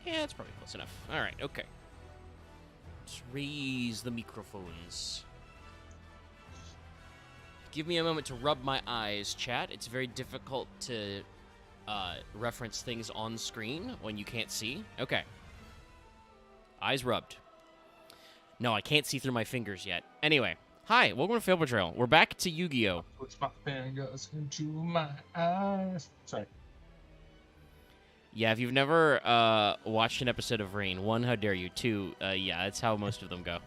Yeah, that's probably close enough. All right, okay. Let's raise the microphones. Give me a moment to rub my eyes, chat. It's very difficult to reference things on screen when you can't see. Okay. Eyes rubbed. No, I can't see through my fingers yet. Anyway, hi, welcome to Fail Portrayal. We're back to Yu-Gi-Oh! Puts my fingers into my eyes. Sorry. Yeah, if you've never watched an episode of Rain, 1, how dare you? 2, yeah, that's how most of them go.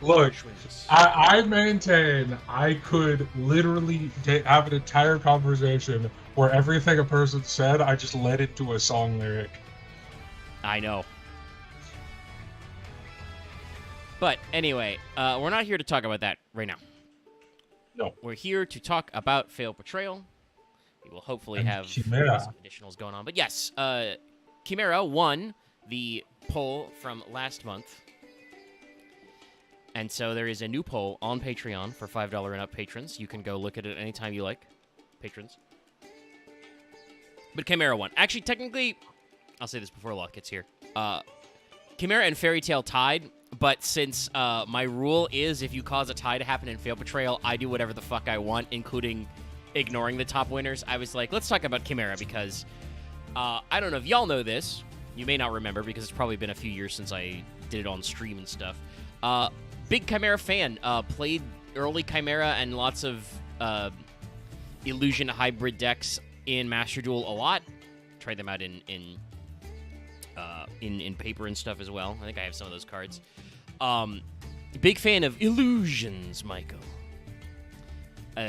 Look, I maintain I could literally have an entire conversation where everything a person said, I just led into a song lyric. I know. But anyway, we're not here to talk about that right now. No. We're here to talk about Fail Portrayal. We will hopefully have Chimera. some additionals going on. But yes, Chimera won the poll from last month. And so there is a new poll on Patreon for $5 and up patrons. You can go look at it anytime you like, patrons. But Chimera won. Actually, technically, I'll say this before Locke gets here. Chimera and Fairy Tail tied, but since my rule is if you cause a tie to happen in Fail Portrayal, I do whatever the fuck I want, including ignoring the top winners. I was like, let's talk about Chimera because I don't know if y'all know this. You may not remember because it's probably been a few years since I did it on stream and stuff. Big Chimera fan. Played early Chimera and lots of Illusion hybrid decks in Master Duel a lot. Tried them out in paper and stuff as well. I think I have some of those cards. Big fan of Illusions, Michael.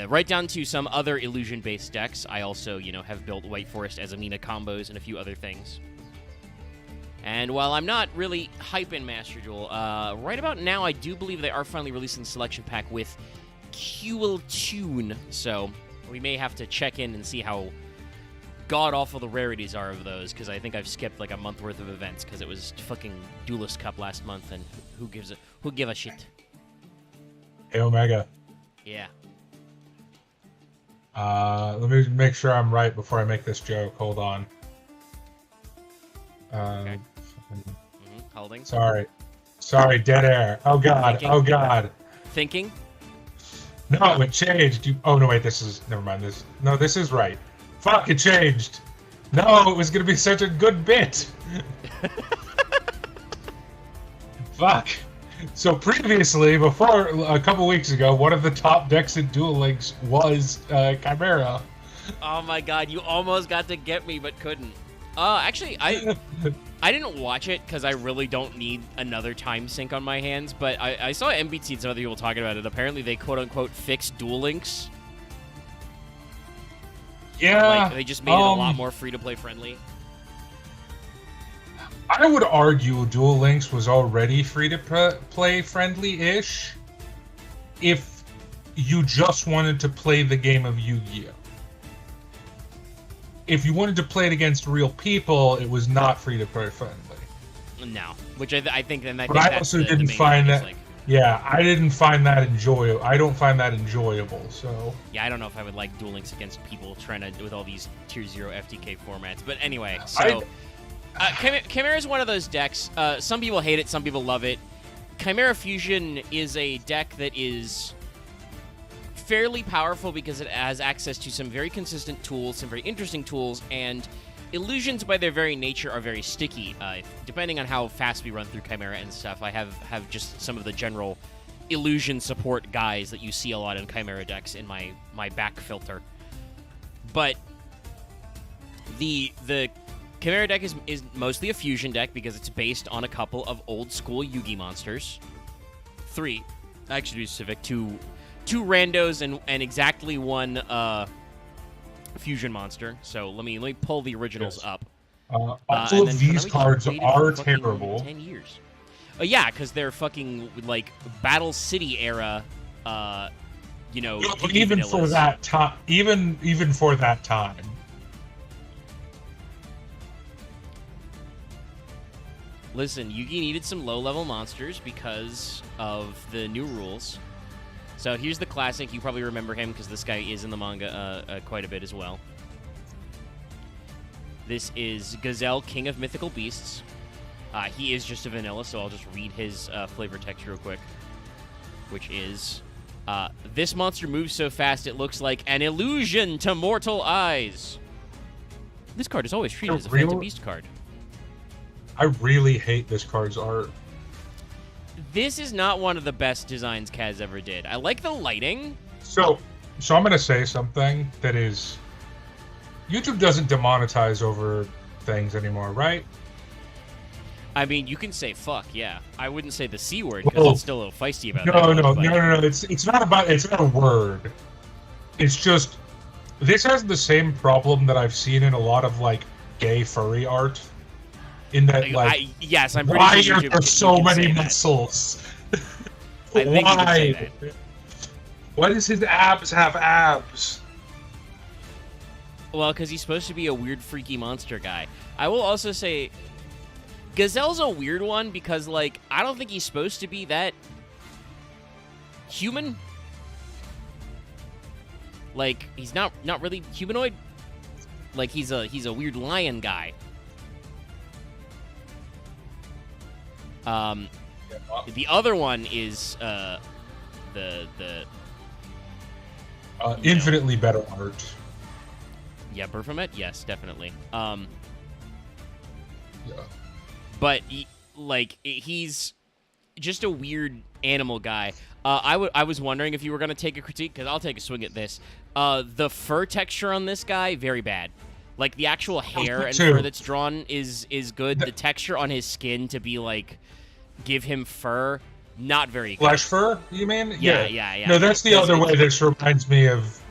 Right down to some other Illusion-based decks. I also, have built White Forest as Amina combos and a few other things. And while I'm not really hype in Master Duel, right about now I do believe they are finally releasing the selection pack with QL Tune. So we may have to check in and see how god-awful the rarities are of those, because I think I've skipped like a month worth of events because it was fucking Duelist Cup last month, and who give a shit? Hey, Omega. Yeah. Let me make sure I'm right before I make this joke. Hold on. Okay. Holding. Sorry, dead air. Oh god, Thinking. Oh god. Thinking? No, it changed. Oh no, wait, never mind. This is right. Fuck, it changed. No, it was gonna be such a good bit. Fuck. So previously, before a couple weeks ago, one of the top decks in Duel Links was Chimera. Oh my god, you almost got to get me but couldn't. Actually, I didn't watch it because I really don't need another time sink on my hands, but I saw MBT and some other people talking about it. Apparently they quote-unquote fixed Duel Links. Yeah. Like, they just made it a lot more free-to-play friendly. I would argue Duel Links was already free-to-play friendly-ish if you just wanted to play the game of Yu-Gi-Oh! If you wanted to play it against real people, it was not free-to-play friendly. No, which I think, and I but think I that's also didn't the main find thing, that. like, yeah, I didn't find that enjoyable. I don't find that enjoyable. So yeah, I don't know if I would like Duel Links against people trying to with all these Tier 0 FTK formats. But anyway, so Chimera is one of those decks. Some people hate it, some people love it. Chimera Fusion is a deck that is fairly powerful because it has access to some very consistent tools, some very interesting tools, and illusions by their very nature are very sticky. Depending on how fast we run through Chimera and stuff, I have just some of the general illusion support guys that you see a lot in Chimera decks in my back filter. But the Chimera deck is mostly a fusion deck because it's based on a couple of old school Yu-Gi monsters. 3, actually to be specific, two randos and exactly one fusion monster. So let me pull the originals up. all of these cards are terrible. 10 years. Yeah, because they're fucking like Battle City era. But even for that time, even for that time. Listen, Yu-Gi needed some low-level monsters because of the new rules. So here's the classic. You probably remember him because this guy is in the manga quite a bit as well. This is Gazelle, King of Mythical Beasts. He is just a vanilla, so I'll just read his flavor text real quick, which is, this monster moves so fast it looks like an illusion to mortal eyes. This card is always treated as a Phantom Beast card. I really hate this card's art. This is not one of the best designs Kaz ever did. I like the lighting. So I'm going to say something that is... YouTube doesn't demonetize over things anymore, right? I mean, you can say fuck, yeah. I wouldn't say the C word, because it's still a little feisty about that. No. It's not a word. It's just... This has the same problem that I've seen in a lot of, like, gay furry art. In that, like... yes, I'm pretty why sure are there so many muscles? I think why? You can say that. Why does his abs have abs? Well, because he's supposed to be a weird, freaky monster guy. I will also say... Gazelle's a weird one because, like, I don't think he's supposed to be that human. Like, he's not really humanoid. Like, he's a weird lion guy. The other one is infinitely better art. Yeah, Baphomet? Yes, definitely. Yeah. But he's just a weird animal guy. I was wondering if you were gonna take a critique, because I'll take a swing at this. The fur texture on this guy, very bad. Like, the actual hair and fur that's drawn is good. The texture on his skin to be like give him fur, not very good. Flesh fur, you mean? Yeah. No, that's the other way this reminds me of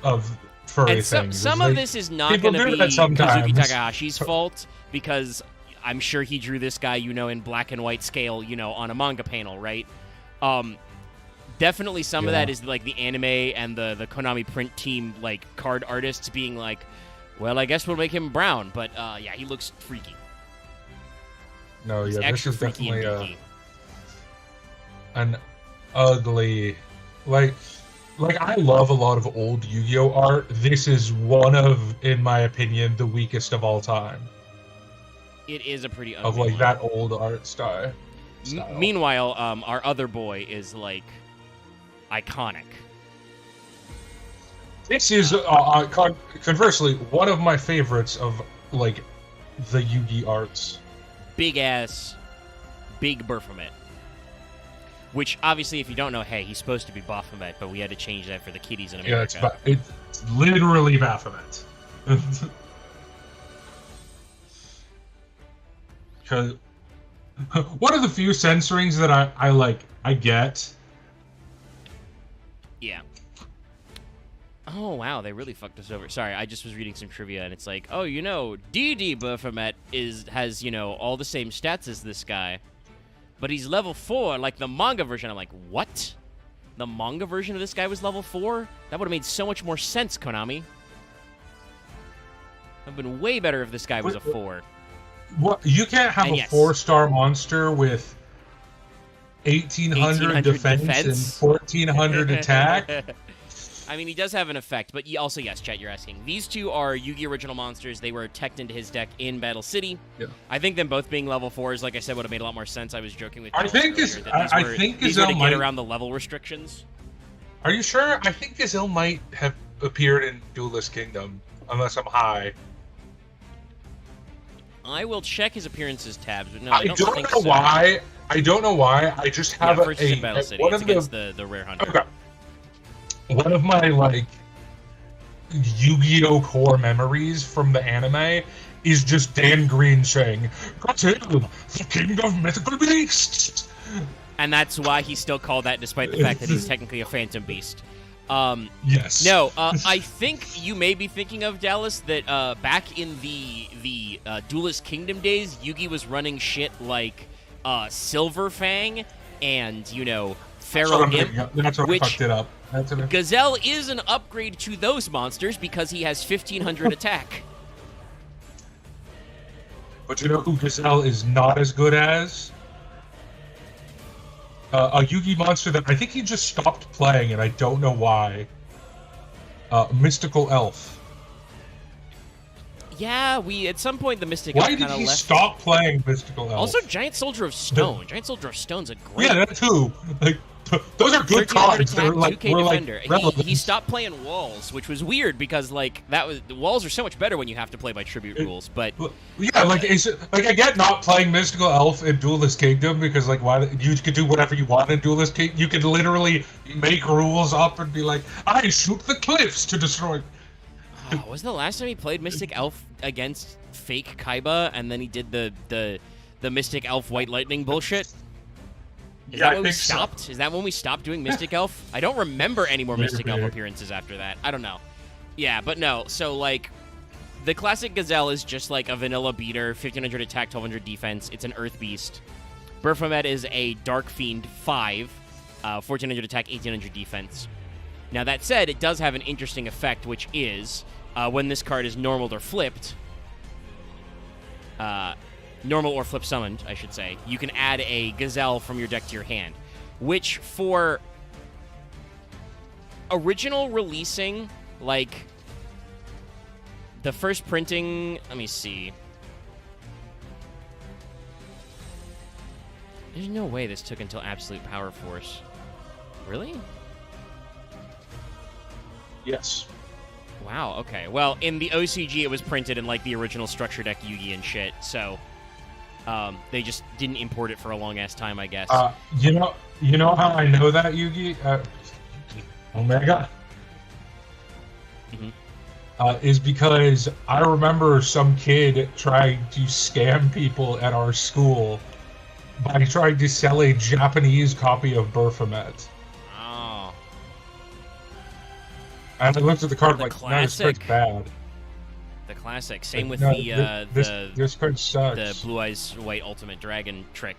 furry and things. Some of this is not going to be Kazuki Takahashi's fault, because I'm sure he drew this guy, in black and white scale, on a manga panel, right? Definitely some of that is, like, the anime and the Konami print team, like, card artists being like, well, I guess we'll make him brown, but, yeah, he looks freaky. No, He's this is freaky definitely an ugly, like I love a lot of old Yu-Gi-Oh art. This is one of, in my opinion, the weakest of all time. It is a pretty ugly of, like, one. that old art style. Meanwhile, our other boy is, like, iconic. This is, conversely, one of my favorites of, like, the Yu-Gi arts. Big-ass, big Baphomet. Which, obviously, if you don't know, hey, he's supposed to be Baphomet, but we had to change that for the kiddies in America. Yeah, it's literally Baphomet. Because one of the few censorings that I get. Yeah. Oh, wow, they really fucked us over. Sorry, I just was reading some trivia, and it's like, oh, DD Baphomet has, all the same stats as this guy. But he's level 4, like the manga version. I'm like, what? The manga version of this guy was level 4? That would have made so much more sense, Konami. It would have been way better if this guy was a 4. What? You can't have a 4-star monster with 1800 defense and 1400 attack? I mean, he does have an effect, but also, yes, chat, you're asking. These two are Yu-Gi original monsters. They were teched into his deck in Battle City. Yeah. I think them both being level 4s, like I said, would have made a lot more sense. I was joking with you. I think these were to get around the level restrictions. Are you sure? I think Gazelle might have appeared in Duelist Kingdom, unless I'm high. I will check his appearances tabs, but no, I don't know why. I don't know why. I just have Battle City. It's against the Rare Hunter. Okay. One of my, like, Yu-Gi-Oh! Core memories from the anime is just Dan Green saying, "Portrayal, the king of mythical beasts." And that's why he's still called that, despite the fact that he's technically a Phantom Beast. Yes. No, I think you may be thinking of, Dallas, that back in the Duelist Kingdom days, Yugi was running shit like Silver Fang and, Pharaoh Imp. That's what fucked it up. Gazelle is an upgrade to those monsters because he has 1500 attack. But you know who Gazelle is not as good as? A Yugi monster that I think he just stopped playing, and I don't know why. Mystical Elf. Yeah, we at some point the Mystic Why Elf did kind of he left. stop playing Mystical Elf? Also, Giant Soldier of Stone. Giant Soldier of Stone's a great. Yeah, that too. Like, those are good 1300 cards. attack, They're like, 2K we're defender. like relevant. He stopped playing Walls, which was weird because like the Walls are so much better when you have to play by tribute rules. But yeah, like I get not playing Mystical Elf in Duelist Kingdom because like why you could do whatever you want in Duelist Kingdom. You could literally make rules up and be like, I shoot the cliffs to destroy. Oh, was the last time he played Mystic Elf against fake Kaiba, and then he did the Mystic Elf White Lightning bullshit? Is that when we stopped? So. Is that when we stopped doing Mystic Elf? I don't remember any more Mystic Elf appearances after that. I don't know. Yeah, but no. So, like, the classic Gazelle is just like a vanilla beater, 1500 attack, 1200 defense. It's an Earth Beast. Baphomet is a Dark Fiend 5, 1400 attack, 1800 defense. Now, that said, it does have an interesting effect, which is when this card is normaled or flipped, normal or flip summoned, I should say, you can add a Gazelle from your deck to your hand, which for original releasing, like the first printing, let me see. There's no way this took until Absolute Power Force. Really? Yes. Wow, okay. Well, in the OCG, it was printed in, like, the original Structure Deck Yugi and shit, so they just didn't import it for a long-ass time, I guess. You know how I know that, Yugi? Omega? Mm-hmm. Is because I remember some kid trying to scam people at our school by trying to sell a Japanese copy of Baphomet. Oh. And I looked at the card The like, classic. no, this card's bad. The classic. Same with No, this card sucks. the Blue Eyes White Ultimate Dragon trick.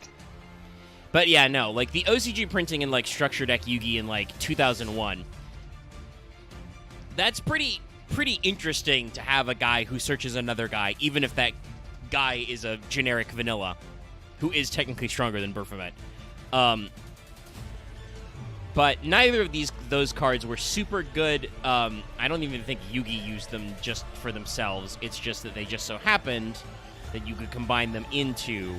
But yeah, no, like the OCG printing in like Structure Deck Yugi in like 2001. That's pretty interesting to have a guy who searches another guy, even if that guy is a generic vanilla, who is technically stronger than Baphomet. But neither of those cards were super good. I don't even think Yugi used them just for themselves. It's just that they just so happened that you could combine them into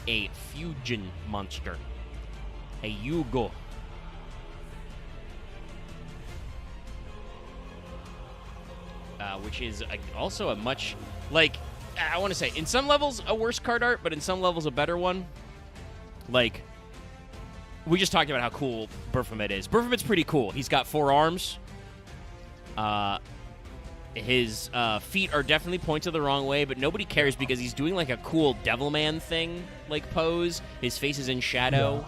a fusion monster. A Yugo. Which is also a much, like, I want to say, in some levels a worse card art, but in some levels a better one. Like, we just talked about how cool Baphomet is. Baphomet's pretty cool. He's got 4 arms. His feet are definitely pointed the wrong way, but nobody cares because he's doing like a cool Devilman thing, like pose. His face is in shadow.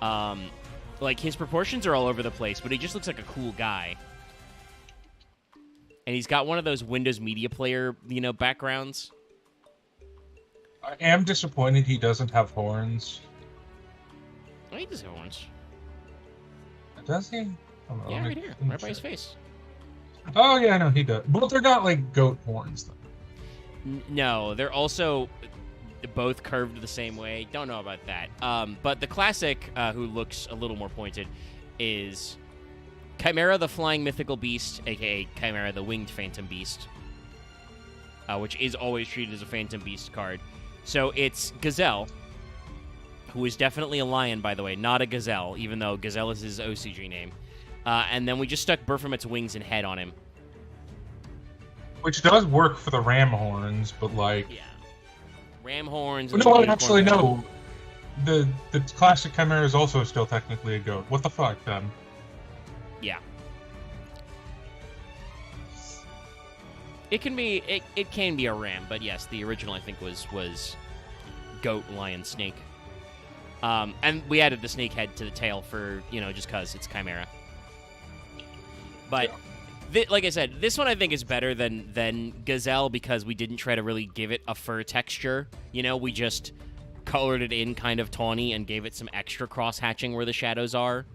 Yeah. Like his proportions are all over the place, but he just looks like a cool guy. And he's got one of those Windows Media Player, backgrounds. I am disappointed he doesn't have horns. Oh, he does have horns. Does he? Yeah, right here, right by his face. Oh, yeah, no, he does. But they're not like goat horns, though. No, they're also both curved the same way. Don't know about that. But the classic, who looks a little more pointed, is Chimera, the Flying Mythical Beast, a.k.a. Chimera, the Winged Phantom Beast, which is always treated as a Phantom Beast card. So it's Gazelle, who is definitely a lion, by the way, not a gazelle, even though Gazelle is his OCG name. And then we just stuck Baphomet's wings and head on him. Which does work for the ram horns, but like... Yeah. Ram horns... No, actually, no. The classic Chimera is also still technically a goat. What the fuck, then? Yeah. It can be a ram, but yes, the original I think was goat, lion, snake. And we added the snake head to the tail for, just because it's Chimera. But, like I said, this one I think is better than Gazelle because we didn't try to really give it a fur texture. We just colored it in kind of tawny and gave it some extra cross-hatching where the shadows are.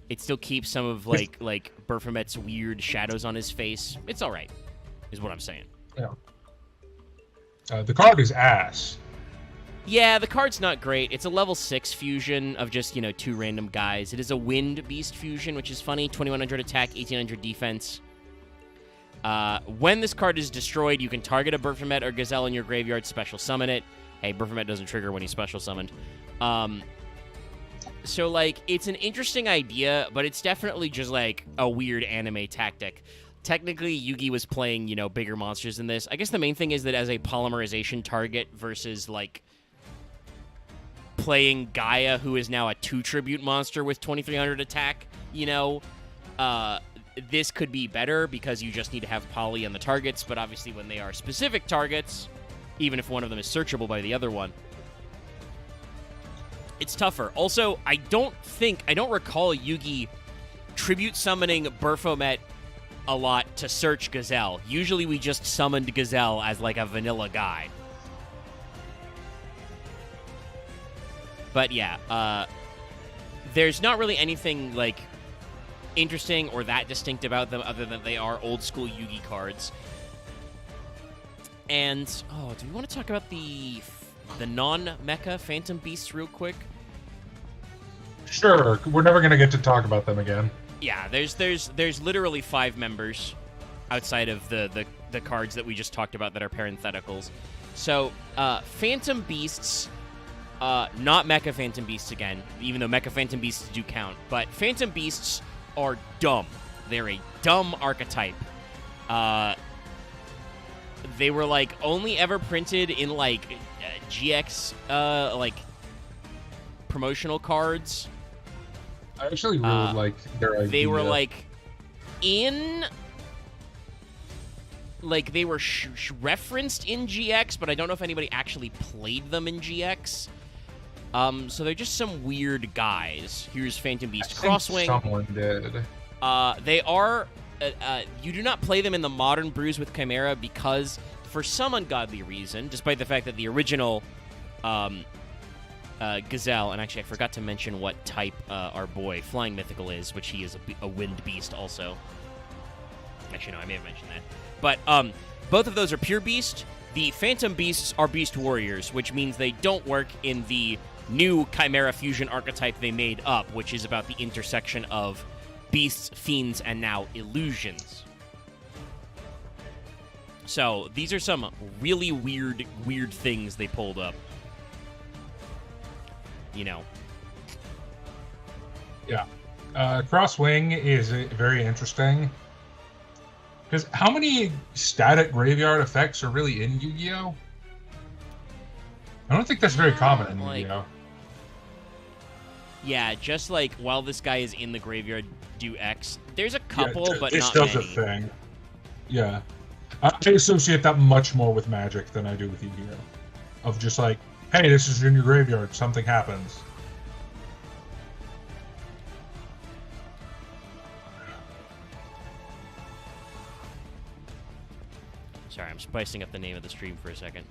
It still keeps some of, like Baphomet's weird shadows on his face. It's all right, is what I'm saying. Yeah. The card is ass. Yeah, the card's not great. It's a level 6 fusion of just, 2 random guys. It is a Wind Beast fusion, which is funny. 2100 attack, 1800 defense. When this card is destroyed, you can target a Baphomet or Gazelle in your graveyard, special summon it. Hey, Baphomet doesn't trigger when he's special summoned. So, like, it's an interesting idea, but it's definitely just, like, a weird anime tactic. Technically, Yugi was playing, bigger monsters than this. I guess the main thing is that as a polymerization target versus, like, playing Gaia, who is now a 2 tribute monster with 2300 attack, this could be better because you just need to have poly on the targets, but obviously when they are specific targets, even if one of them is searchable by the other one, it's tougher. Also, I don't recall Yugi tribute summoning Baphomet a lot to search Gazelle. Usually we just summoned Gazelle as like a vanilla guy. But yeah, there's not really anything like interesting or that distinct about them other than they are old school Yugi cards. And do we want to talk about the non-mecha Phantom Beasts real quick? Sure. We're never gonna get to talk about them again. Yeah, there's literally 5 members outside of the cards that we just talked about that are parentheticals. So Phantom Beasts. Not Mecha Phantom Beasts again, even though Mecha Phantom Beasts do count. But Phantom Beasts are dumb. They're a dumb archetype. They were, like, only ever printed in, like, GX, like, promotional cards. I actually really like their idea. They were, like, they were referenced in GX, but I don't know if anybody actually played them in GX. So they're just some weird guys. Here's Phantom Beast Crosswing. Someone did. They are... you do not play them in the modern brews with Chimera because, for some ungodly reason, despite the fact that the original Gazelle, and actually I forgot to mention what type our boy Flying Mythical is, which he is a Wind Beast also. Actually, no, I may have mentioned that. But both of those are pure Beast. The Phantom Beasts are Beast Warriors, which means they don't work in the new Chimera Fusion archetype they made up, which is about the intersection of Beasts, Fiends, and now Illusions. So, these are some really weird things they pulled up. Yeah. Crosswing is very interesting. Because how many static graveyard effects are really in Yu-Gi-Oh? I don't think that's very common in Yu-Gi-Oh. Yeah, just like while this guy is in the graveyard, do X. There's a couple, but this not does many. a thing. Yeah. I associate that much more with Magic than I do with Yu-Gi-Oh. Of just like, hey, this is in your graveyard, something happens. Sorry, I'm spicing up the name of the stream for a second,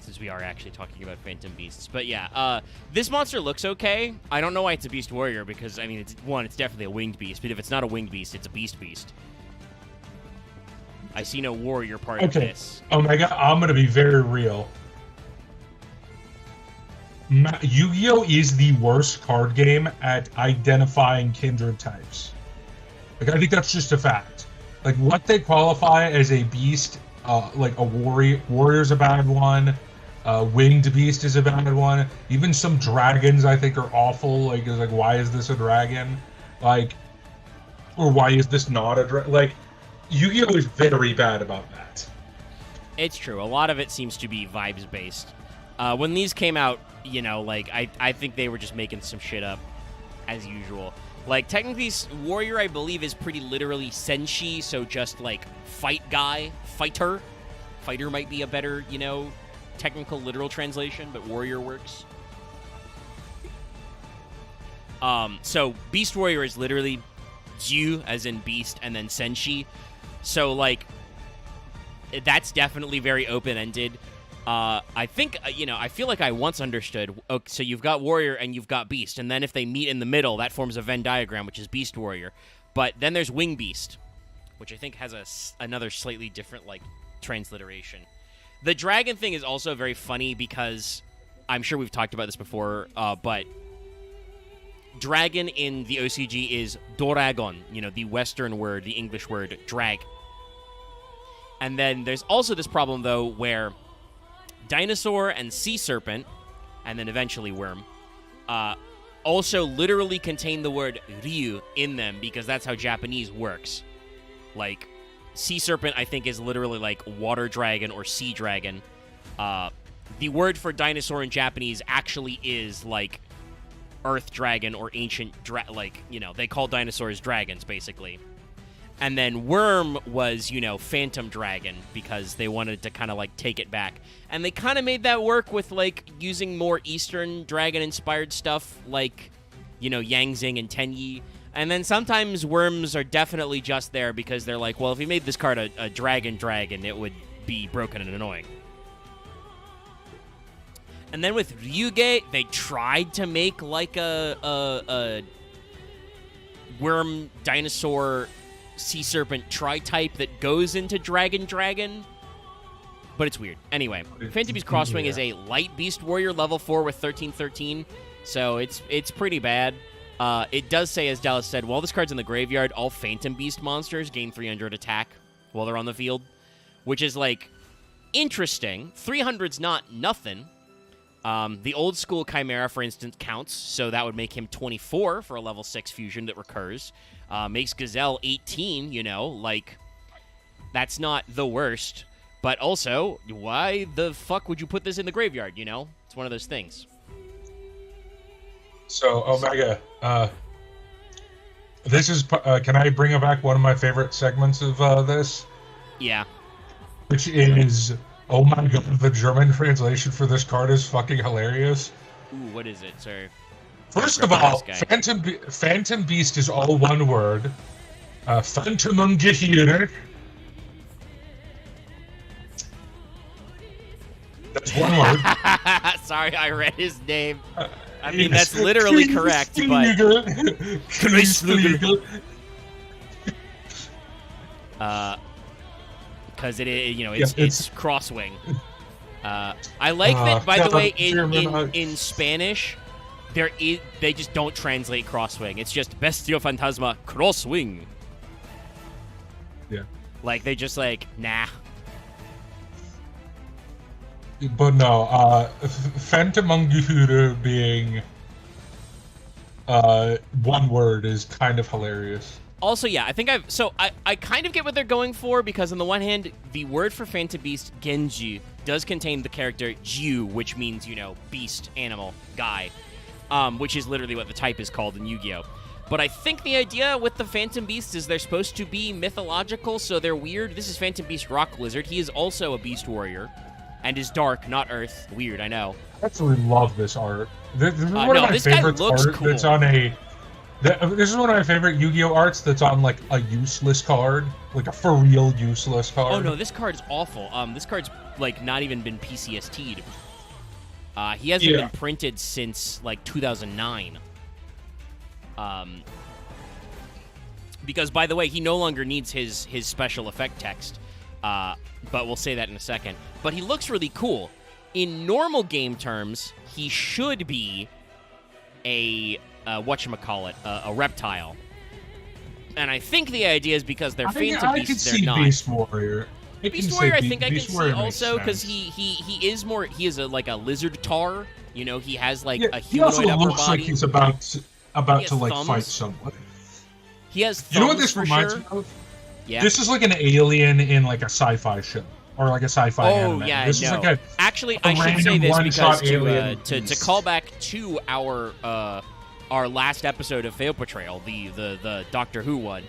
since we are actually talking about Phantom Beasts. But yeah, this monster looks okay. I don't know why it's a Beast Warrior, because, I mean, it's definitely a Winged Beast, but if it's not a Winged Beast, it's a Beast Beast. I see no warrior part of this. Oh my god, I'm gonna be very real. Yu-Gi-Oh! Is the worst card game at identifying kindred types. Like, I think that's just a fact. Like, what they qualify as a beast, like a warrior's a bad one, winged beast is a bad one. Even some dragons, I think, are awful. Like, it's like, why is this a dragon? Like, or why is this not a dragon? Like, Yu-Gi-Oh! Is very bad about that. It's true. A lot of it seems to be vibes-based. When these came out, you know, like, I think they were just making some shit up, as usual. Like, technically, warrior, I believe, is pretty literally senshi, so just, like, fight guy, fighter. Fighter might be a better, you know, technical, literal translation, but warrior works. So, beast warrior is literally Zyu, as in beast, and then senshi. So, like, that's definitely very open-ended. I think, you know, I feel like I once understood, okay, so you've got Warrior and you've got Beast, and then if they meet in the middle, that forms a Venn diagram, which is Beast Warrior. But then there's Wing Beast, which I think has another slightly different, like, transliteration. The dragon thing is also very funny because I'm sure we've talked about this before, but dragon in the OCG is doragon, the Western word, the English word drag. And then there's also this problem, though, where dinosaur and sea serpent, and then eventually worm, also literally contain the word ryu in them because that's how Japanese works. Like, sea serpent, I think, is literally like water dragon or sea dragon. The word for dinosaur in Japanese actually is like earth dragon or ancient they call dinosaurs dragons, basically. And then worm was, phantom dragon because they wanted to kind of like take it back. And they kind of made that work with like using more Eastern dragon-inspired stuff like, Yangzing and Tenyi. And then sometimes worms are definitely just there because they're like, well, if we made this card a dragon, it would be broken and annoying. And then with Ryuge, they tried to make like a worm, dinosaur, sea serpent tri-type that goes into dragon, but it's weird. Anyway, Phantom Beast Crosswing is a light beast warrior level 4 with 13/13, so it's pretty bad. It does say, as Dallas said, while this card's in the graveyard, all Phantom Beast monsters gain 300 attack while they're on the field, which is like interesting. 300's not nothing. The old school Chimera, for instance, counts, so that would make him 24 for a level 6 fusion that recurs. Makes Gazelle 18, that's not the worst. But also, why the fuck would you put this in the graveyard, It's one of those things. So, Omega, this is, can I bring back one of my favorite segments of this? Yeah. Which is, oh my god, the German translation for this card is fucking hilarious. Ooh, what is it, sir? First of all, Phantom Beast is all one word. Phantomungehirn. That's one word. Sorry, I read his name. I mean, that's literally correct, but... Because it's Crosswing. I like that, by the way, in Spanish, they just don't translate Crosswing. It's just Bestio Fantasma Crosswing. Yeah. Like, they just nah. But no, Phantomungehirn being one word is kind of hilarious. Also, yeah, I think I kind of get what they're going for, because on the one hand, the word for Phantom Beast, Genji, does contain the character Jiu, which means, beast, animal, guy, which is literally what the type is called in Yu-Gi-Oh! But I think the idea with the Phantom Beasts is they're supposed to be mythological, so they're weird. This is Phantom Beast Rock Lizard. He is also a beast warrior, and is dark, not earth. Weird, I know. I absolutely love this art. This is one of my favorite art cool. That's on a... This is one of my favorite Yu-Gi-Oh! Arts that's on, like, a useless card. Like, a for-real useless card. Oh, no, this card's awful. This card's, not even been PCST'd. He hasn't been printed since, 2009. Because, by the way, he no longer needs his special effect text. But we'll say that in a second. But he looks really cool. In normal game terms, he should be a... a reptile. And I think the idea is because they're Phantom Beasts, they're not. Beast Warrior. Beast Warrior, I think I can see also, because he is more, he is a lizard tar. He has a humanoid upper body. He also looks like he's about to fight someone. He has thumbs, you know what this reminds me of? Yeah. This is like an alien in a sci-fi show. Or a sci-fi anime. Oh, yeah, this no. Is actually, I should say this because to call back to our last episode of Fail Portrayal, the Doctor Who one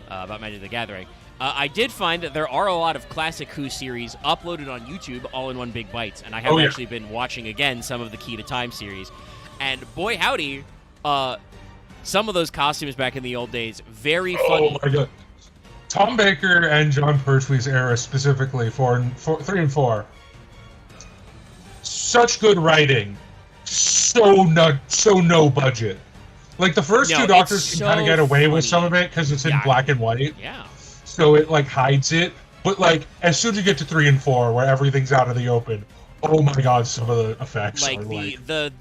about Magic the Gathering, I did find that there are a lot of classic Who series uploaded on YouTube all in one big bites, and I have actually been watching again some of the Key to Time series, and boy howdy, some of those costumes back in the old days, very funny. Oh my god. Tom Baker and John Pertwee's era, specifically, 3 and 4. Such good writing. So no budget. Like, the first two Doctors can kind of get away with some of it because it's in black and white. Yeah. So it, hides it. But like, as soon as you get to 3 and 4, where everything's out of the open, oh my god, some of the effects Like are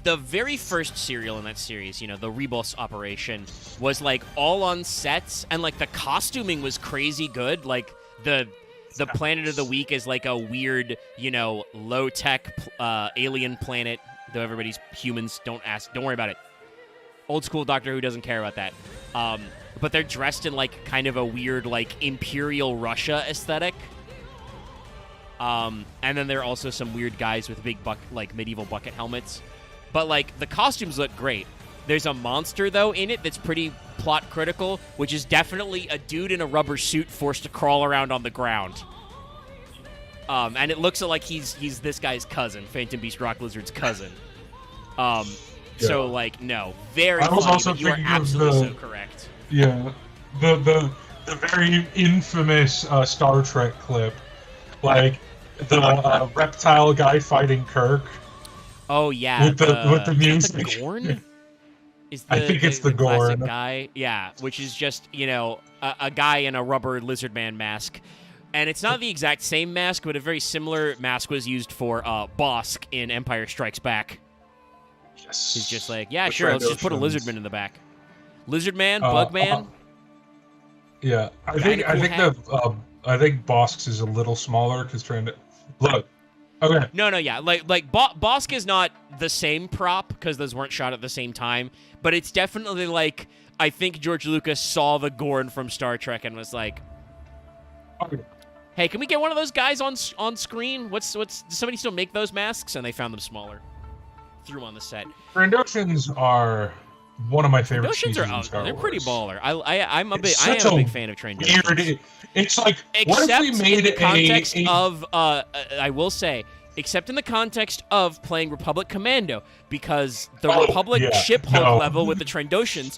the very first serial in that series, you know, the Rebus operation, was like all on sets, and like the costuming was crazy good. Like the planet of the week is like a weird, you know, low tech alien planet. Though everybody's humans, don't worry about it. Old school Doctor Who doesn't care about that. But they're dressed in like kind of a weird like Imperial Russia aesthetic. And then there are also some weird guys with big like medieval bucket helmets. But like the costumes look great. There's a monster though in it that's pretty plot critical, which is definitely a dude in a rubber suit forced to crawl around on the ground. And it looks like he's this guy's cousin, Phantom Beast Rock Lizard's cousin. So like no, very funny, also but you are absolutely so correct. Yeah, the very infamous Star Trek clip, like the reptile guy fighting Kirk. Oh yeah, with the music. Is the Gorn? I think it's the classic Gorn guy. Yeah, which is just, you know, a guy in a rubber lizard man mask. And it's not the exact same mask, but a very similar mask was used for Bosk in Empire Strikes Back. Yes. He's just like, yeah, sure, let's just put a lizardman in the back. Lizardman, Bugman. Yeah, I think Bosk's is a little smaller because trying to look. Okay. No, yeah, like Bosk is not the same prop because those weren't shot at the same time, but it's definitely like I think George Lucas saw the Gorn from Star Trek and was like, Okay. hey, can we get one of those guys on screen? Does somebody still make those masks? And they found them smaller. Threw them on the set. Trandoshans are one of my favorite species in Star they're Wars. pretty baller. I am a big fan of Trandoshans. It's like, except what if we made in the context of I will say, except in the context of playing Republic Commando, because the Republic ship hug level with the Trandoshans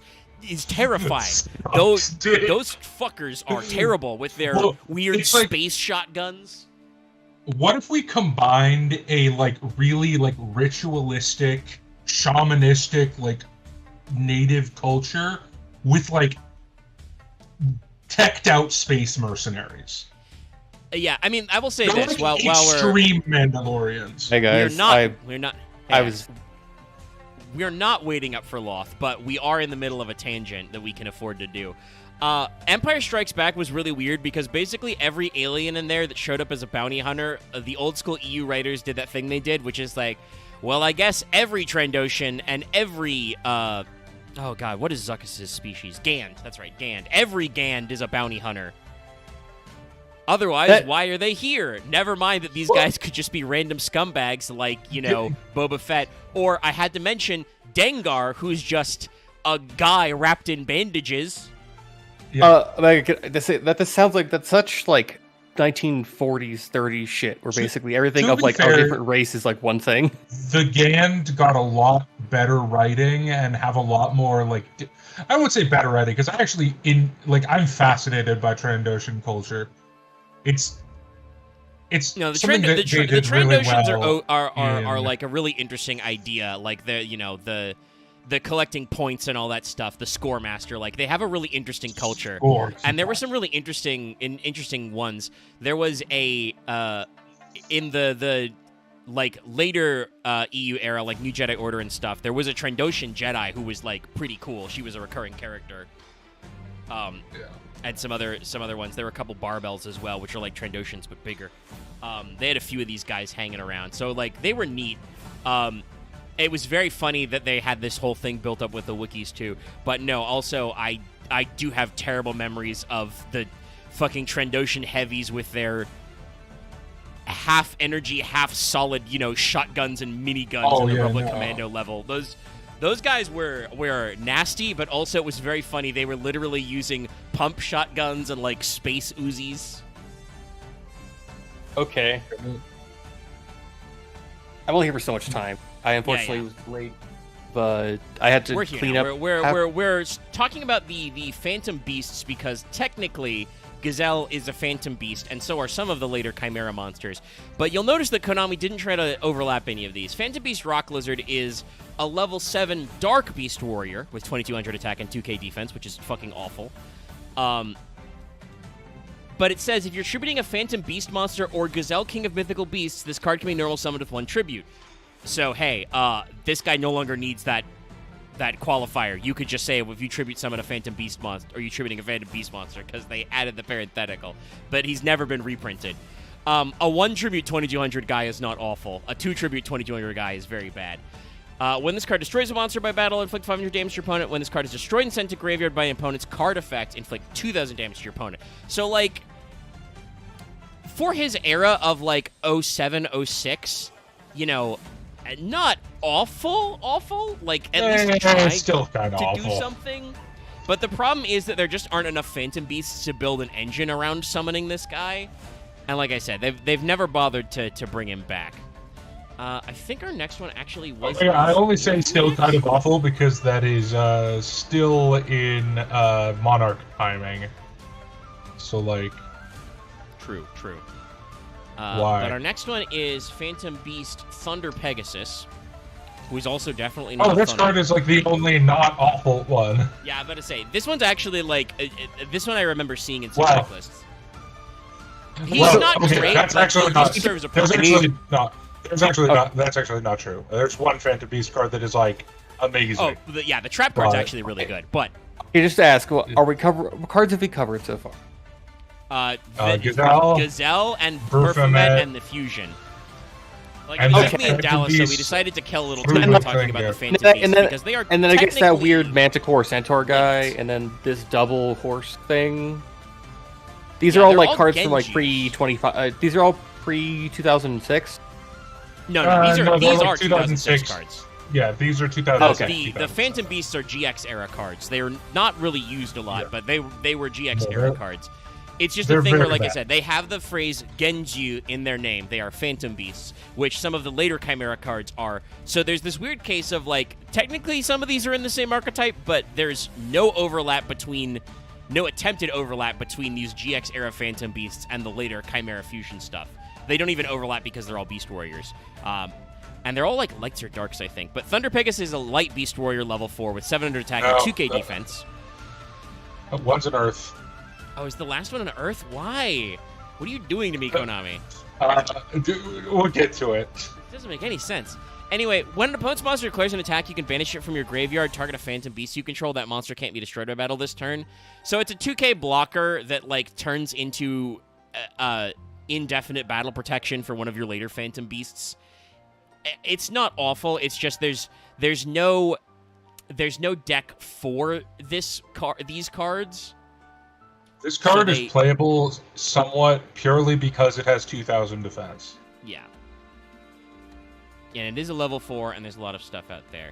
is terrifying. Those fuckers are terrible with their weird space shotguns. What if we combined a like really like ritualistic, shamanistic, like native culture with like teched out space mercenaries? Yeah, I mean, I will say They're this like while we're extreme Mandalorians. Hey guys, we're not waiting up for Loth, but we are in the middle of a tangent that we can afford to do. Empire Strikes Back was really weird because basically every alien in there that showed up as a bounty hunter, the old school EU writers did that thing they did, which is like, well, I guess every Trandoshan and every, oh god, what is Zuckuss' species? Gand, that's right, Gand. Every Gand is a bounty hunter. Otherwise, why are they here? Never mind that these guys could just be random scumbags like, you know, Boba Fett. Or I had to mention Dengar, who's just a guy wrapped in bandages. Yeah. That sounds like that's such like 1940s, 30s shit, where basically everything of like our different race is like one thing. The Gand got a lot better writing and have a lot more like, I wouldn't say better writing because I'm fascinated by Trandoshan culture. It's the Trandoshans are like a really interesting idea. Like the collecting points and all that stuff. The Score Master, like they have a really interesting culture. And there were some really interesting ones. There was a in the like later EU era, like New Jedi Order and stuff. There was a Trandoshan Jedi who was like pretty cool. She was a recurring character. And some other ones. There were a couple barbells as well, which are like Trandoshans but bigger. They had a few of these guys hanging around, so like they were neat. It was very funny that they had this whole thing built up with the Wookiees too. But no, also I do have terrible memories of the fucking Trandoshan heavies with their half energy, half solid, you know, shotguns and miniguns in the Republic Commando level. Those guys were nasty, but also it was very funny. They were literally using pump shotguns and, like, space Uzis. Okay. I'm only here for so much time. I unfortunately was late, but I had to clean up. We're talking about the Phantom Beasts because technically Gazelle is a Phantom Beast, and so are some of the later Chimera monsters. But you'll notice that Konami didn't try to overlap any of these. Phantom Beast Rock Lizard is a level 7 Dark Beast Warrior with 2200 attack and 2k defense, which is fucking awful. But it says, if you're tributing a Phantom Beast monster or Gazelle King of Mythical Beasts, this card can be normal summoned with 1 tribute. So, hey, this guy no longer needs that qualifier. You could just say, well, if you tribute summon a Phantom Beast monster, or you tributing a Phantom Beast monster, because they added the parenthetical. But he's never been reprinted. A 1 tribute 2200 guy is not awful. A 2 tribute 2200 guy is very bad. When this card destroys a monster by battle, inflict 500 damage to your opponent. When this card is destroyed and sent to graveyard by an opponent's card effect, inflict 2,000 damage to your opponent. So, like, for his era of, like, 07, 06, you know, not awful. Like, at least try still kind of to awful. do something. But the problem is that there just aren't enough Phantom Beasts to build an engine around summoning this guy. And like I said, they've never bothered to bring him back. I think our next one actually was... Okay, I only say still kind of awful because that is still in Monarch timing. So, like... True. Why? But our next one is Phantom Beast Thunder Pegasus, who is also definitely not this Thunder. card is, like, the only not awful one. Yeah, I'm about to say, this one's actually, like... this one I remember seeing in some Wow. checklists. He's not great, that's but actually he not... serves a That's purpose. actually not true. There's one Phantom Beast card that is, like, amazing. Oh, the trap card's actually really good, but... You just ask, well, what cards have we covered so far? Gazelle and Baphomet and the Fusion. Like, And I'm the technically in Phantom Dallas, so we Beast decided to kill a little through time the by talking about the finger. Phantom Beasts, because they are and then I guess that technically- weird Manticore Centaur guy, and then this double horse thing. These Yeah, are all they're like all cards from like Genjis. pre-25. These are all pre-2006. No, no, these they're are like 2006 2006 cards. Yeah, these are 2006. Okay. The Phantom Beasts are GX era cards. They are not really used a lot, Yeah. but they were GX No, era they're- cards. It's just they're a thing where, very like I bad. said, they have the phrase Genju in their name. They are Phantom Beasts, which some of the later Chimera cards are. So there's this weird case of, like, technically some of these are in the same archetype, but there's no attempted overlap between these GX era Phantom Beasts and the later Chimera Fusion stuff. They don't even overlap because they're all Beast Warriors. And they're all like lights or darks, I think. But Thunder Pegasus is a light Beast Warrior level 4 with 700 attack and 2k defense. One's an Earth. Oh, is the last one an Earth? Why? What are you doing to me, Konami? We'll get to it. It doesn't make any sense. Anyway, when an opponent's monster declares an attack, you can banish it from your graveyard, target a Phantom Beast you control. That monster can't be destroyed by battle this turn. So it's a 2k blocker that, like, turns into indefinite battle protection for one of your later Phantom Beasts. It's not awful. It's just there's no deck for these cards. This card So is playable somewhat purely because it has 2,000 defense. Yeah. And it is a level 4, and there's a lot of stuff out there.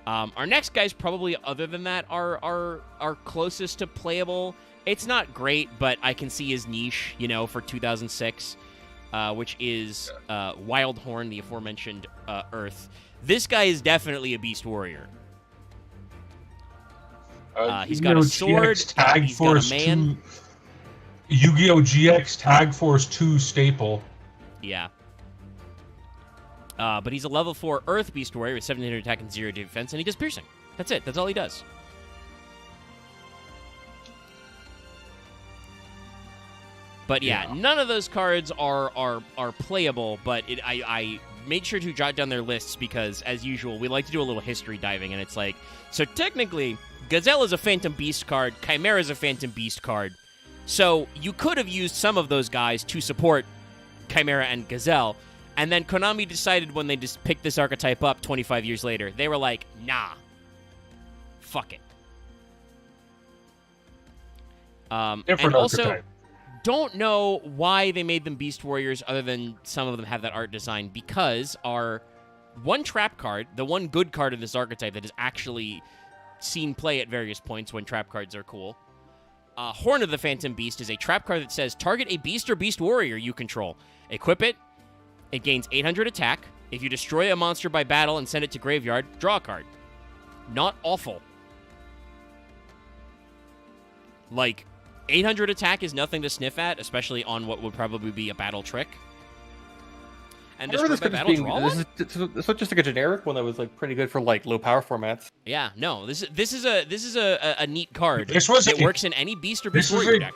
Our next guys, probably other than that, are closest to playable. It's not great, but I can see his niche, you know, for 2006, which is Wildhorn, the aforementioned Earth. This guy is definitely a Beast Warrior. He's got a sword, Tag he's Force got a man. 2, Yu-Gi-Oh! GX Tag Force 2 staple. Yeah. But he's a level 4 Earth Beast Warrior with 700 attack and 0 defense, and he does piercing. That's it. That's all he does. But yeah, none of those cards are playable, but I made sure to jot down their lists because, as usual, we like to do a little history diving, and it's like, so technically, Gazelle is a Phantom Beast card, Chimera is a Phantom Beast card, so you could have used some of those guys to support Chimera and Gazelle, and then Konami decided when they just picked this archetype up 25 years later, they were like, nah, fuck it. Different and also, archetype. don't know why they made them Beast Warriors other than some of them have that art design, because our one trap card, the one good card in this archetype that is actually seen play at various points when trap cards are cool, Horn of the Phantom Beast is a trap card that says target a beast or beast warrior you control. Equip it. It gains 800 attack. If you destroy a monster by battle and send it to graveyard, draw a card. Not awful. Like, 800 attack is nothing to sniff at, especially on what would probably be a battle trick. And destroy by battle, draw one? This is just like a generic one that was like pretty good for like low power formats. Yeah, no, this is a neat card. This was it works in any beast or beast warrior deck.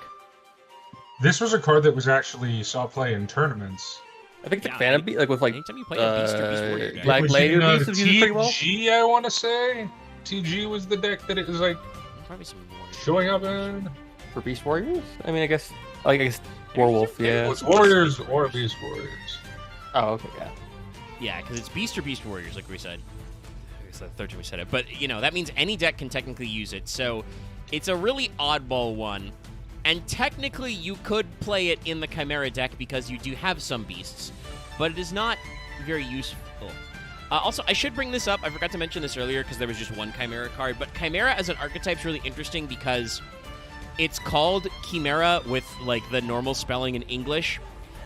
This was a card that was actually saw play in tournaments. I think the Phantom Beast, like with like anytime you play a Beast or Beast Warrior deck. Black Layer Beast was used pretty well. TG, I want to say. TG was the deck that it was like Probably some Warrior. showing up in. For Beast Warriors? I mean, I guess Warwolf, yeah. It was Warriors or Beast Warriors. Oh, okay, yeah. Yeah, because it's Beast or Beast Warriors, like we said. It's the third time we said it. But, you know, that means any deck can technically use it. So it's a really oddball one. And technically, you could play it in the Chimera deck because you do have some beasts. But it is not very useful. Also, I should bring this up. I forgot to mention this earlier because there was just one Chimera card. But Chimera as an archetype is really interesting because it's called Chimera with, like, the normal spelling in English.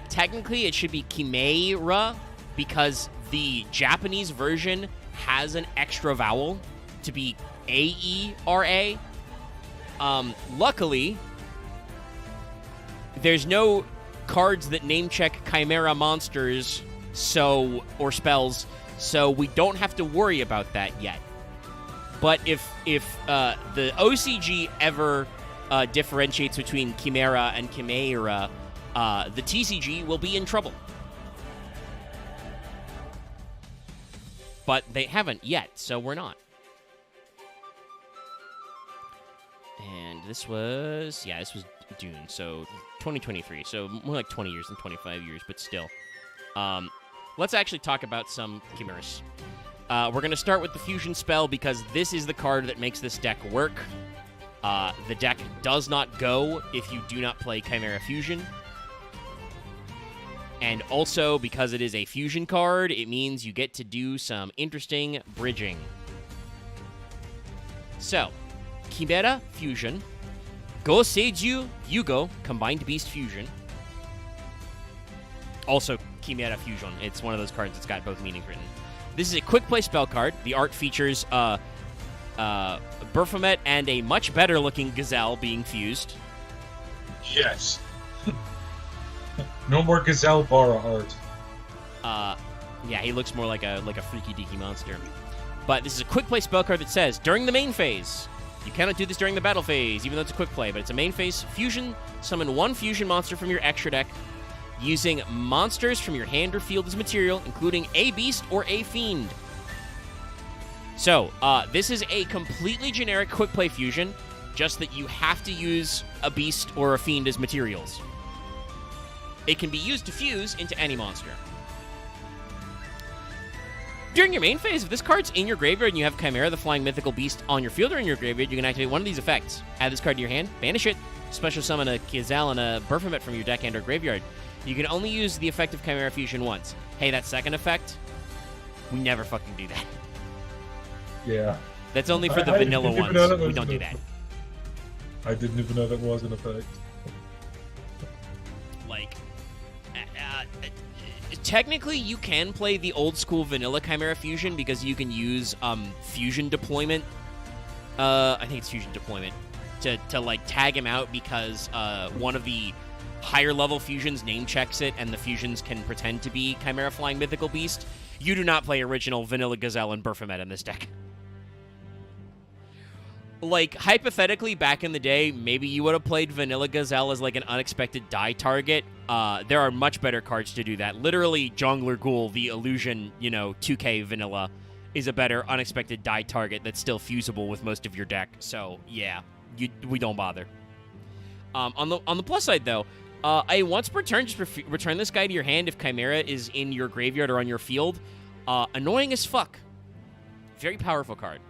Technically, it should be Chimera because the Japanese version has an extra vowel to be A-E-R-A. Luckily, there's no cards that name check Chimera monsters or spells, so we don't have to worry about that yet. But if the OCG ever differentiates between Chimera and Chimera, the TCG will be in trouble. But they haven't yet, so we're not. And this was June, so 2023. So more like 20 years than 25 years, but still. Let's actually talk about some Chimeras. We're going to start with the Fusion spell because this is the card that makes this deck work. The deck does not go if you do not play Chimera Fusion. And also, because it is a fusion card, it means you get to do some interesting bridging. So, Chimera Fusion, Go Seiju Yugo, Combined Beast Fusion. Also, Chimera Fusion. It's one of those cards that's got both meanings written. This is a quick play spell card. The art features Baphomet and a much better looking Gazelle being fused. Yes. No more Gazelle Bara art. Yeah, he looks more like a freaky deaky monster. But this is a quick play spell card that says, during the main phase, you cannot do this during the battle phase, even though it's a quick play, but it's a main phase fusion, summon one fusion monster from your extra deck, using monsters from your hand or field as material, including a beast or a fiend. So, this is a completely generic quick play fusion, just that you have to use a beast or a fiend as materials. It can be used to fuse into any monster. During your main phase, if this card's in your graveyard and you have Chimera, the flying mythical beast, on your field or in your graveyard, you can activate one of these effects. Add this card to your hand, banish it, special summon a Gazelle and a Baphomet from your deck and or graveyard. You can only use the effect of Chimera Fusion once. Hey, that second effect, we never fucking do that. Yeah. That's only for the vanilla ones. We don't do that. I didn't even know that was an effect. Like, technically, you can play the old school vanilla Chimera Fusion because you can use Fusion Deployment. I think it's Fusion Deployment to like tag him out because one of the higher level fusions name checks it, and the fusions can pretend to be Chimera Flying Mythical Beast. You do not play original vanilla Gazelle and Baphomet in this deck. Like, hypothetically, back in the day, maybe you would have played Vanilla Gazelle as, like, an unexpected die target. There are much better cards to do that. Literally, Jongler Ghoul, the Illusion, 2K Vanilla, is a better unexpected die target that's still fusible with most of your deck. So, yeah, we don't bother. On the plus side, though, a once per turn, just return this guy to your hand if Chimera is in your graveyard or on your field. Annoying as fuck. Very powerful card.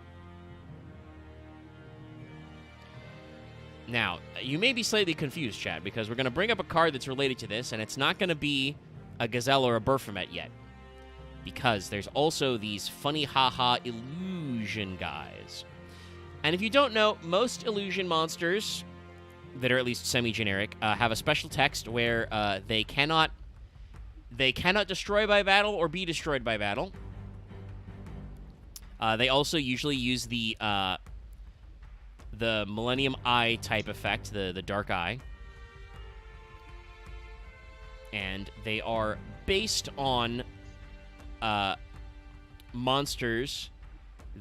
Now, you may be slightly confused, Chad, because we're going to bring up a card that's related to this, and it's not going to be a Gazelle or a Baphomet yet. Because there's also these funny haha illusion guys. And if you don't know, most illusion monsters that are at least semi-generic have a special text where they cannot destroy by battle or be destroyed by battle. They also usually use the Millennium Eye type effect, the Dark Eye. And they are based on monsters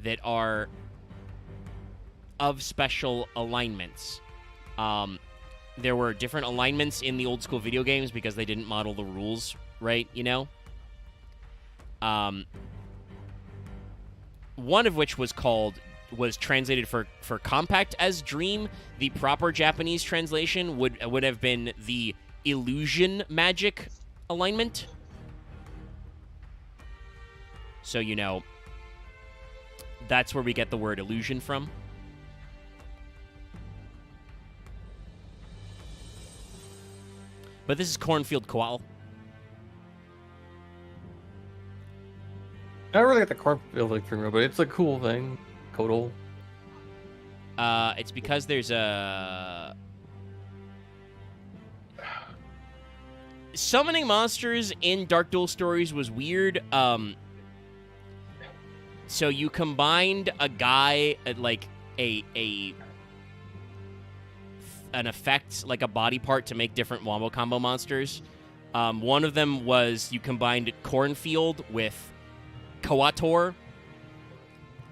that are of special alignments. there were different alignments in the old school video games because they didn't model the rules right, you know? One of which was translated for compact as dream. The proper Japanese translation would have been the illusion magic alignment. So, you know, that's where we get the word illusion from. But this is Cornfield Koal. I don't really get the cornfield from it, but it's a cool thing. Kodal. It's because there's a... Summoning monsters in Dark Duel Stories was weird. So you combined a guy, like an effect, like a body part, to make different wombo combo monsters. One of them was you combined Cornfield with Coator.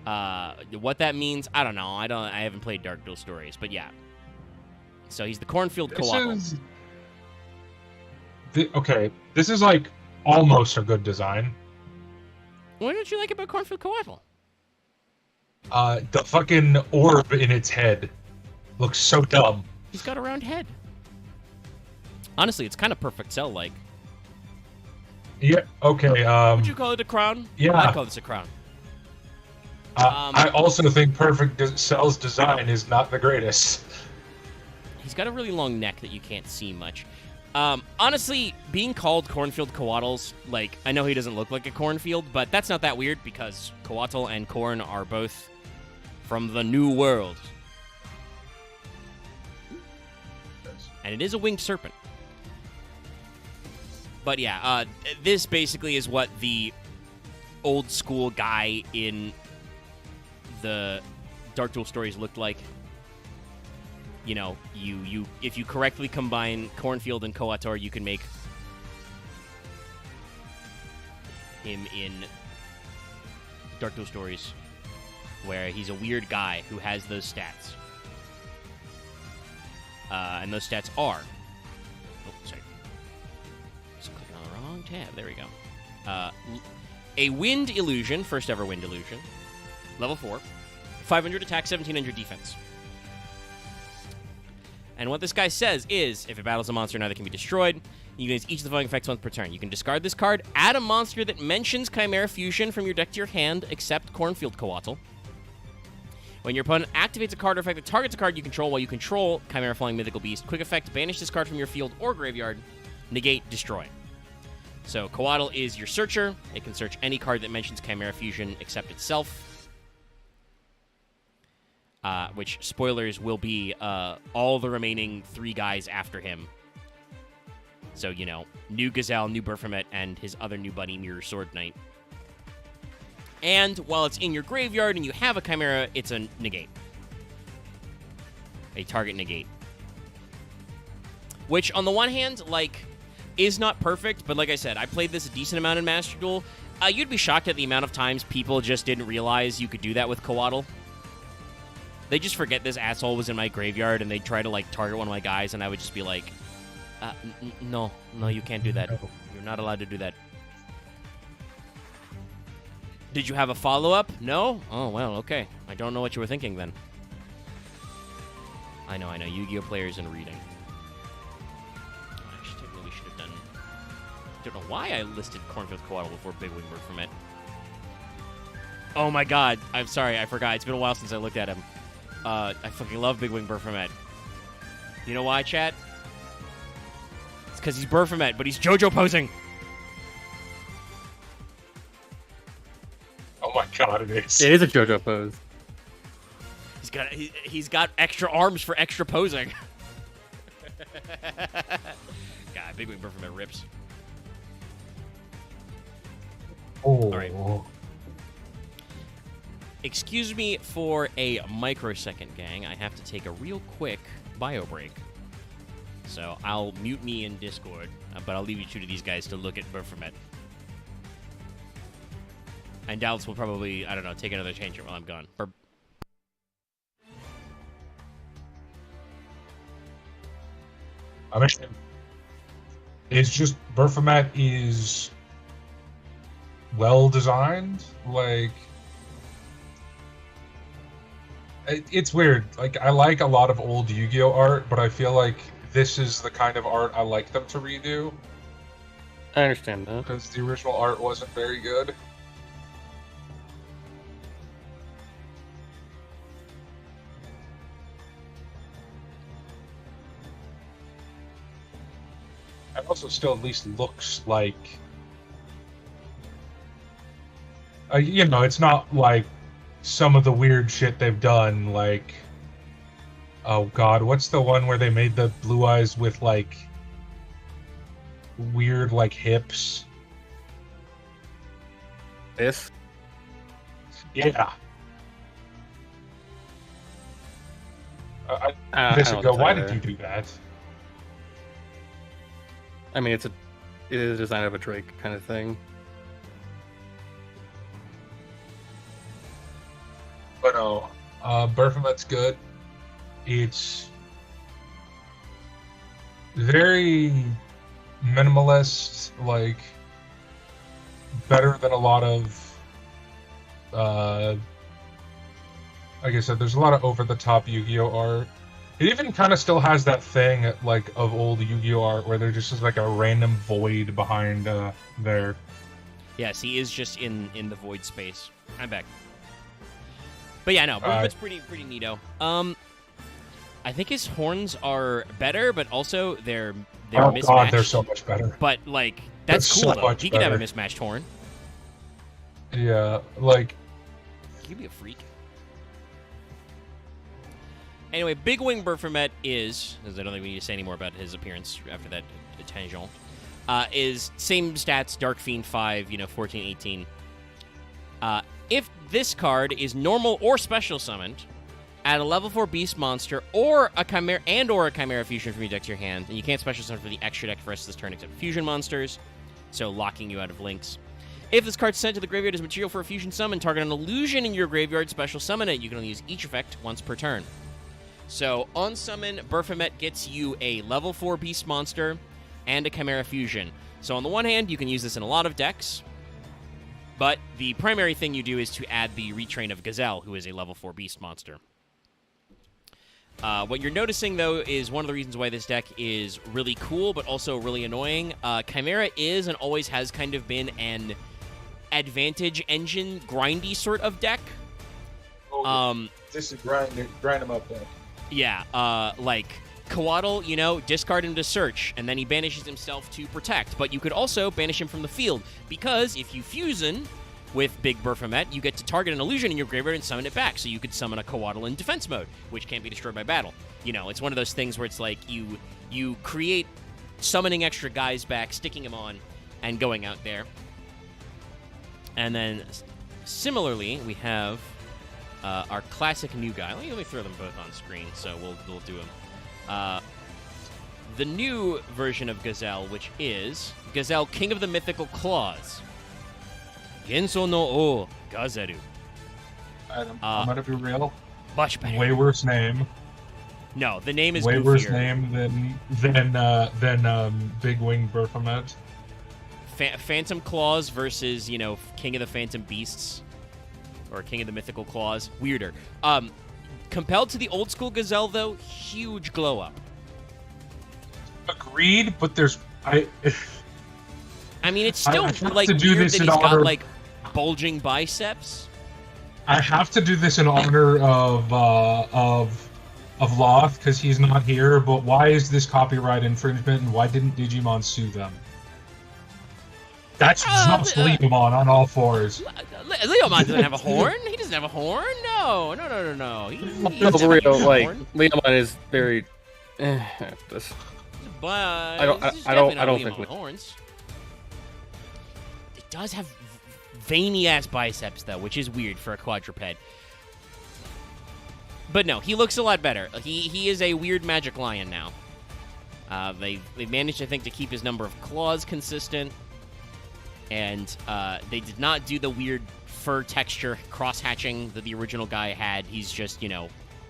What that means, I don't know. I haven't played Dark Duel Stories, but yeah. So he's the Cornfield Coatl. Okay, this is like almost a good design. What did you like about Cornfield Coatl? The fucking orb in its head looks so dumb. He's got a round head. Honestly, it's kind of Perfect Cell-like. Yeah, okay, Would you call it a crown? Yeah. I'd call this a crown. I also think Perfect Cell's design is not the greatest. He's got a really long neck that you can't see much. Honestly, being called Cornfield Coatls, like, I know he doesn't look like a cornfield, but that's not that weird because Coatl and Corn are both from the New World. And it is a winged serpent. But yeah, this basically is what the old school guy in the Dark Duel Stories looked like. You know, if you correctly combine Cornfield and Coator, you can make him in Dark Duel Stories, where he's a weird guy who has those stats. And those stats are... Oh, sorry. Just clicking on the wrong tab. There we go. A Wind Illusion, first ever Wind Illusion. Level 4. 500 attack, 1700 defense. And what this guy says is, if it battles a monster, neither can be destroyed. You can use each of the following effects once per turn. You can discard this card, add a monster that mentions Chimera Fusion from your deck to your hand, except Cornfield Coatl. When your opponent activates a card or effect that targets a card you control while you control Chimera Flying Mythical Beast, quick effect, banish this card from your field or graveyard, negate, destroy. So Coatl is your searcher. It can search any card that mentions Chimera Fusion except itself. Which, spoilers, will be all the remaining 3 guys after him. So, you know, new Gazelle, new Baphomet, and his other new buddy, Mirror Sword Knight. And while it's in your graveyard and you have a Chimera, it's a negate. A target negate. Which, on the one hand, like, is not perfect, but like I said, I played this a decent amount in Master Duel. You'd be shocked at the amount of times people just didn't realize you could do that with Coatl. They just forget this asshole was in my graveyard, and they'd try to, like, target one of my guys, and I would just be like, no, you can't do that. You're not allowed to do that. Did you have a follow-up? No? Oh, well, okay. I don't know what you were thinking, then. I know. Yu-Gi-Oh! Players and reading. Actually, technically, we should have done... Don't know why I listed Cornfield Coatl before Big Wing Baphomet. Oh, my God. I'm sorry. I forgot. It's been a while since I looked at him. I fucking love Big Wing Baphomet. You know why, chat? It's because he's Baphomet, but he's JoJo posing. Oh my God, it is. It is a JoJo pose. He's got extra arms for extra posing. God, Big Wing Baphomet rips. Oh. All right. Excuse me for a microsecond, gang. I have to take a real quick bio break. So I'll mute me in Discord, but I'll leave you two to these guys to look at Baphomet. And Dallas will probably, I don't know, take another change while I'm gone. I mean, it's just Berfomet is well designed. Like, it's weird. Like, I like a lot of old Yu-Gi-Oh art, but I feel like this is the kind of art I like them to redo. I understand that. Because the original art wasn't very good. It also still at least looks like... you know, it's not like some of the weird shit they've done, like... Oh god, what's the one where they made the blue eyes with, like... weird, like, hips? This? Yeah. I This don't go, why either. did you do that? I mean, it is a design of a Drake kind of thing. But no, Berfomet's good. It's very minimalist, like better than a lot of like I said, there's a lot of over-the-top Yu-Gi-Oh art. It even kind of still has that thing, like, of old Yu-Gi-Oh art where there just is, like, a random void behind there. Yes, he is just in the void space. I'm back. But yeah, no, Berfomet's pretty neato. I think his horns are better, but also they're mismatched. Oh god, they're so much better. But, like, that's They're cool, so though. much He could have a better. mismatched horn. Yeah, like... He'd be a freak. Anyway, Big Wing Berfomet is, because I don't think we need to say any more about his appearance after that tangent, is same stats, Dark Fiend 5, 14, 18. If this card is normal or special summoned, add a level 4 beast monster or a Chimera or a Chimera fusion from your deck to your hand, and you can't special summon for the extra deck for the rest of this turn except fusion monsters, so locking you out of links. If this card's sent to the graveyard as material for a fusion summon, target an illusion in your graveyard, special summon it. You can only use each effect once per turn. So, on summon, Berfomet gets you a level 4 beast monster and a Chimera fusion. So on the one hand, you can use this in a lot of decks, but the primary thing you do is to add the retrain of Gazelle, who is a level 4 beast monster. What you're noticing, though, is one of the reasons why this deck is really cool, but also really annoying. Chimera is and always has kind of been an advantage engine, grindy sort of deck. This is grind them up then. Yeah, like Coatl, discard him to search, and then he banishes himself to protect. But you could also banish him from the field, because if you fusion with Big Berfomet, you get to target an illusion in your graveyard and summon it back. So you could summon a Coatl in defense mode, which can't be destroyed by battle. It's one of those things where it's like you create summoning extra guys back, sticking them on, and going out there. And then similarly, we have our classic new guy. Let me throw them both on screen, so we'll do them. The new version of Gazelle, which is Gazelle, King of the Mythical Claws. Genso no O Gazeru. I'm gonna be real. Much better. Way worse name. No, the name is way goofier. worse name than Big Wing Berfomet. Phantom Claws versus King of the Phantom Beasts, or King of the Mythical Claws. Weirder. Compelled to the old school Gazelle, though, huge glow up. Agreed, but there's I mean, it's still I have like to do weird this that in he's got honor- like bulging biceps. I have to do this in honor of Loth because he's not here. But why is this copyright infringement, and why didn't Digimon sue them? That's just Leomon on all fours. Leomon doesn't have a horn. He doesn't have a horn. No. He No, doesn't for have a real, like horn. Leomon is very. This. But I don't think with horns. It does have veiny ass biceps though, which is weird for a quadruped. But no, he looks a lot better. He is a weird magic lion now. They've managed, I think, to keep his number of claws consistent, and they did not do the weird fur texture cross hatching that the original guy had. He's just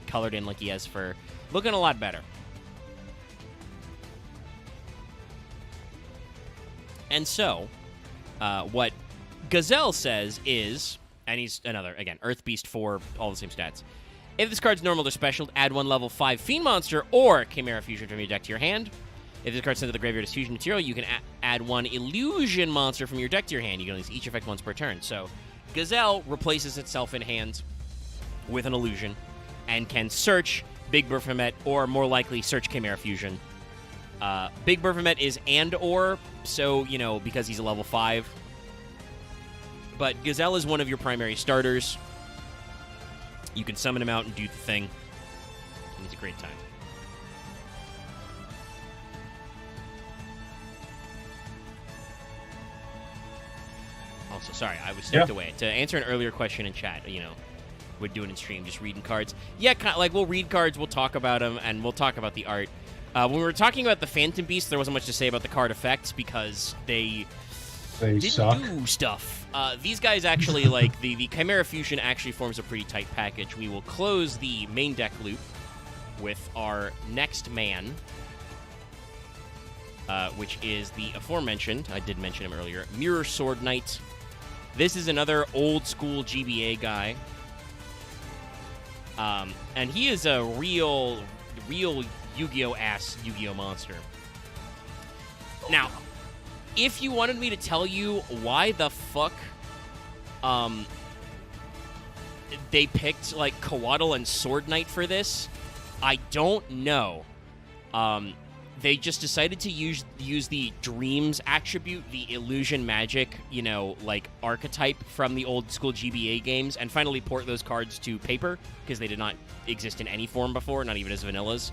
colored in like he has fur, looking a lot better. And so, what Gazelle says is, and he's another, again, Earth Beast 4, all the same stats. If this card's normal or special, add 1 level 5 Fiend monster or Chimera fusion from your deck to your hand. If this card's sent to the graveyard as fusion material, you can add 1 illusion monster from your deck to your hand. You can use each effect once per turn. So, Gazelle replaces itself in hand with an illusion and can search Big Baphomet or, more likely, search Chimera fusion. Big Baphomet is and/or, so, you know, because he's a level 5. But Gazelle is one of your primary starters. You can summon him out and do the thing. And it's a great time. Also, sorry, I was stepped away. To answer an earlier question in chat, you know, we're doing in stream, just reading cards. Yeah, like, we'll read cards, we'll talk about them, and we'll talk about the art. When we were talking about the Phantom Beast, there wasn't much to say about the card effects because they didn't suck. do stuff. These guys actually, like, the Chimera Fusion actually forms a pretty tight package. We will close the main deck loop with our next man, which is the aforementioned, I did mention him earlier, Mirror Sword Knight. This is another old-school GBA guy. And he is a real Yu-Gi-Oh! Yu-Gi-Oh! Monster. Now, if you wanted me to tell you why the fuck they picked, like, Coatl and Sword Knight for this, I don't know. They just decided to use the Dreams attribute, the illusion magic, you know, like, archetype from the old school GBA games, and finally port those cards to paper, because they did not exist in any form before, not even as vanillas.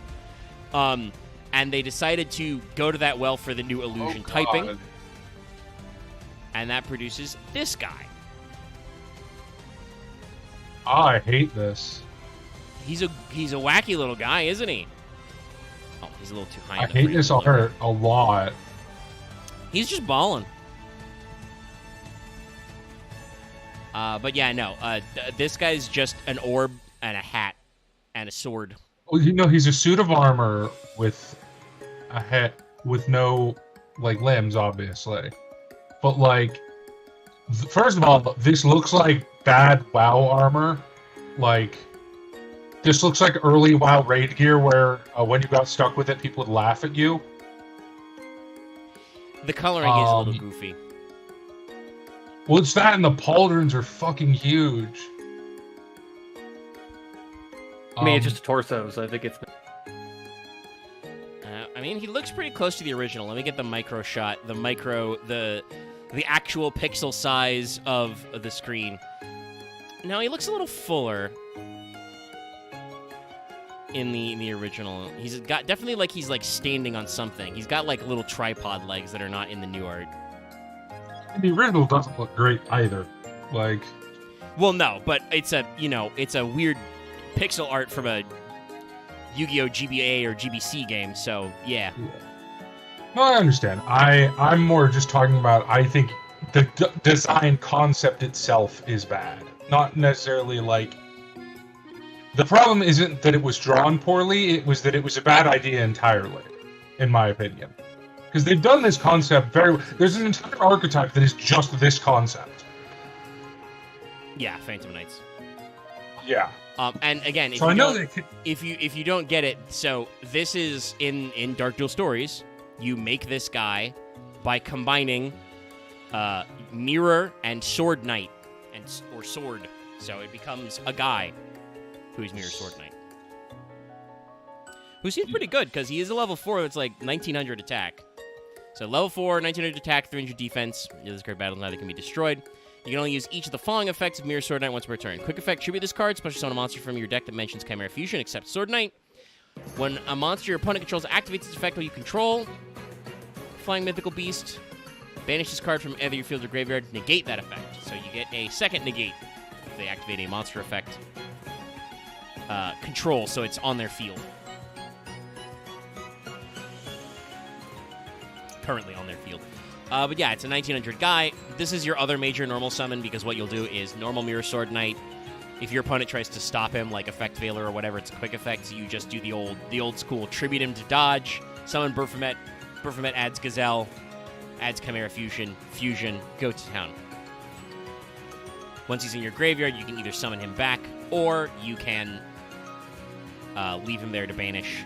And they decided to go to that well for the new illusion typing. And that produces this guy. I hate this. He's a wacky little guy, isn't he? Oh, he's a little too high. I hate this art a lot. He's just balling. But yeah, no. This guy's just an orb and a hat and a sword. Well, you know, he's a suit of armor with a head with no, like, limbs, obviously. But, like, first of all, this looks like bad WoW armor. Like, this looks like early WoW raid gear where when you got stuck with it, people would laugh at you. The coloring is a little goofy. Well, it's that, and the pauldrons are fucking huge. I mean, it's just a torso, so I think it's... I mean, he looks pretty close to the original. Let me get the micro shot. The actual pixel size of the screen. No, he looks a little fuller in the original. He's got definitely like he's like standing on something. He's got like little tripod legs that are not in the new art. The original doesn't look great either. Like, well, no, but it's a weird pixel art from a Yu-Gi-Oh! GBA or GBC game. So yeah. No, I understand. I'm more just talking about, I think the design concept itself is bad. Not necessarily like... The problem isn't that it was drawn poorly, it was that it was a bad idea entirely, in my opinion. Because they've done this concept very... There's an entire archetype that is just this concept. Yeah, Phantom Knights. Yeah. And again, if you don't get it, so this is in Dark Duel Stories. You make this guy by combining Mirror and Sword Knight, or Sword. So it becomes a guy who's Mirror Sword Knight. Who seems pretty good, because he is a level 4 that's like 1900 attack. So level 4, 1900 attack, 300 defense. This card battles neither can be destroyed. You can only use each of the following effects of Mirror Sword Knight once per turn. Quick effect, tribute this card, special summon a monster from your deck that mentions Chimera Fusion, except Sword Knight. When a monster your opponent controls activates its effect while you control, Flying Mythical Beast, banish this card from either your field or graveyard, negate that effect. So you get a second negate if they activate a monster effect. Control, so it's on their field. Currently on their field. But yeah, it's a 1900 guy. This is your other major normal summon, because what you'll do is normal Mirror Sword Knight. If your opponent tries to stop him, like Effect Veiler or whatever, it's a quick effect, so you just do the old school tribute him to dodge, summon Baphomet. Baphomet adds Gazelle, adds Chimera Fusion, go to town. Once he's in your graveyard, you can either summon him back, or you can leave him there to banish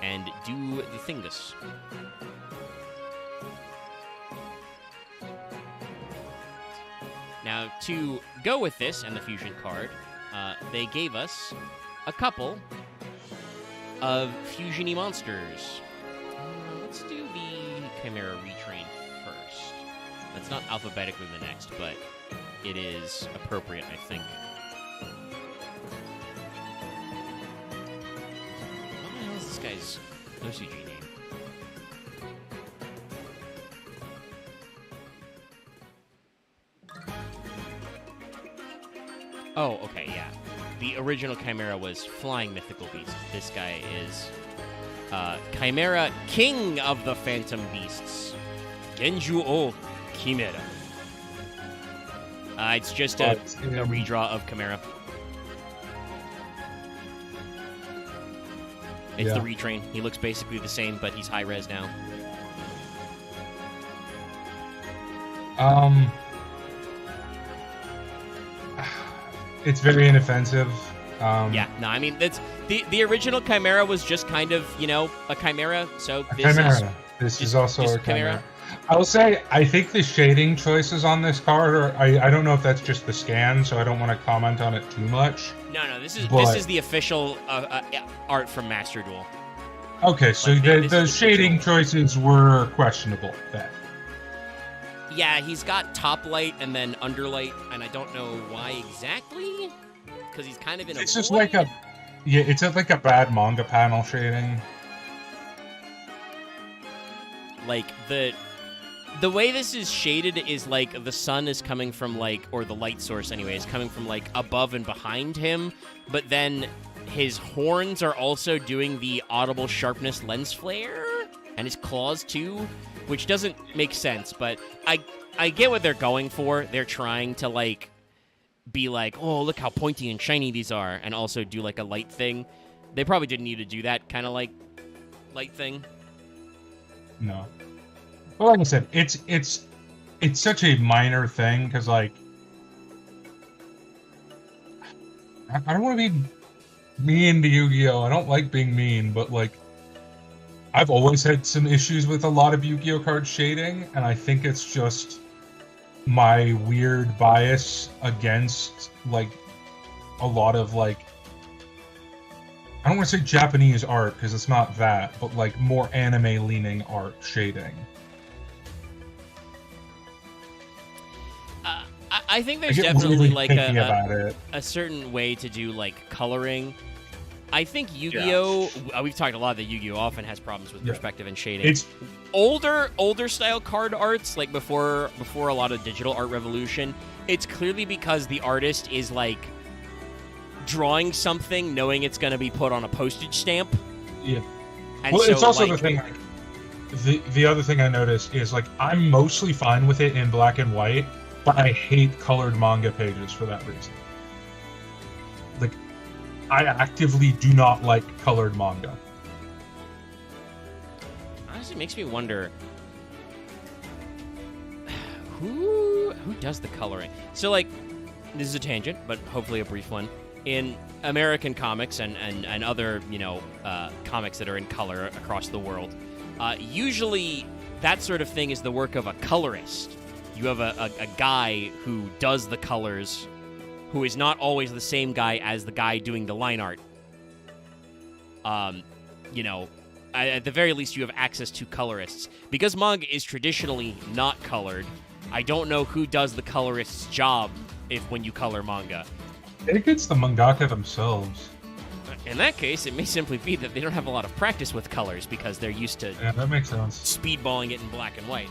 and do the thingus. Now, to go with this and the fusion card, they gave us a couple of fusion-y monsters. Let's do the Chimera Retrain first. That's not alphabetically the next, but it is appropriate, I think. What the hell is this guy's OCG name? Oh, okay, yeah. The original Chimera was Flying Mythical Beast. This guy is Chimera, King of the Phantom Beasts. Genju o Chimera. It's just a redraw of Chimera. It's the retrain. He looks basically the same, but he's high res now. It's very inoffensive. Yeah, no, I mean, that's the original Chimera was just kind of, you know, a Chimera, so this is also a Chimera. I will say, I think the shading choices on this card are, I don't know if that's just the scan, so I don't want to comment on it too much. No, this is the official art from Master Duel. Okay, so the shading choices were questionable then. Yeah, he's got top light and then underlight, and I don't know why exactly, because he's kind of in a It's just like it's like a bad manga panel shading. Like, the way this is shaded is like the sun is coming from like, or the light source anyway, is coming from like above and behind him, but then his horns are also doing the audible sharpness lens flare, and his claws too, which doesn't make sense, but I get what they're going for. They're trying to like be like, oh, look how pointy and shiny these are, and also do like a light thing. They probably didn't need to do that kind of like light thing. No. Well, like I said, it's such a minor thing, because like I don't want to be mean to Yu-Gi-Oh! I don't like being mean, but like I've always had some issues with a lot of Yu-Gi-Oh! Card shading, and I think it's just my weird bias against like a lot of like, I don't want to say Japanese art because it's not that, but like more anime leaning art shading. I think there's definitely really like a certain way to do like coloring. I think Yu-Gi-Oh! We've talked a lot that Yu-Gi-Oh! Often has problems with perspective and shading. It's older style card arts, like before a lot of digital art revolution. It's clearly because the artist is like drawing something, knowing it's going to be put on a postage stamp. Yeah. And well, so, it's also like, the thing. Like, the other thing I noticed is like I'm mostly fine with it in black and white, but I hate colored manga pages for that reason. Like, I actively do not like colored manga. Honestly, makes me wonder who does the coloring. So, like, this is a tangent, but hopefully a brief one. In American comics and other, you know, comics that are in color across the world, usually that sort of thing is the work of a colorist. You have a guy who does the colors, who is not always the same guy as the guy doing the line art. You know, at the very least, you have access to colorists. Because manga is traditionally not colored, I don't know who does the colorist's job when you color manga. I think it's the mangaka themselves. In that case, it may simply be that they don't have a lot of practice with colors because they're used to that makes sense. Speedballing it in black and white.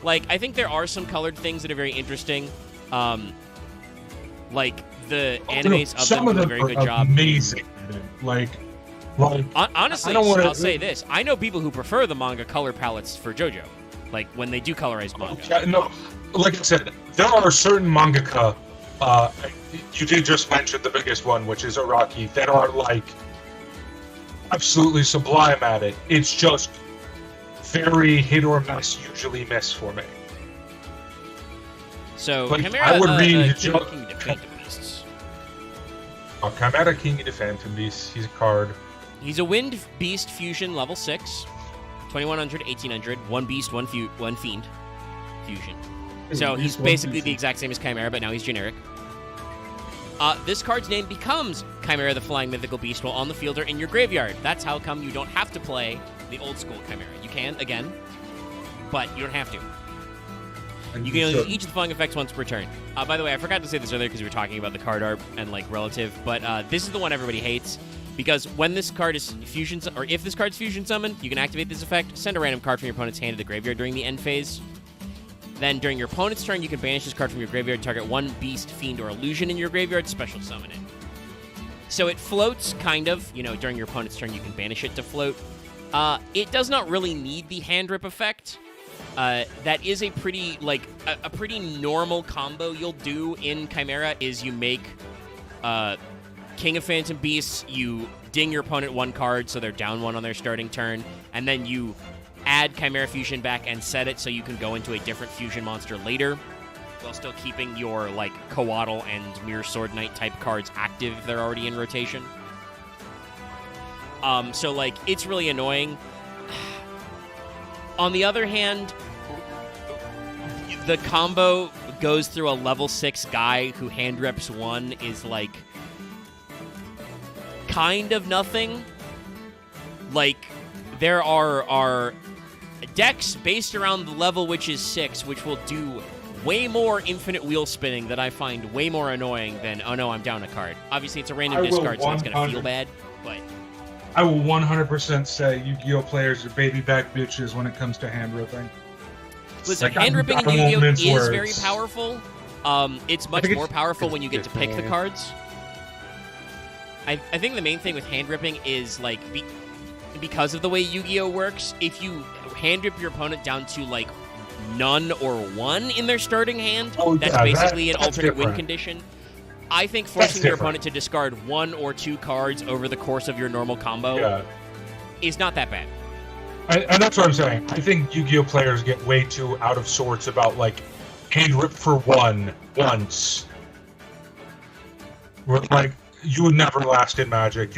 Like, I think there are some colored things that are very interesting. Like, the animes of them do a very good job. Amazing. Like honestly, I'll say this. I know people who prefer the manga color palettes for JoJo. Like, when they do colorize manga. Yeah, no, like I said, there are certain mangaka, you did just mention the biggest one, which is Araki, that are, like, absolutely sublime at it. It's just very hit or miss, usually miss for me. So, Like, Chimera, I would read King of Phantom Beasts. Chimera King of the Phantom Beast. He's a card. He's a Wind Beast Fusion level 6. 2100, 1800. One Beast, one Fiend Fusion. So he's basically the exact same as Chimera, but now he's generic. This card's name becomes Chimera the Flying Mythical Beast while on the field or in your graveyard. That's how come you don't have to play the old school Chimera. You can, again, but you don't have to. You can only use each of the following effects once per turn. By the way, I forgot to say this earlier because we were talking about the card art and like relative, but this is the one everybody hates because when this card is fusion, or if this card's fusion summoned, you can activate this effect. Send a random card from your opponent's hand to the graveyard during the end phase. Then during your opponent's turn, you can banish this card from your graveyard, target one beast, fiend, or illusion in your graveyard, special summon it. So it floats, kind of. You know, during your opponent's turn, you can banish it to float. It does not really need the hand rip effect. That is a pretty, like, a pretty normal combo you'll do in Chimera is you make King of Phantom Beasts, you ding your opponent one card so they're down one on their starting turn, and then you add Chimera Fusion back and set it so you can go into a different fusion monster later while still keeping your, like, Coatl and Mirror Sword Knight type cards active if they're already in rotation. So, like, it's really annoying. On the other hand, the combo goes through a level 6 guy who hand reps one is, like, kind of nothing. Like, there are decks based around the level which is 6, which will do way more infinite wheel spinning that I find way more annoying than, oh no, I'm down a card. Obviously, it's a random discard, so it's going to feel bad, but... I will 100% say Yu-Gi-Oh! Players are baby back bitches when it comes to hand ripping. Listen, Like, hand ripping in I won't Yu-Gi-Oh! mince is words. very powerful. It's much more powerful when you get to pick the cards. I think the main thing with hand ripping is, like, because of the way Yu-Gi-Oh! Works, if you hand rip your opponent down to, like, none or one in their starting hand, that's basically an alternate win condition. I think forcing your opponent to discard one or two cards over the course of your normal combo is not that bad. And that's what I'm saying. I think Yu-Gi-Oh! Players get way too out of sorts about, like, hand rip for one once. Where, like, you would never last in Magic.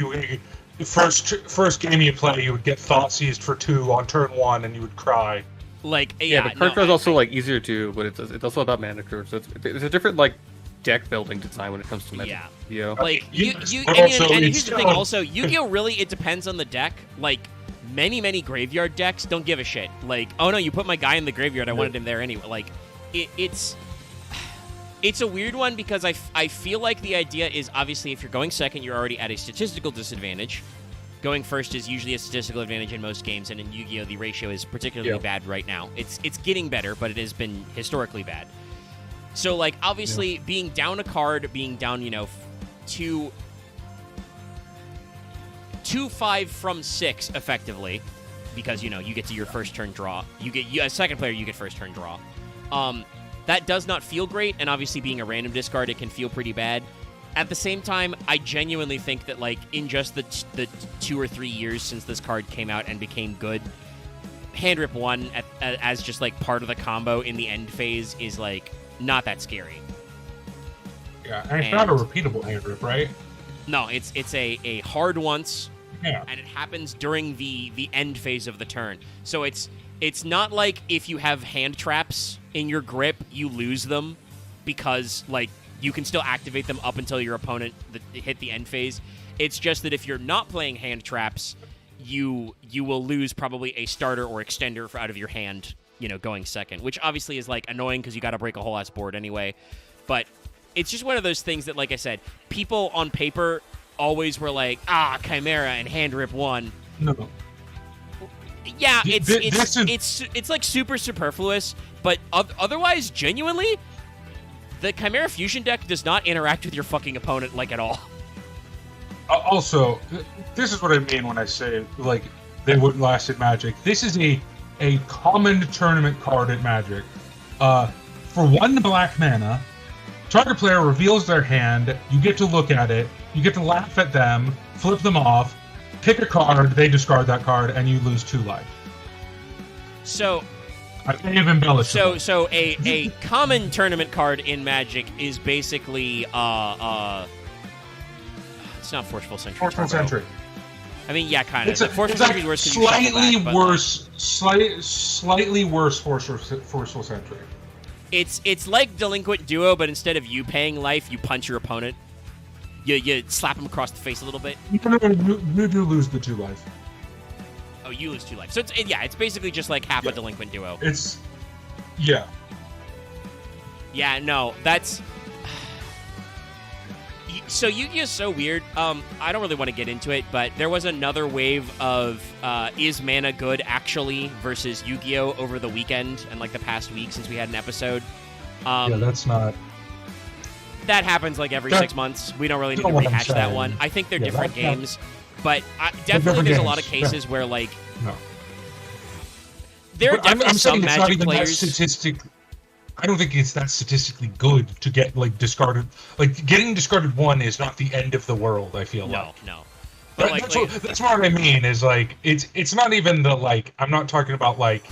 First game you play, you would get Thought Seized for 2 on turn 1, and you would cry. Like, yeah, but card draw is also like easier to, but it's also about mana curve. So it's a different like deck building design when it comes to Magic. Yeah. Yu-Gi-Oh. Like and here's the thing. Also, Yu-Gi-Oh! Really, it depends on the deck. Like many graveyard decks don't give a shit. Like, oh no, you put my guy in the graveyard. I wanted him there anyway. Like, it's a weird one because I feel like the idea is obviously if you're going second, you're already at a statistical disadvantage. Going first is usually a statistical advantage in most games, and in Yu-Gi-Oh! The ratio is particularly bad right now. It's getting better, but it has been historically bad. So, like, obviously, being down a card, being down, 2-5 from 6, effectively, because, you get to your first turn draw. As second player, you get first turn draw. That does not feel great, and obviously being a random discard, it can feel pretty bad. At the same time, I genuinely think that, like, in just the 2 or 3 years since this card came out and became good, Hand Rip 1 as just, like, part of the combo in the end phase is, like, not that scary. Yeah, and it's not a repeatable hand rip, right? No, it's a hard once, Yeah. and it happens during the end phase of the turn. So it's not like if you have hand traps in your grip, you lose them because, like, you can still activate them up until your opponent hit the end phase. It's just that if you're not playing hand traps, you will lose probably a starter or extender out of your hand, going second, which obviously is, like, annoying because you got to break a whole ass board anyway. But it's just one of those things that, like I said, people on paper always were like, Chimera and Hand Rip 1. No. Yeah, it's like super superfluous, but otherwise, genuinely, the Chimera Fusion deck does not interact with your fucking opponent, like, at all. Also, this is what I mean when I say, like, they wouldn't last in Magic. This is a common tournament card at Magic. For 1 black mana, target player reveals their hand, you get to look at it, you get to laugh at them, flip them off, pick a card, they discard that card, and you lose 2 life. So I may have embellished. So a common tournament card in Magic is basically it's not Forceful Sentry. Forceful Sentry. I mean, yeah, kind of. It's Forceful Sentry is worse. Slightly worse. Slightly worse Forceful Sentry. It's like Delinquent Duo, but instead of you paying life, you punch your opponent. You slap him across the face a little bit. You do lose the 2 life. Oh, you lose 2 life. So it's basically just like half a Delinquent Duo. Yeah. Yeah, no, that's... So Yu-Gi-Oh! Is so weird. I don't really want to get into it, but there was another wave of is mana good actually versus Yu-Gi-Oh! Over the weekend and like the past week since we had an episode. Yeah, that's not... That happens like every 6 months. We don't really need to rehash that one. I think they're different games, but definitely there's a lot of cases where like... No. There are definitely some Magic players... I don't think it's that statistically good to get like discarded. Like getting discarded 1 is not the end of the world. I feel like. No. But that's what I mean. Is like it's not even the like. I'm not talking about like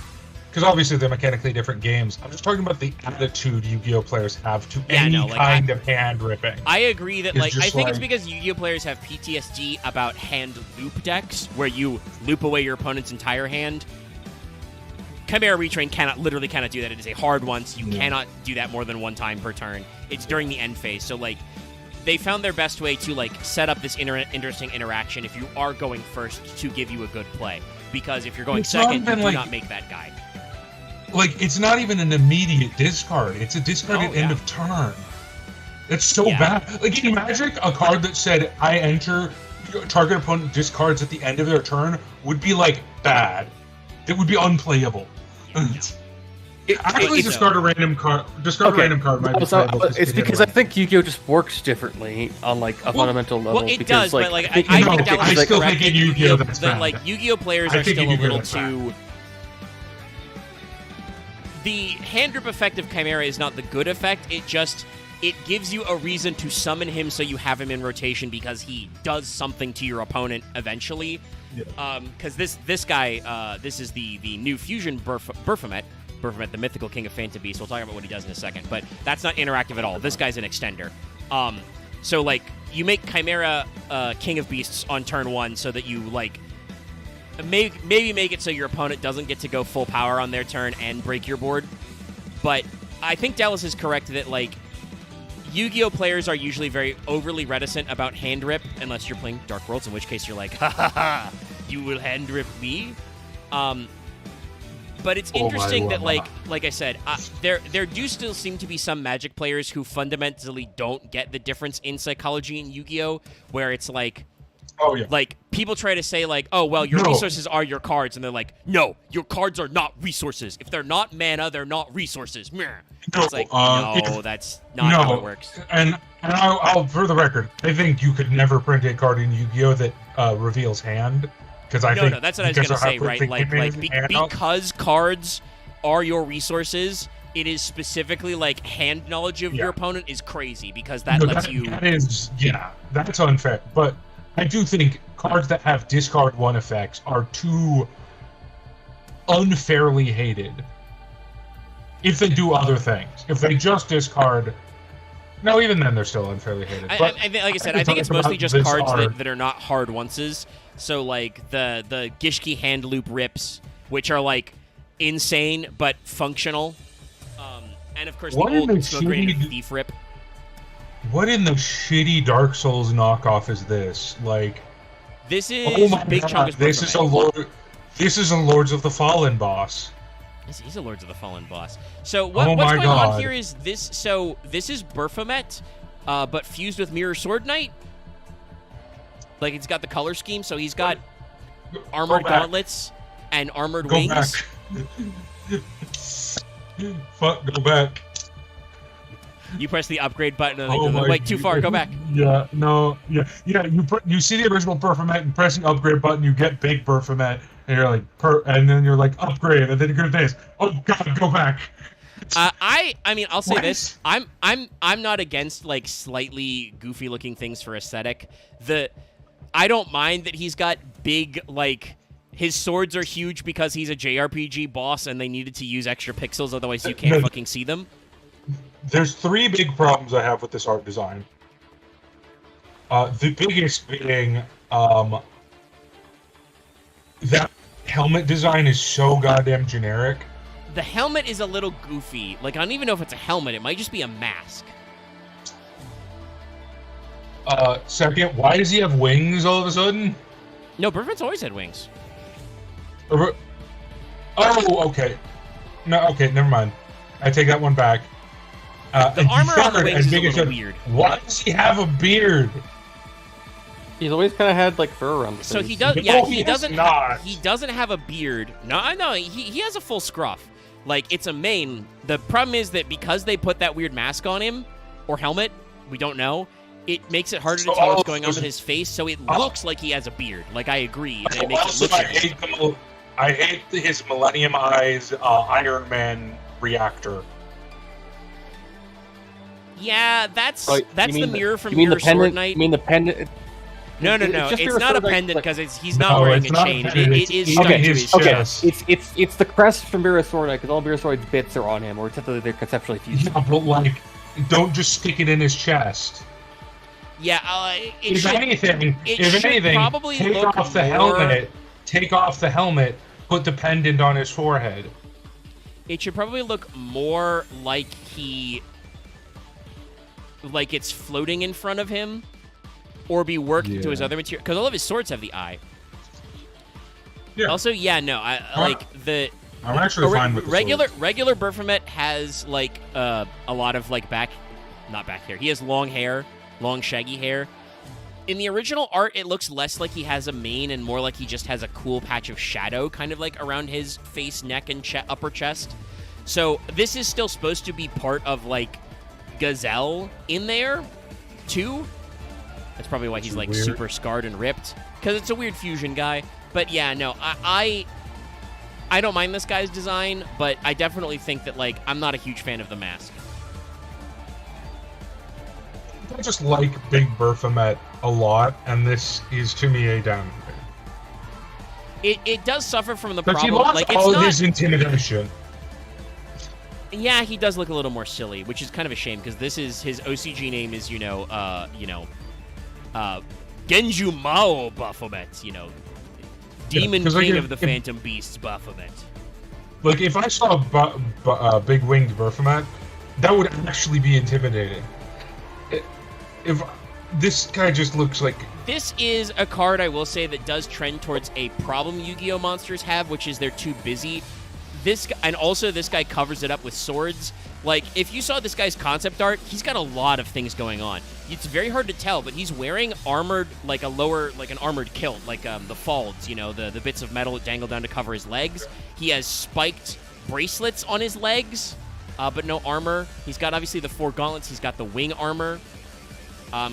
because obviously they're mechanically different games. I'm just talking about the attitude Yu-Gi-Oh players have to any kind of hand ripping. I agree that I think it's because Yu-Gi-Oh players have PTSD about hand loop decks where you loop away your opponent's entire hand. Chimera Retrain cannot do that. It is a hard one, so you cannot do that more than 1 time per turn. It's during the end phase, so like they found their best way to like set up this interesting interaction if you are going first to give you a good play. Because if you're going second, you do not make that guy. Like it's not even an immediate discard. It's a discard at end of turn. It's so bad. Like in Magic, a card that said I enter, target opponent discards at the end of their turn would be like bad. It would be unplayable. Actually, discard a random card. Random card might be playable. It's because I think Yu-Gi-Oh just works differently on like a fundamental level. Well, it because, does, but like I think that was still think in Yu-Gi-Oh that's bad. Like Yu-Gi-Oh players are still a little too. The hand grip effect of Chimera is not the good effect. It gives you a reason to summon him so you have him in rotation because he does something to your opponent eventually. Because this guy, this is the new fusion Baphomet, the mythical king of Phantom Beast. We'll talk about what he does in a second, but that's not interactive at all. This guy's an extender. So like you make Chimera King of Beasts on turn 1 so that you like maybe make it so your opponent doesn't get to go full power on their turn and break your board. But I think Dallas is correct that like Yu-Gi-Oh players are usually very overly reticent about hand rip unless you're playing Dark Worlds, in which case you're like, ha ha ha, you will hand rip me. But it's interesting that like I said, there do still seem to be some Magic players who fundamentally don't get the difference in psychology in Yu-Gi-Oh, where it's like, like people try to say like, oh well, your resources are your cards, and they're like, no, your cards are not resources. If they're not mana, they're not resources. It's like, no, that's not how it works. And I'll for the record, I think you could never print a card in Yu-Gi-Oh that reveals hand. No, that's what I was gonna say, right? Because cards are your resources, it is specifically like hand knowledge of your opponent is crazy because that lets you. That's unfair. But I do think cards that have discard 1 effects are too unfairly hated. If they do other things, if they just discard. No, even then they're still unfairly hated. Like I said, I think it's mostly just cards that are not hard onces. So like the Gishki hand loop rips, which are like insane but functional, and of course the old Smoke Grenade Thief rip. What in the shitty Dark Souls knockoff is this? Like, this is Big Chungus. This is a Lord. This is a Lords of the Fallen boss. He's a Lords of the Fallen boss. So what's going on here is this. So this is Baphomet, but fused with Mirror Sword Knight. Like it's got the color scheme, so he's got armored gauntlets and armored wings. Fuck, go back. You press the upgrade button and like, wait, too far, go back. Yeah, no, yeah. You see the original Baphomet, you press the upgrade button, you get big Baphomet, and you're like, and then you're like, upgrade, and then you go to this. Oh God, go back. I mean, I'll say this: I'm not against like slightly goofy looking things for aesthetic. I don't mind that he's got big like His swords are huge because he's a JRPG boss and they needed to use extra pixels, otherwise you can't fucking see them. There's 3 big problems I have with this art design. The biggest being that helmet design is so goddamn generic. The helmet is a little goofy. Like, I don't even know if it's a helmet. It might just be a mask. Second, why does he have wings all of a sudden? No, Bertham's always had wings. Oh, okay. No, okay, never mind. I take that one back. The armor on the wings is a little weird. Why does he have a beard? He's always kind of had like fur around the face. So he does. No, Yeah, he he doesn't. not. He doesn't have a beard. No, I know. He has a full scruff. Like, it's a mane. The problem is that because they put that weird mask on him or helmet, we don't know. It makes it harder to tell what's going on with his face. So it looks like he has a beard. Like, I agree. And it makes it look. I hate his Millennium Eyes Iron Man reactor. Yeah, that's Oh, the mirror from you mean Mirror the pendant, Sword Knight. You mean the pendant? No. just It's Mirror not a Sword Knight, pendant like- because he's not wearing a chain. It is stuck okay, to his his chest. chest. Okay, it's the crest from Mirror Sword Knight because all Mirror Sword's bits are on him, or technically they're conceptually fused. Yeah, but like, don't just stick it in his chest. Yeah, If anything, probably take look off the more- helmet. Take off the helmet. Put the pendant on his forehead. It should probably look more like it's floating in front of him, or be worked into his other material. Because all of his swords have the eye. Yeah. Also, yeah, no, I'm actually fine with the regular Baphomet has like a lot of like not back hair. He has long hair, long shaggy hair. In the original art, it looks less like he has a mane and more like he just has a cool patch of shadow kind of like around his face, neck, and upper chest. So this is still supposed to be part of like Gazelle in there too. That's probably why he's like weird. super scarred and ripped, because it's a weird fusion guy. But yeah, no, I don't mind this guy's design, but I definitely think that like I'm not a huge fan of the mask. I just like Big Baphomet a lot, and this is to me a downgrade. It does suffer from the But he problem. lost Like, all it's not. his intimidation. Yeah, he does look a little more silly, which is kind of a shame because this is his OCG name is Genju Mao Baphomet, Demon Yeah, 'cause, like, King if- of the Phantom Beasts Baphomet. Like, if I saw Big Winged Baphomet, that would actually be intimidating. If this guy just looks like... This is a card, I will say, that does trend towards a problem Yu-Gi-Oh! Monsters have, which is they're too busy. This guy covers it up with swords. Like, if you saw this guy's concept art, he's got a lot of things going on. It's very hard to tell, but he's wearing armored, like an armored kilt, like the folds, the bits of metal that dangle down to cover his legs. He has spiked bracelets on his legs, but no armor. He's got, obviously, the 4 gauntlets. He's got the wing armor.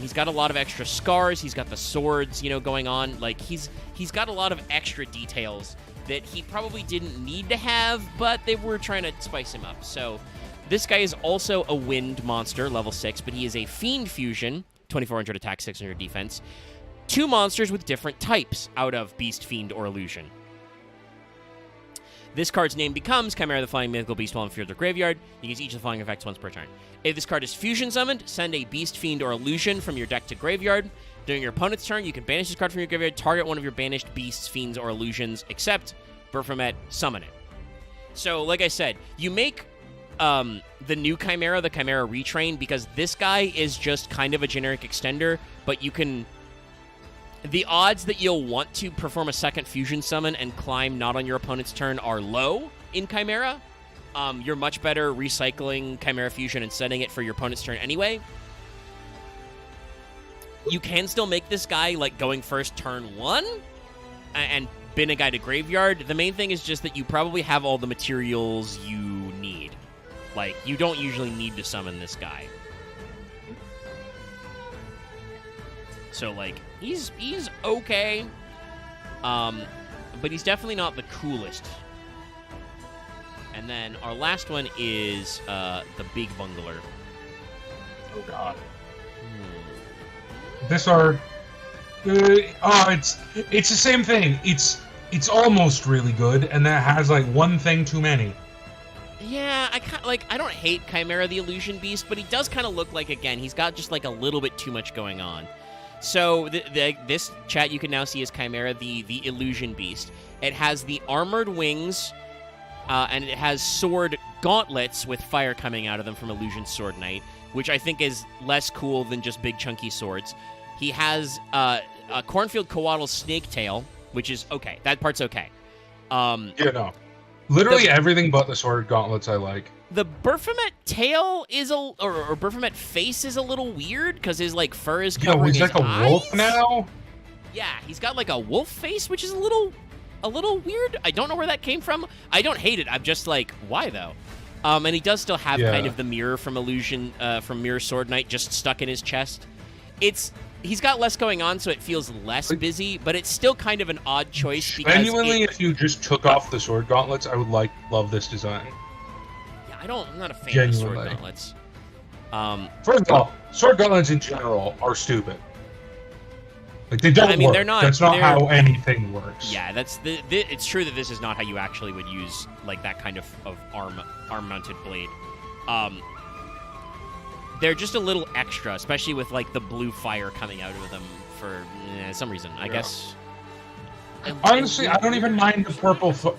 He's got a lot of extra scars. He's got the swords, going on. Like, he's got a lot of extra details that he probably didn't need to have, but they were trying to spice him up. So this guy is also a wind monster, level 6, but he is a fiend fusion, 2400 attack, 600 defense. 2 monsters with different types out of beast, fiend, or illusion. This card's name becomes Chimera, the flying mythical beast while in field or graveyard. You can use each of the following effects once per turn. If this card is fusion summoned, send a beast, fiend, or illusion from your deck to graveyard. During your opponent's turn, you can banish this card from your graveyard, target one of your banished beasts, fiends, or illusions, except Baphomet, summon it. So, like I said, you make the new Chimera, the Chimera Retrain, because this guy is just kind of a generic extender, but you can... The odds that you'll want to perform a second fusion summon and climb not on your opponent's turn are low in Chimera. You're much better recycling Chimera Fusion and setting it for your opponent's turn anyway. You can still make this guy, like, going first turn 1 and bin a guy to graveyard. The main thing is just that you probably have all the materials you need. Like, you don't usually need to summon this guy. So, like, he's okay. But he's definitely not the coolest. And then our last one is the Big Bungler. Oh, God. This art... it's the same thing. It's it's almost really good, and that has like one thing too many. Yeah, I don't hate Chimera the Illusion Beast, but he does kind of look like, again, he's got just like a little bit too much going on. So this chat you can now see is Chimera the Illusion Beast. It has the armored wings, and it has sword gauntlets with fire coming out of them from Illusion Sword Knight, which I think is less cool than just big chunky swords. He has a Cornfield Coatl snake tail, which is okay. That part's okay. Literally everything but the sword gauntlets I like. The Baphomet tail is or Baphomet face is a little weird because his like fur is covering he's his like eyes. a wolf now. Yeah, he's got like a wolf face, which is a little weird. I don't know where that came from. I don't hate it. I'm just like, why though? And he does still have kind of the mirror from Illusion from Mirror Sword Knight just stuck in his chest. He's got less going on, so it feels less busy, but it's still kind of an odd choice. Genuinely, if you just took off the sword gauntlets, I would love this design. Yeah, I'm not a fan of sword gauntlets. First of all, sword gauntlets in general are stupid. Like they don't work. They're not. That's not how anything works. Yeah, it's true that this is not how you actually would use like that kind of arm-mounted blade. They're just a little extra, especially with like the blue fire coming out of them for some reason. I guess. Honestly, I don't even mind the purple.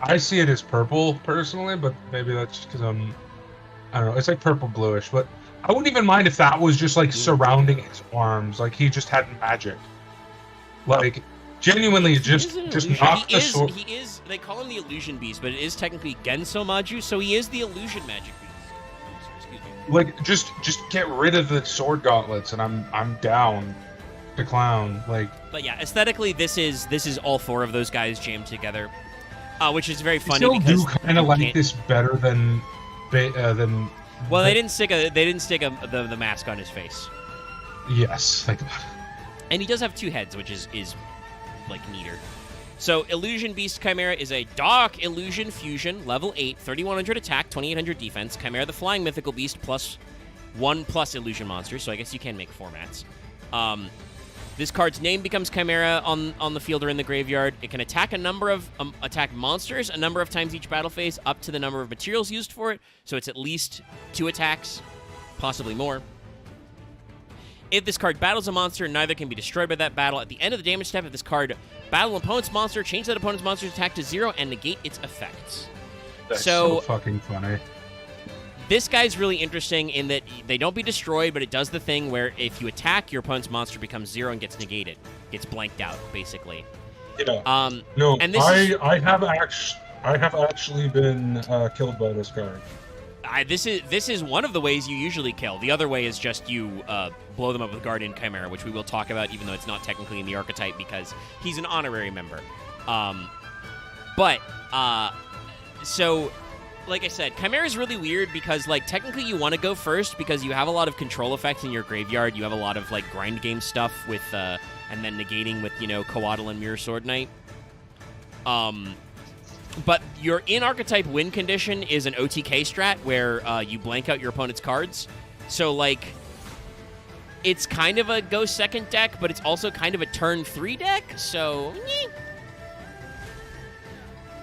I see it as purple personally, but maybe that's just because I don't know. It's like purple bluish, but I wouldn't even mind if that was just like surrounding his arms, like he just had magic. Like genuinely, just knock the sword. He is. They call him the Illusion Beast, but it is technically Genso Maju, so he is the Illusion Magic Beast. Like just get rid of the sword gauntlets, and I'm down to clown. Like, but yeah, aesthetically, this is all four of those guys jammed together, which is very funny. I still because do kind of like this better than. Well, they didn't stick the mask on his face. Yes, thank God. And he does have two heads, which is like neater. So, Illusion Beast Chimera is a Dark Illusion Fusion, level 8, 3100 attack, 2800 defense. Chimera the Flying Mythical Beast, +1 illusion monster, so I guess you can make formats. This card's name becomes Chimera on the field or in the graveyard. It can attack a number of attack monsters a number of times each battle phase, up to the number of materials used for it, so it's at least 2 attacks, possibly more. If this card battles a monster, neither can be destroyed by that battle. At the end of the damage step, if this card battle an opponent's monster, change that opponent's monster's attack to 0 and negate its effects. That's so fucking funny. This guy's really interesting in that they don't be destroyed, but it does the thing where if you attack, your opponent's monster becomes 0 and gets negated. Gets blanked out, basically. Yeah. No, and I have actually been killed by this card. This is one of the ways you usually kill. The other way is just you blow them up with Guardian Chimera, which we will talk about, even though it's not technically in the archetype because he's an honorary member. So, like I said, Chimera is really weird because, like, technically you want to go first because you have a lot of control effects in your graveyard. You have a lot of, like, grind game stuff with, and then negating with, Coatl and Mirror Sword Knight. But your in-archetype win condition is an OTK strat where you blank out your opponent's cards. So, like, it's kind of a go second deck, but it's also kind of a turn 3 deck. So,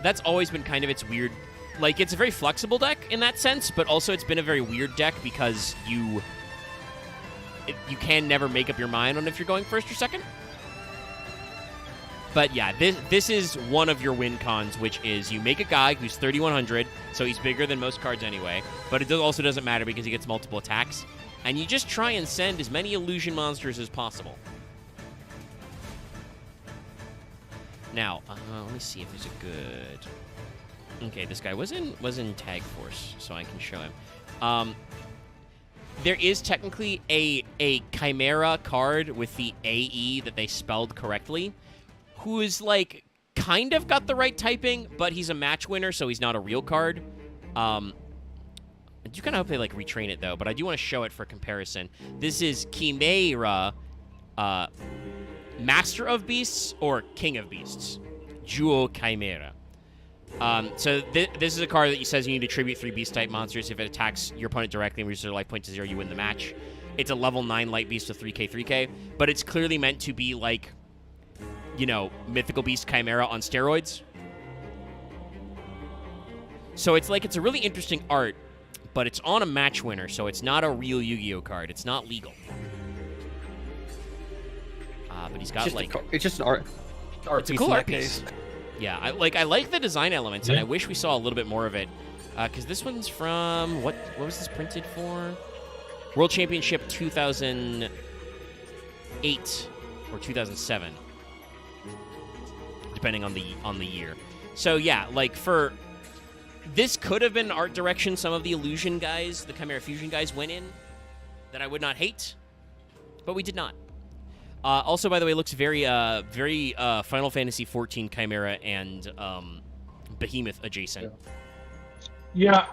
that's always been kind of its weird... Like, it's a very flexible deck in that sense, but also it's been a very weird deck because you can never make up your mind on if you're going first or second. But yeah, this is one of your win cons, which is you make a guy who's 3100, so he's bigger than most cards anyway, but it also doesn't matter because he gets multiple attacks, and you just try and send as many illusion monsters as possible. Now, let me see if there's a good... Okay, this guy was in Tag Force, so I can show him. There is technically a Chimera card with the AE that they spelled correctly, who is, like, kind of got the right typing, but he's a match winner, so he's not a real card. I do kind of hope they, like, retrain it, though, but I do want to show it for comparison. This is Chimera, Master of Beasts, or King of Beasts. Jewel Chimera. So this is a card that says you need to tribute 3 Beast-type monsters. If it attacks your opponent directly and reduces their life point to 0, you win the match. It's a level 9 Light Beast with 3k, 3k, but it's clearly meant to be, like, Mythical Beast Chimera on steroids. So it's a really interesting art, but it's on a match winner, so it's not a real Yu-Gi-Oh card. It's not legal. But he's got it's just an art. It's a cool art piece. Yeah, I like the design elements, and I wish we saw a little bit more of it. Because this one's from what was this printed for? World Championship 2008 or 2007, depending on the year. So yeah, for this could have been art direction some of the Illusion guys, the Chimera Fusion guys went in that I would not hate, but we did not. Also, by the way, looks very Final Fantasy XIV Chimera and Behemoth adjacent. Yeah,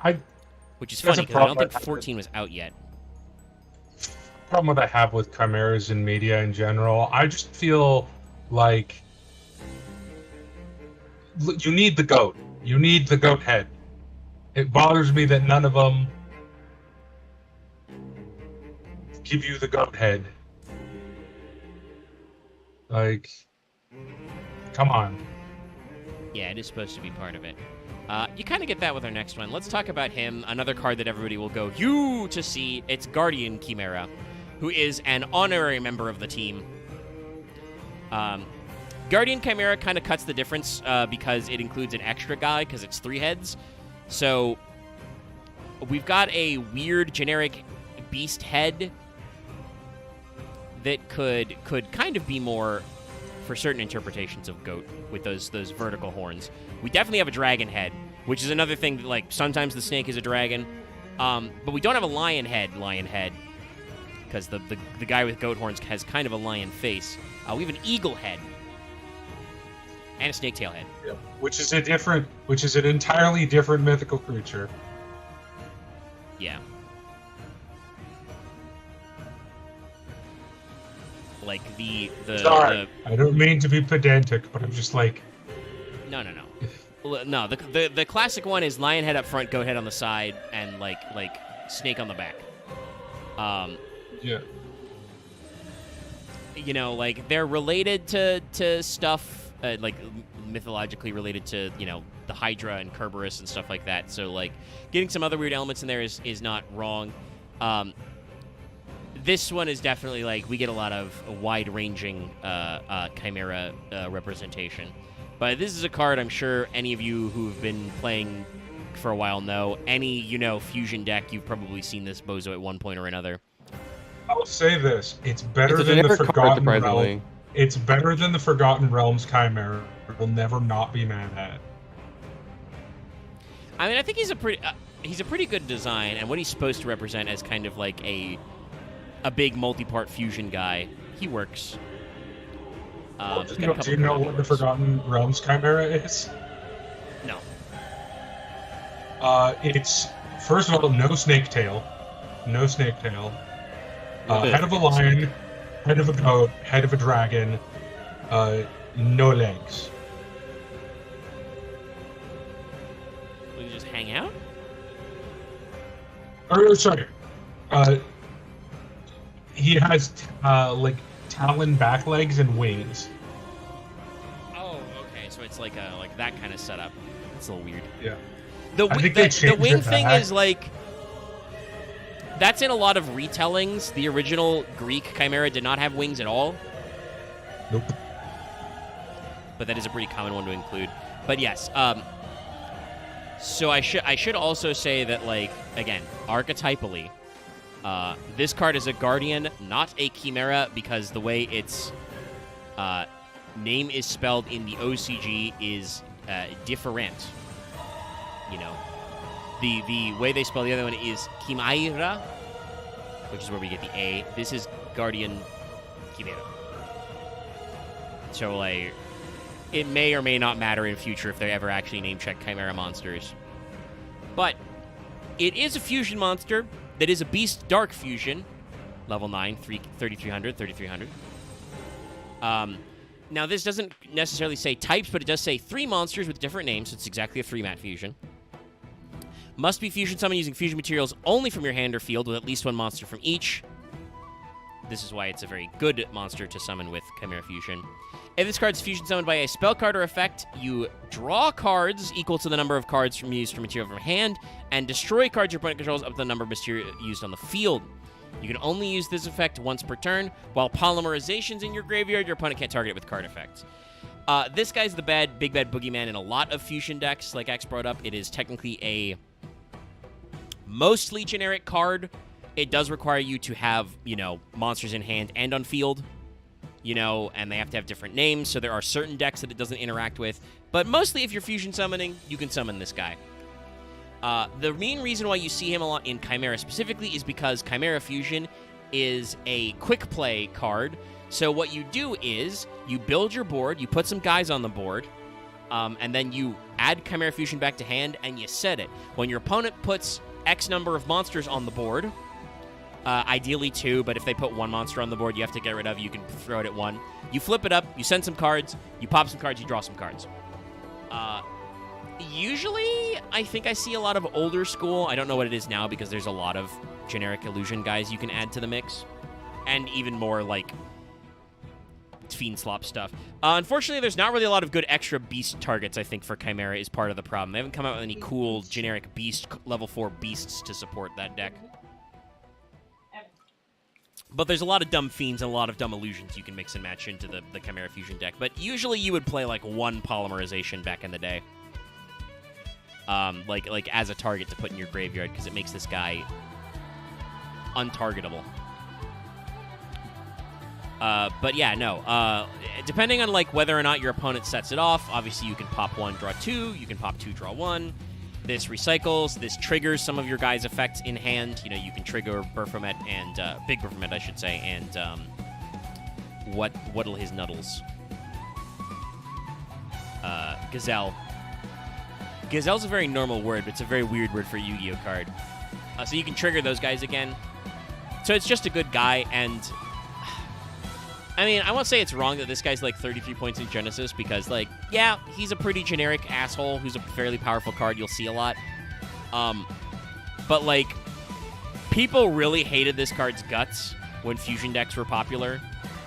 which is funny because I don't think 14 was out yet. Problem that I have with chimeras in media in general, I just feel like you need the goat. You need the goat head. It bothers me that none of them give you the goat head. Like, come on. Yeah, it is supposed to be part of it. You kind of get that with our next one. Let's talk about him. Another card that everybody will go, you, to see. It's Guardian Chimera, who is an honorary member of the team. Guardian Chimera kind of cuts the difference because it includes an extra guy because it's 3 heads. So we've got a weird generic beast head that could kind of be more for certain interpretations of goat with those vertical horns. We definitely have a dragon head, which is another thing that, sometimes the snake is a dragon. But we don't have a lion head, because the guy with goat horns has kind of a lion face. We have an eagle head and a snake tail head. Yeah. Which is an entirely different mythical creature. Yeah. Sorry, I don't mean to be pedantic, but I'm just like... No. No, the classic one is lion head up front, goat head on the side, and like snake on the back. Yeah. They're related to stuff mythologically related to the Hydra and Kerberos and stuff like that. So getting some other weird elements in there is not wrong. This one is definitely we get a lot of wide-ranging Chimera representation. But this is a card I'm sure any of you who've been playing for a while know. Any, fusion deck, you've probably seen this bozo at one point or another. I'll say this. It's better than the Forgotten Realms. It's better than the Forgotten Realms Chimera. We'll never not be mad at. I mean, I think he's a pretty good design, and what he's supposed to represent as kind of a big multi-part fusion guy. He works. Do you know what the Forgotten Realms Chimera is? No. It's, first of all, no snake tail. No snake tail. Head of a lion, head of a goat, head of a dragon, no legs. Will you just hang out? Sorry. He has, talon back legs and wings. Oh, okay. So it's like that kind of setup. It's a little weird. Yeah. The wing thing is that's in a lot of retellings. The original Greek Chimera did not have wings at all. Nope. But that is a pretty common one to include. But yes, so I should also say that again, archetypally, this card is a Guardian, not a Chimera, because the way its name is spelled in the OCG is different. The way they spell the other one is Chimera, which is where we get the A. This is Guardian Chimera. So, it may or may not matter in future if they ever actually name check Chimera monsters. But it is a fusion monster that is a Beast Dark Fusion, level 9, 3300. Now, this doesn't necessarily say types, but it does say 3 monsters with different names, so it's exactly a 3-mat fusion. Must be fusion summoned using fusion materials only from your hand or field with at least 1 monster from each. this is why it's a very good monster to summon with Chimera Fusion. If this card's fusion summoned by a spell card or effect, you draw cards equal to the number of cards used for material from hand, and destroy cards your opponent controls up to the number of material used on the field. You can only use this effect once per turn. While polymerization's in your graveyard, your opponent can't target it with card effects. This guy's the big bad boogeyman in a lot of fusion decks, like X brought up. It is technically a mostly generic card. It does require you to have, monsters in hand and on field. And they have to have different names, so there are certain decks that it doesn't interact with. But mostly, if you're fusion summoning, you can summon this guy. The main reason why you see him a lot in Chimera specifically is because Chimera Fusion is a quick play card. So what you do is, you build your board, you put some guys on the board, and then you add Chimera Fusion back to hand, and you set it. When your opponent puts X number of monsters on the board, ideally 2, but if they put 1 monster on the board you have to get rid of, you can throw it at 1. You flip it up, you send some cards, you pop some cards, you draw some cards. Usually, I think I see a lot of older school. I don't know what it is now because there's a lot of generic illusion guys you can add to the mix. And even more, like, Fiend Slop stuff. Unfortunately, there's not really a lot of good extra beast targets, I think, for Chimera is part of the problem. They haven't come out with any cool generic beast, level 4 beasts to support that deck. But there's a lot of dumb Fiends and a lot of dumb illusions you can mix and match into the Chimera Fusion deck. But usually you would play, like, 1 polymerization back in the day. Like as a target to put in your graveyard, because it makes this guy untargetable. But yeah, no. Depending on, like, whether or not your opponent sets it off, obviously you can pop 1, draw 2. You can pop 2, draw 1. This recycles. This triggers some of your guys' effects in hand. You can trigger Baphomet and Big Baphomet, I should say, and what'll his nuddles? Gazelle. Gazelle's a very normal word, but it's a very weird word for a Yu-Gi-Oh card. So you can trigger those guys again. So it's just a good guy, and I mean, I won't say it's wrong that this guy's like 33 points in Genesis because, like, yeah, he's a pretty generic asshole who's a fairly powerful card you'll see a lot. But, like, people really hated this card's guts when fusion decks were popular.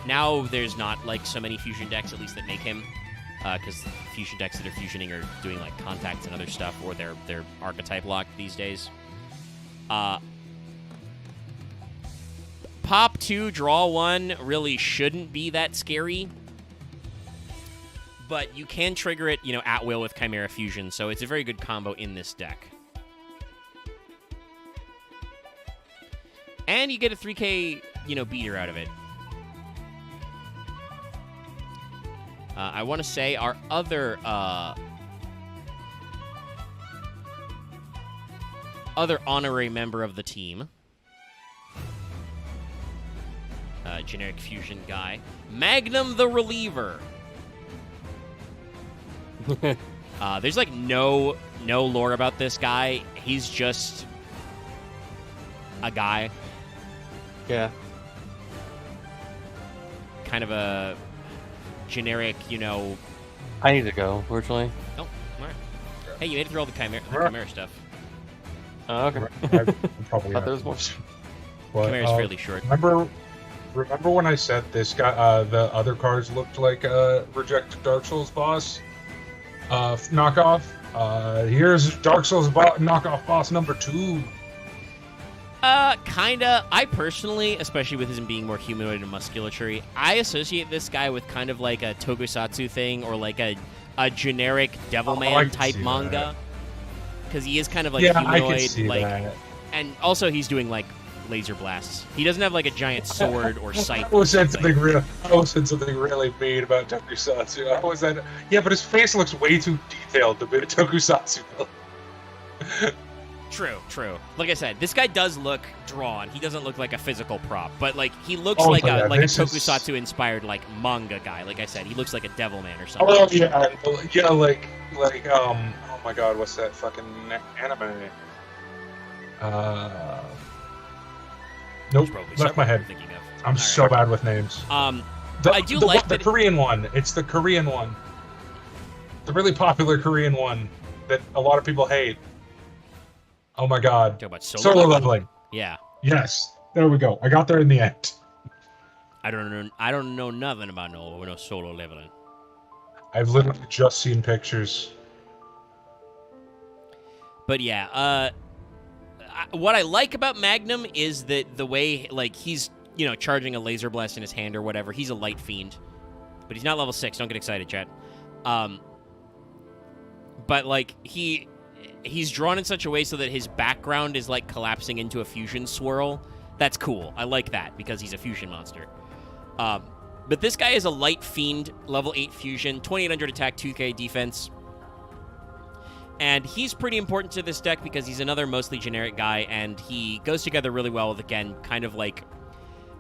Now there's not, like, so many fusion decks, at least, that make him. Because fusion decks that are fusioning are doing, like, contacts and other stuff, or they're archetype locked these days. Pop 2, draw 1 really shouldn't be that scary. But you can trigger it, at will with Chimera Fusion, so it's a very good combo in this deck. And you get a 3k, beater out of it. I want to say our other honorary member of the team, generic fusion guy, Magnum the Reliever. There's like no lore about this guy. He's just a guy. Yeah. Kind of a generic, I need to go, virtually. Oh, all right. Hey, you made it through all the Chimera stuff. Oh, okay. I'm probably Thought there was more. Chimera's fairly short. Remember when I said this guy, the other cards looked like a rejected Dark Souls boss knockoff? Here's Dark Souls knockoff boss number 2. Kinda. I personally, especially with him being more humanoid and musculatory, I associate this guy with kind of like a tokusatsu thing or like a generic Devilman type manga. Because he is kind of like humanoid, I can see that. And also he's doing like laser blasts. He doesn't have like a giant sword or sight. I was saying something really mean about tokusatsu. Yeah, but his face looks way too detailed to be a tokusatsu villain. True. Like I said, this guy does look drawn. He doesn't look like a physical prop, but like he looks like a tokusatsu-inspired like manga guy. Like I said, he looks like a Devilman or something. Oh yeah, like oh my god, what's that fucking anime? Nope, left my head. I'm so bad with names. I do like the Korean one. It's the Korean one, the really popular Korean one that a lot of people hate. Oh my god. Talk about Solo leveling. Yeah. Yes. There we go. I got there in the end. I don't know nothing about no solo leveling. I've literally just seen pictures. But yeah, what I like about Magnum is that the way, like, he's, charging a laser blast in his hand or whatever. He's a light fiend, but he's not level 6. Don't get excited, chat. But like he's drawn in such a way so that his background is like collapsing into a fusion swirl. That's cool. I like that because he's a fusion monster. But this guy is a light fiend, level 8 fusion, 2800 attack, 2k defense. And he's pretty important to this deck because he's another mostly generic guy, and he goes together really well with, again, kind of like...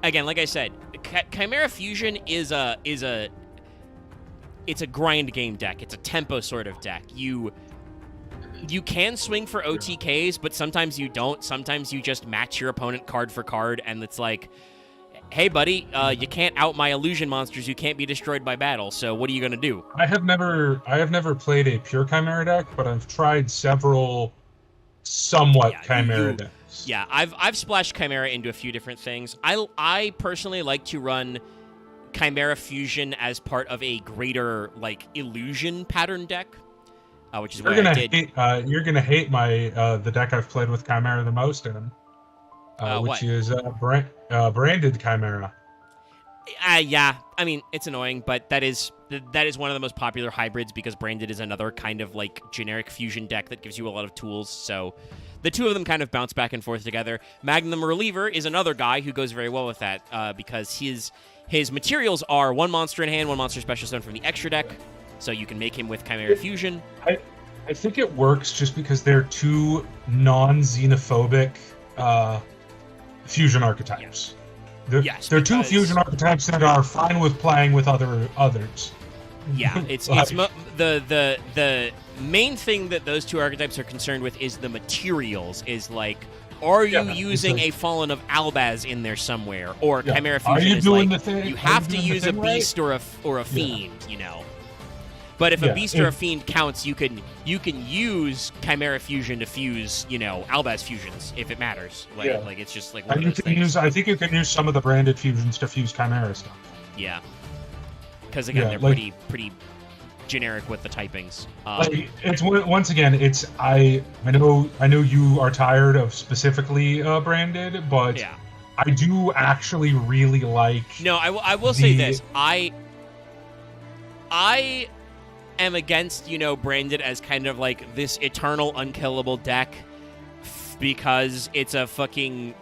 Again, like I said, Chimera Fusion is a grind game deck. It's a tempo sort of deck. You can swing for OTKs, but sometimes you don't. Sometimes you just match your opponent card for card, and it's like, hey, buddy, you can't out my illusion monsters. You can't be destroyed by battle. So what are you gonna do? I have never played a pure Chimera deck, but I've tried several somewhat Chimera decks. Yeah, I've splashed Chimera into a few different things. I personally like to run Chimera Fusion as part of a greater like illusion pattern deck, which is what I did. You're gonna hate my the deck I've played with Chimera the most in, which is branded Chimera. Yeah, I mean it's annoying, but that is one of the most popular hybrids because branded is another kind of like generic fusion deck that gives you a lot of tools. So the two of them kind of bounce back and forth together. Magnum Reliever is another guy who goes very well with that because his materials are one monster in hand, one monster special stone from the extra deck, so you can make him with Chimera Fusion. I think it works just because they're two non-xenophobic fusion archetypes. They're two fusion archetypes that are fine with playing with others. Yeah, the main thing that those two archetypes are concerned with is the materials. Is like, are you using a Fallen of Albaz in there somewhere, or Chimera Fusion is like you have to use a beast or a fiend, But if a beast or a fiend counts, you can use Chimera Fusion to fuse, Albaz fusions if it matters. Like it's just like one of those things. I think you can use some of the branded fusions to fuse Chimera stuff. Yeah, because again, they're pretty generic with the typings. It's once again, it's I know you are tired of specifically branded, but I do actually really like. No, I will say this. I am against, branded as kind of like this eternal unkillable deck because it's a fucking...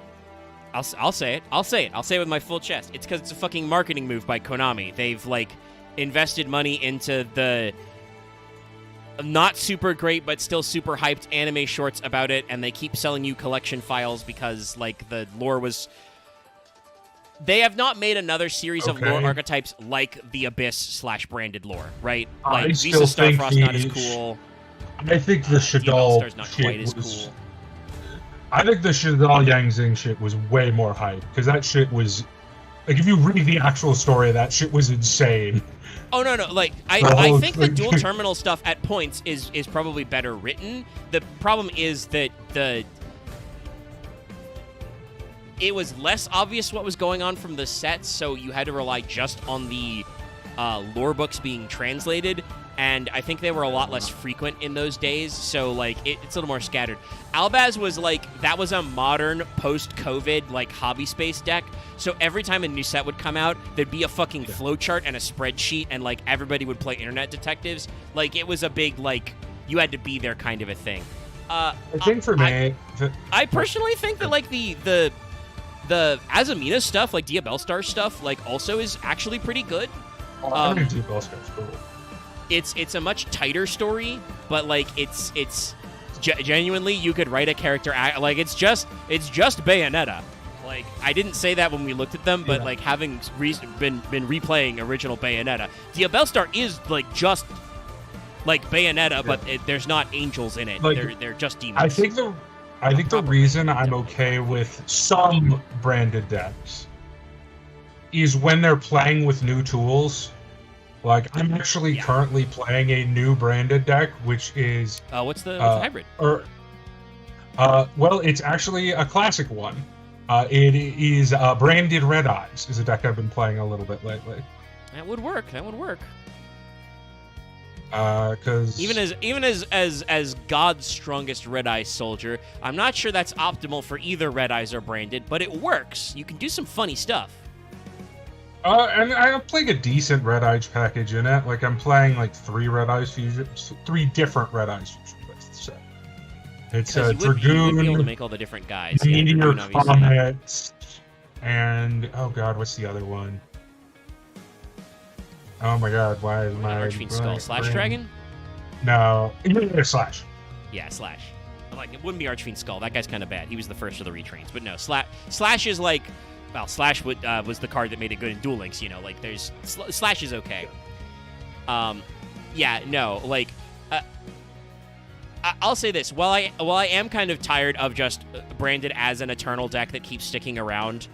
I'll say it. I'll say it with my full chest. It's because it's a fucking marketing move by Konami. They've, like, invested money into the not super great but still super hyped anime shorts about it, and they keep selling you collection files because, like, the lore was... They have not made another series of lore archetypes like the Abyss/branded lore, right? Like, Visa Starfrost not as cool. I think the Shadal not shit quite as was... cool. I think the Shadal Yangzing shit was way more hype, because that shit was... Like, if you read the actual story, that shit was insane. Oh, no. Like, I think the dual terminal stuff at points is probably better written. The problem is that it was less obvious what was going on from the sets, so you had to rely just on the lore books being translated, and I think they were a lot less frequent in those days, so, like, it's a little more scattered. Albaz was, like, that was a modern, post-COVID, like, hobby space deck, so every time a new set would come out, there'd be a fucking flowchart and a spreadsheet, and, like, everybody would play Internet Detectives. Like, it was a big, like, you had to be there kind of a thing. I think for me... I personally think that, like, the Azamina stuff, like Diabellstar stuff, like also is actually pretty good. I think Diabellstar's cool. It's a much tighter story, but like it's genuinely you could write a character like it's just Bayonetta. Like I didn't say that when we looked at them, but like having been replaying original Bayonetta, Diabellstar is like just like Bayonetta, but there's not angels in it. Like, they're just demons. I think the reason I'm okay with some branded decks is when they're playing with new tools. Like, I'm actually currently playing a new branded deck, which is... what's the hybrid? Well, it's actually a classic one. It is Branded Red Eyes is a deck I've been playing a little bit lately. That would work. That would work. Because even as God's strongest Red Eye soldier, I'm not sure that's optimal for either Red Eyes or Branded, but it works. You can do some funny stuff. and I'm playing a decent Red Eyes package in it. Like I'm playing like 3 different Red Eyes fusion lists. So it's a you would be able to Dragoon, make all the different guys. Meteor Dragoon, obviously. Comet, and oh god, what's the other one? Oh my god, why is my Archfiend Skull. Slash brain- Dragon? No, Slash. Yeah, Slash. Like, it wouldn't be Archfiend Skull. That guy's kind of bad. He was the first of the retrains. But no, Slash is like... Well, Slash was the card that made it good in Duel Links, you know? Like, there's... Slash is okay. Yeah, no, like... I'll say this. While I am kind of tired of just Branded as an Eternal deck that keeps sticking around...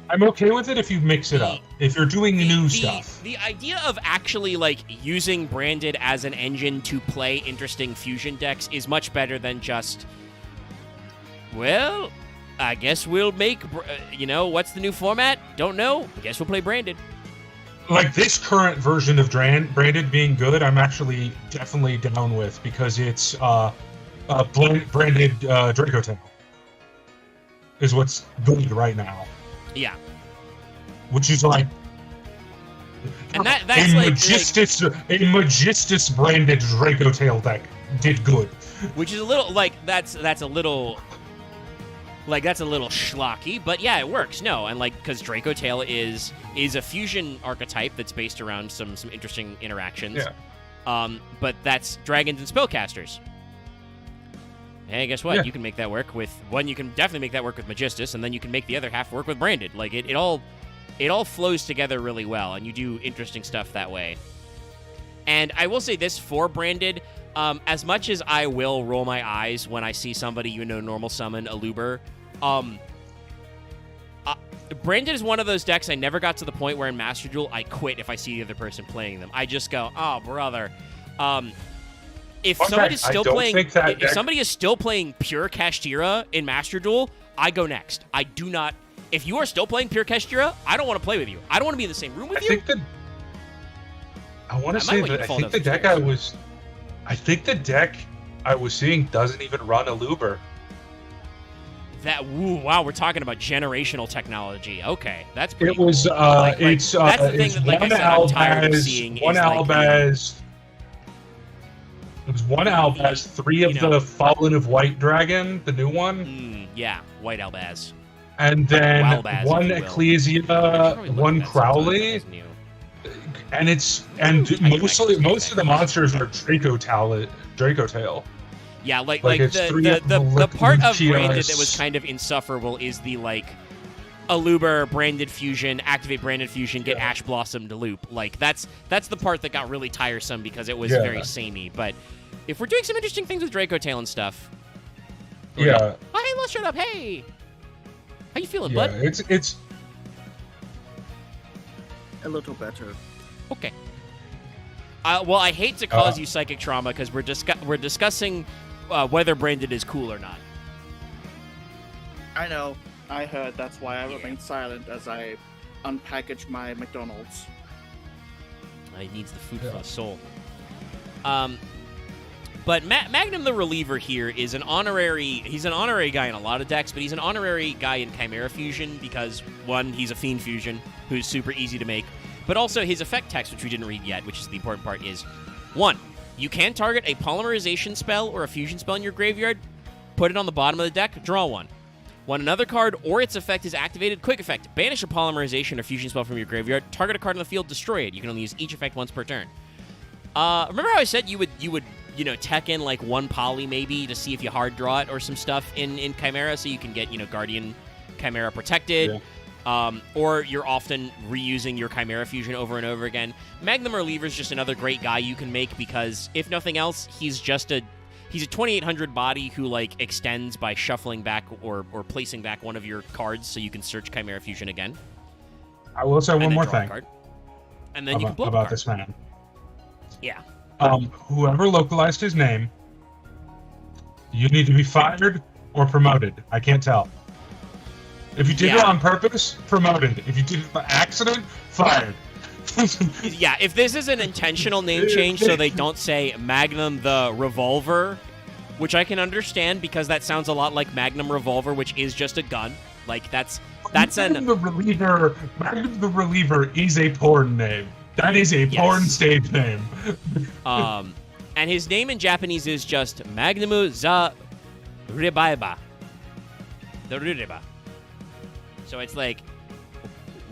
I'm okay with it if you mix it up. If you're doing new stuff. The idea of actually, like, using Branded as an engine to play interesting fusion decks is much better than just, well, I guess we'll make, what's the new format? Don't know. I guess we'll play Branded. Like, this current version of Branded being good, I'm actually definitely down with, because it's Branded Draco Tail is what's good right now. Yeah. Which is like... And that's a like... Magistus branded Draco Tail deck did good. Which is a little, like, that's a little... Like, that's a little schlocky, but yeah, it works. No, and like, because Draco Tail is a fusion archetype that's based around some interesting interactions. Yeah. But that's dragons and spellcasters. Hey, guess what? Yeah. You can make that work with one. You can definitely make that work with Magistus, and then you can make the other half work with Branded. Like it all flows together really well, and you do interesting stuff that way. And I will say this for Branded, as much as I will roll my eyes when I see somebody normal summon a Luber, Branded is one of those decks I never got to the point where in Master Duel I quit if I see the other person playing them. I just go, oh brother. If somebody is still playing pure Kashtira in Master Duel, I go next. I do not. If you are still playing pure Kashtira, I don't want to play with you. I don't want to be in the same room with you. I think the deck I was seeing doesn't even run a Luber. Wow, we're talking about generational technology. Okay, that's pretty. It was cool. it's that's the thing it's that, like I said, I'm tired of seeing. One Albaz. It was one Albaz, 3 of the Fallen of White Dragon, the new one. Yeah, White Albaz. And then Wildbaz, one Ecclesia, one Crowley. And most of the monsters are Draco Tail. Yeah, like the the part of Branded that was kind of insufferable is the like Aluber Branded Fusion, activate Branded Fusion, get Ash Blossom to loop. Like that's the part that got really tiresome because it was very samey. But if we're doing some interesting things with Draco Tail and stuff. Yeah. Oh, hey, let's shut up. Hey. How you feeling, bud? It's a little better. Okay. Well, I hate to cause you psychic trauma because we're discussing whether Branded is cool or not. I know. I heard. That's why I remained silent as I unpackaged my McDonald's. He needs the food for the soul. But Magnum the Reliever here is an honorary... He's an honorary guy in a lot of decks, but he's an honorary guy in Chimera Fusion because, one, he's a Fiend Fusion, who's super easy to make, but also his effect text, which we didn't read yet, which is the important part, is, 1, you can target a polymerization spell or a fusion spell in your graveyard, put it on the bottom of the deck, draw 1. When another card or its effect is activated, quick effect, banish a polymerization or fusion spell from your graveyard, target a card on the field, destroy it. You can only use each effect once per turn. Remember how I said you would tech in like 1 poly maybe to see if you hard draw it or some stuff in Chimera so you can get, Guardian Chimera protected, or you're often reusing your Chimera Fusion over and over again. Magnum Reliever is just another great guy you can make because, if nothing else, he's a 2800 body who like extends by shuffling back or placing back one of your cards so you can search Chimera Fusion again. I will say one more thing. And then you can blow about this man. Yeah. Whoever localized his name, you need to be fired or promoted. I can't tell. If you did it Yeah. on purpose, promoted. If you did it by accident, fired. Yeah, if this is an intentional name change so they don't say Magnum the Revolver, which I can understand because that sounds a lot like Magnum Revolver, which is just a gun. Like, that's Magnum an... the Reliever. Magnum the Reliever is a porn name. That is a porn stage name. And his name in Japanese is just Magnamu za Ribaiba. The Ribaiba. So it's like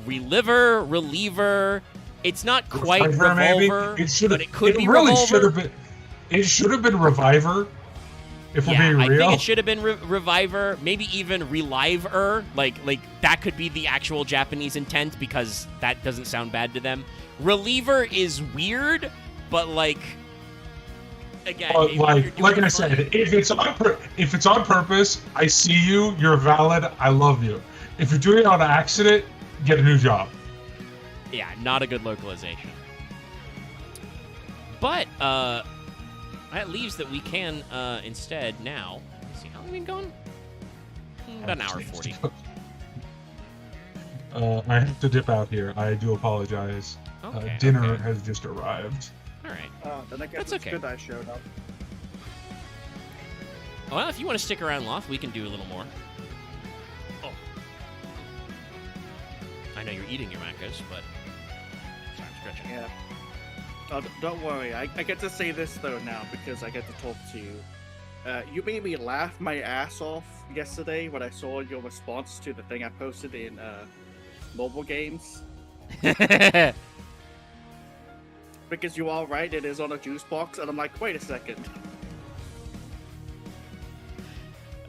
reliever. It's not quite Reviver, revolver, maybe? but it could be really revolver. should have been. It should have been Reviver. If we're being I real. think it should have been Reviver, maybe even Reliver. Like that could be the actual Japanese intent because that doesn't sound bad to them. Reliever is weird, but like again, But like I fun- said, if it's on purpose, I see you. You're valid. I love you. If you're doing it on accident, get a new job. yeah, not a good localization. But that leaves that we can instead now. Let's see, how long have we been going? About an hour 40. I have to dip out here. I do apologize. Okay, Dinner okay. has just arrived. All right. Then I guess That's it's okay. good I showed up. Well, if you want to stick around, Loth, we can do a little more. Oh. I know you're eating your macas, but... Sorry, I'm stretching. Yeah. Oh, don't worry. I get to say this though now because I get to talk to you. You made me laugh my ass off yesterday when I saw your response to the thing I posted in mobile games. Because you are right, it is on a juice box, and I'm like, wait a second.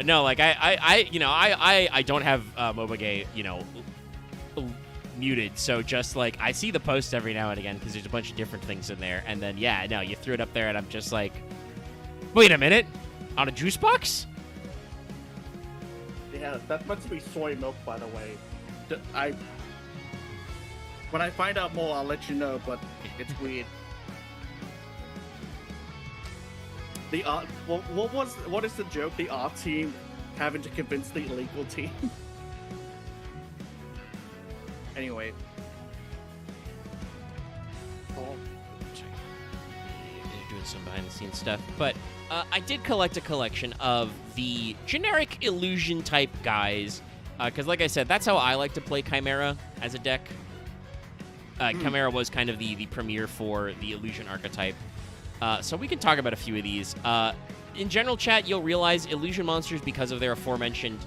No, like, I don't have Mobage, muted, so just, like, I see the posts every now and again because there's a bunch of different things in there, and then, yeah, no, you threw it up there, and I'm just like, wait a minute, on a juice box? Yeah, that must be soy milk, by the way. When I find out more, I'll let you know, but it's weird. The art, what is the joke? The art team having to convince the legal team. Anyway. Oh. Doing some behind the scenes stuff, but I did collect a collection of the generic illusion type guys, because like I said, that's how I like to play Chimera as a deck. Chimera was kind of the premier for the illusion archetype. So we can talk about a few of these. In general chat, you'll realize illusion monsters, because of their aforementioned,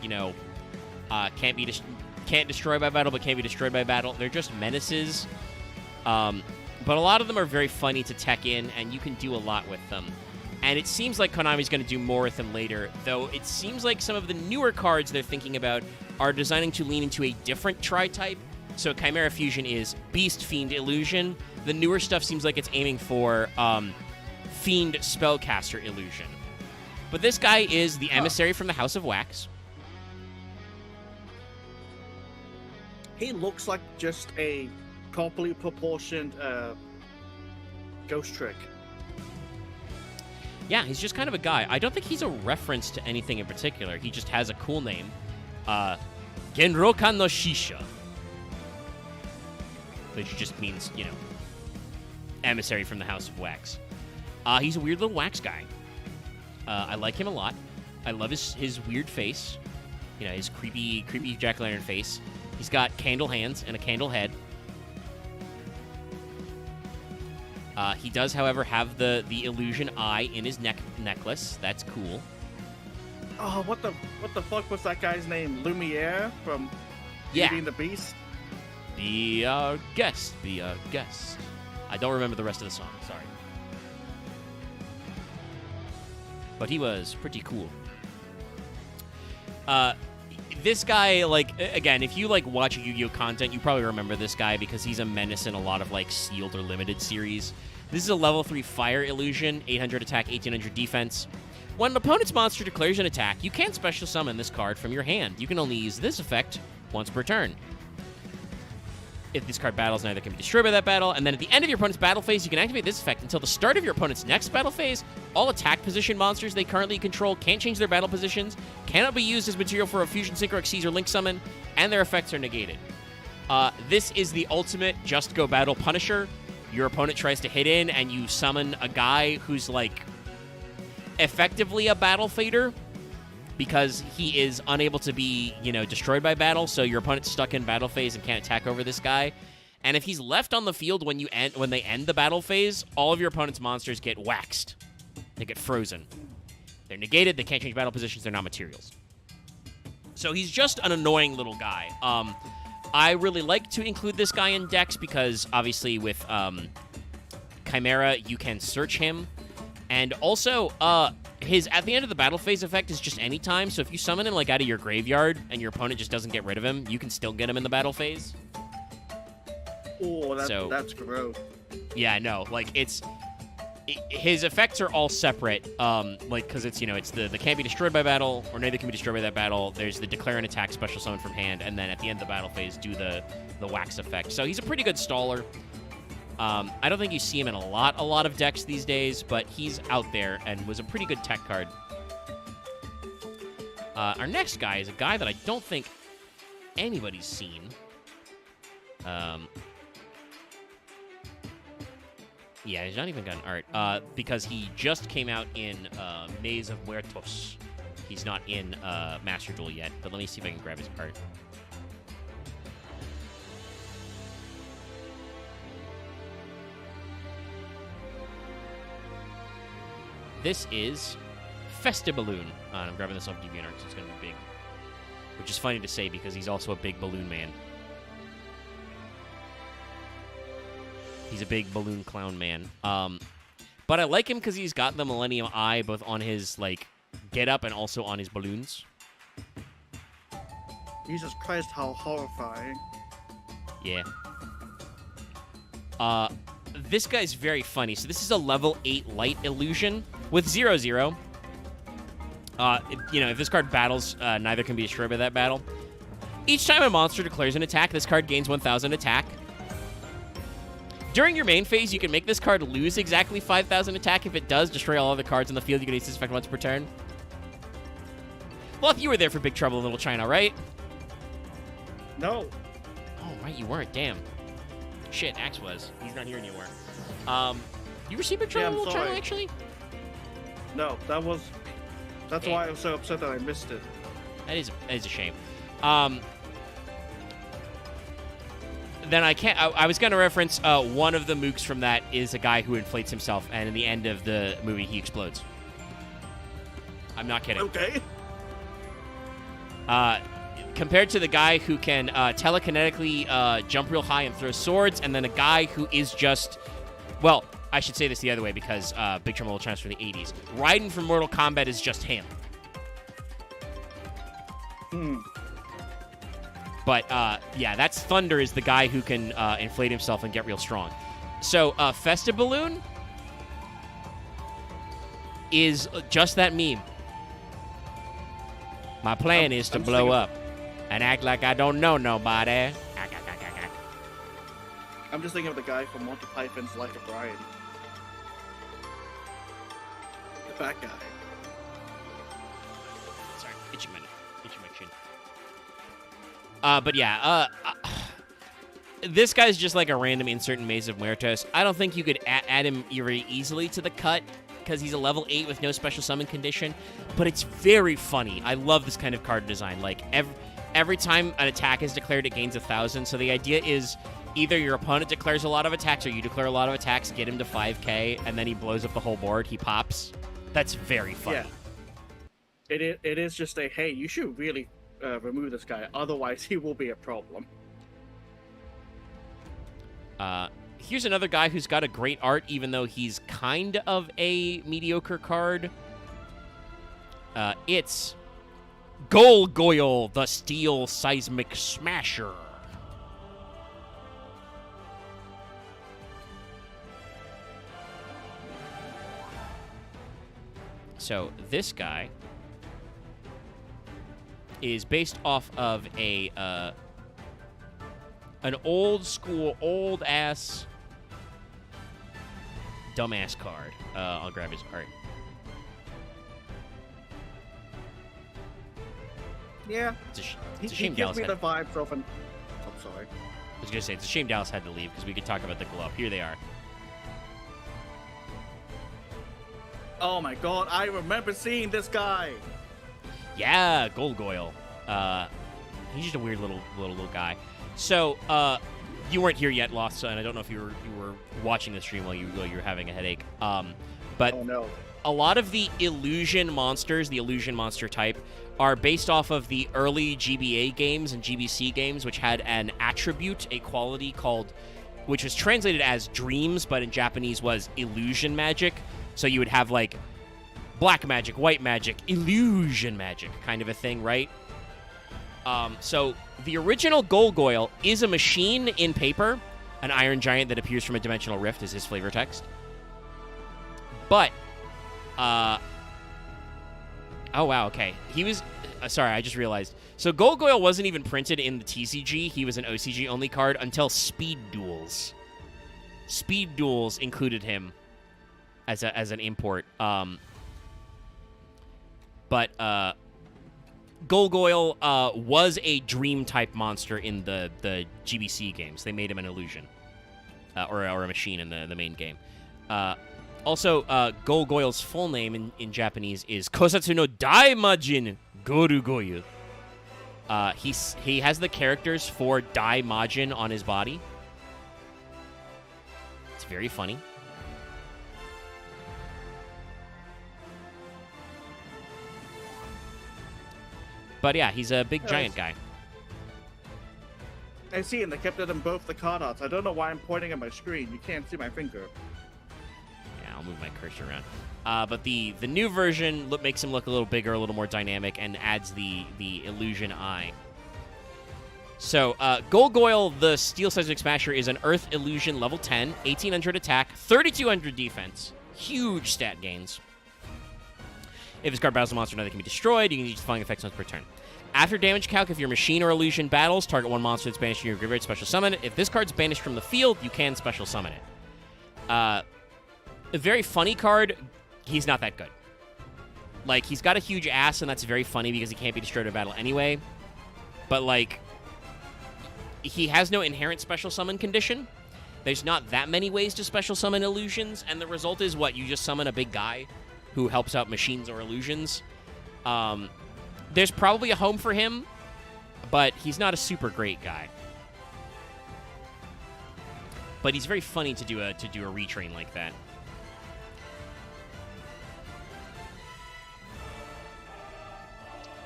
can't destroy by battle, but can't be destroyed by battle. They're just menaces. But a lot of them are very funny to tech in, and you can do a lot with them. And it seems like Konami's going to do more with them later, though it seems like some of the newer cards they're thinking about are designing to lean into a different tri-type. So Chimera Fusion is Beast, Fiend, Illusion. The newer stuff seems like it's aiming for Fiend, Spellcaster, Illusion. But this guy is the emissary from the House of Wax. He looks like just a properly proportioned ghost trick. Yeah, he's just kind of a guy. I don't think he's a reference to anything in particular. He just has a cool name. Genrokan no Shisha. Which just means, emissary from the House of Wax. He's a weird little wax guy. I like him a lot. I love his weird face. His creepy jack-o'-lantern face. He's got candle hands and a candle head. He does, however, have the illusion eye in his necklace. That's cool. Oh, what the fuck was that guy's name? Lumiere from Yeah. Beauty and the Beast? Be our guest, be our guest. I don't remember the rest of the song, sorry. But he was pretty cool. This guy, again, if you, watch Yu-Gi-Oh! Content, you probably remember this guy because he's a menace in a lot of, sealed or limited series. This is a level 3 fire illusion, 800 attack, 1800 defense. When an opponent's monster declares an attack, you can't special summon this card from your hand. You can only use this effect once per turn. If this card battles, neither can be destroyed by that battle. And then at the end of your opponent's battle phase, you can activate this effect until the start of your opponent's next battle phase. All attack position monsters they currently control can't change their battle positions, cannot be used as material for a fusion, synchro, Xyz, or link summon, and their effects are negated. This is the ultimate just go battle Punisher. Your opponent tries to hit in, and you summon a guy who's like effectively a battle fader, because he is unable to be, destroyed by battle, so your opponent's stuck in battle phase and can't attack over this guy. And if he's left on the field when they end the battle phase, all of your opponent's monsters get waxed. They get frozen. They're negated, they can't change battle positions, they're not materials. So he's just an annoying little guy. I really like to include this guy in decks because, obviously, with Chimera, you can search him. And also, his at the end of the battle phase effect is just any time. So if you summon him like out of your graveyard and your opponent just doesn't get rid of him, you can still get him in the battle phase. Oh, that's gross. Yeah, I know. Like his effects are all separate. Because it's the can't be destroyed by battle, or neither can be destroyed by that battle. There's the declare an attack, special summon from hand, and then at the end of the battle phase do the wax effect. So he's a pretty good staller. I don't think you see him in a lot of decks these days, but he's out there and was a pretty good tech card. Our next guy is a guy that I don't think anybody's seen. Yeah, he's not even gotten art, because he just came out in Maze of Muertos. He's not in Master Duel yet, but let me see if I can grab his art. This is Festiballoon. I'm grabbing this off DeviantArt because it's going to be big. Which is funny to say because he's also a big balloon man. He's a big balloon clown man. But I like him because he's got the Millennium Eye both on his, get-up and also on his balloons. Jesus Christ, how horrifying. Yeah. This guy's very funny. So this is a level 8 light illusion with 0/0. If this card battles, neither can be destroyed by that battle. Each time a monster declares an attack, this card gains 1,000 attack. During your main phase, you can make this card lose exactly 5,000 attack. If it does, destroy all other cards on the field. You can use this effect once per turn. Well, you were there for Big Trouble in Little China, right? No. Oh, right, you weren't. Damn. Shit, Axe was. He's not here anymore. You received Big Trouble in Little China, actually? No, that's why I was so upset that I missed it. That is a shame. Then I was going to reference one of the mooks from that is a guy who inflates himself, and in the end of the movie, he explodes. I'm not kidding. Okay. Compared to the guy who can telekinetically jump real high and throw swords, and then a guy who is just... Well, I should say this the other way because Big Trouble in Little China's from the 80s. Raiden from Mortal Kombat is just him. But, yeah, that's Thunder is the guy who can inflate himself and get real strong. So, Festiballoon is just that meme. My plan is to blow up and act like I don't know nobody. I'm just thinking of the guy from Monty Python's Life of Brian. The fat guy. Sorry, itching my chin. But yeah, this guy's just like a random insert in Maze of Muertos. I don't think you could add him very easily to the cut because he's a level 8 with no special summon condition, but it's very funny. I love this kind of card design. Like, every time an attack is declared, it gains 1,000. So the idea is either your opponent declares a lot of attacks or you declare a lot of attacks, get him to 5k, and then he blows up the whole board. He pops. That's very funny. Yeah. It is just a, hey, you should really remove this guy, otherwise he will be a problem. Here's another guy who's got a great art, even though he's kind of a mediocre card. It's Golgoyle, the Steel Seismic Smasher. So this guy is based off of a An old school, old ass, dumbass card. I'll grab his art. Yeah. It's a He shame gives Dallas me had. the vibes of an. I'm sorry. I was gonna say it's a shame Dallas had to leave because we could talk about the glove. Here they are. Oh my god, I remember seeing this guy. Yeah, Golgoyle. He's just a weird little guy. So, you weren't here yet, Lost, and I don't know if you were watching the stream while you were having a headache. But Oh no. a lot of the illusion monsters, the illusion monster type, are based off of the early GBA games and GBC games, which had an attribute, a quality called, which was translated as dreams, but in Japanese was illusion magic. So you would have like black magic, white magic, illusion magic kind of a thing, right? So the original Golgoyle is a machine in paper, an iron giant that appears from a dimensional rift is his flavor text. But, oh wow, okay. He was, sorry, I just realized. So Golgoyle wasn't even printed in the TCG. He was an OCG only card until Speed Duels. Speed Duels included him as an import. But Golgoyle was a dream type monster in the GBC games. They made him an illusion, or a machine in the main game. Also, Golgoyle's full name in Japanese is Kosatsu no Daimajin Gorugoyu. He has the characters for Daimajin on his body. It's very funny. But yeah, he's a big giant guy. I see, and they kept it in both the card arts. I don't know why I'm pointing at my screen. You can't see my finger. Yeah, I'll move my cursor around. But the new version makes him look a little bigger, a little more dynamic, and adds the illusion eye. So, Golgoyle, the Steel Seismic Smasher, is an Earth Illusion level 10, 1800 attack, 3200 defense. Huge stat gains. If his card battles a monster, another can be destroyed. You can use defying effects once per turn. After damage calc, if your machine or illusion battles, target one monster that's banished in your graveyard, special summon it. If this card's banished from the field, you can special summon it. A very funny card. He's not that good. Like, he's got a huge ass, and that's very funny because he can't be destroyed in battle anyway. But, like, he has no inherent special summon condition. There's not that many ways to special summon illusions, and the result is, what, you just summon a big guy who helps out machines or illusions. There's probably a home for him, but he's not a super great guy. But he's very funny to do a retrain like that.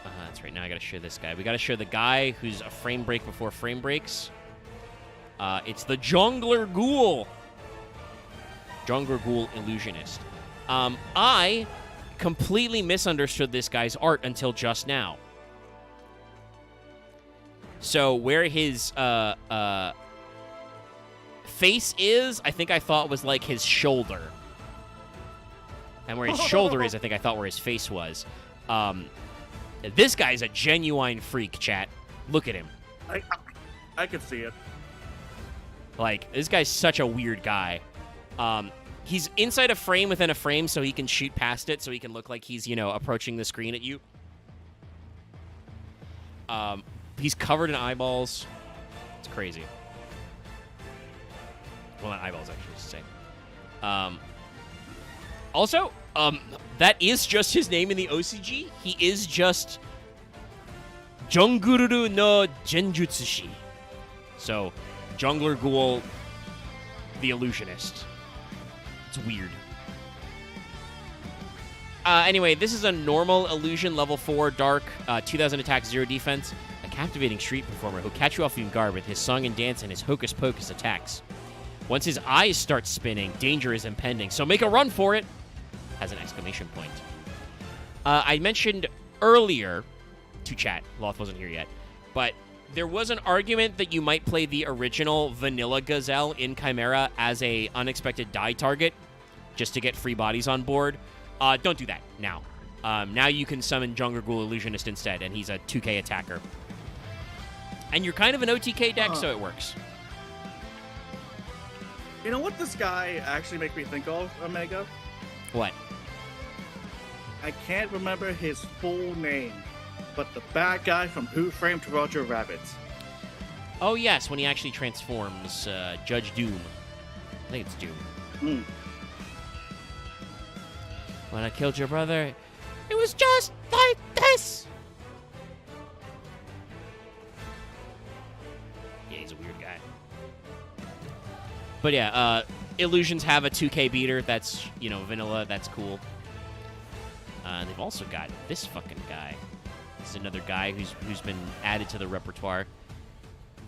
That's right. Now I gotta show this guy. We gotta show the guy who's a frame break before frame breaks. It's the Jungler Ghoul. Jungler Ghoul Illusionist. I completely misunderstood this guy's art until just now. So where his face is, I think I thought was like his shoulder. And where his shoulder is, I think I thought where his face was. This guy's a genuine freak, chat. Look at him. I could see it. Like, this guy's such a weird guy. He's inside a frame within a frame, so he can shoot past it, so he can look like he's, you know, approaching the screen at you. He's covered in eyeballs. It's crazy. Well, not eyeballs, actually, to say. Also, that is just his name in the OCG. He is just Junguru no Genjutsushi. So, Jungler Ghoul, the Illusionist. It's weird. Anyway, this is a normal illusion, level 4, dark, 2000 attack, 0 defense. A captivating street performer who'll catch you off your guard with his song and dance and his hocus pocus attacks. Once his eyes start spinning, danger is impending, so make a run for it! Has an exclamation point. I mentioned earlier to chat, Loth wasn't here yet, but there was an argument that you might play the original Vanilla Gazelle in Chimera as a unexpected die target, just to get free bodies on board. Don't do that now. Now you can summon Jungler Ghoul Illusionist instead, and he's a 2k attacker. And you're kind of an OTK deck, so it works. You know what this guy actually makes me think of, Omega? What? I can't remember his full name, but the bad guy from Who Framed Roger Rabbit. Oh, yes, when he actually transforms, Judge Doom. I think it's Doom. Mm. When I killed your brother, it was just like this! Yeah, he's a weird guy. But yeah, Illusions have a 2K beater. That's, vanilla. That's cool. They've also got this fucking guy. This is another guy who's been added to the repertoire.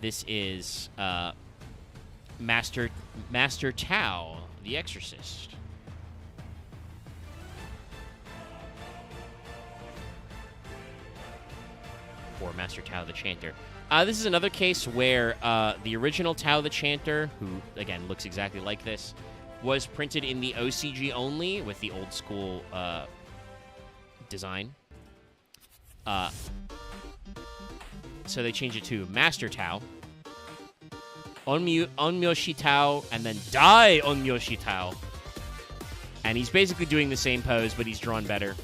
This is Master Tao, the Exorcist. Or Master Tao the Chanter. This is another case where the original Tao the Chanter, who, again, looks exactly like this, was printed in the OCG only with the old school design. So they changed it to Master Tao, Onmyoshi Tao, and then Dai Onmyoshi Tao. And he's basically doing the same pose, but he's drawn better.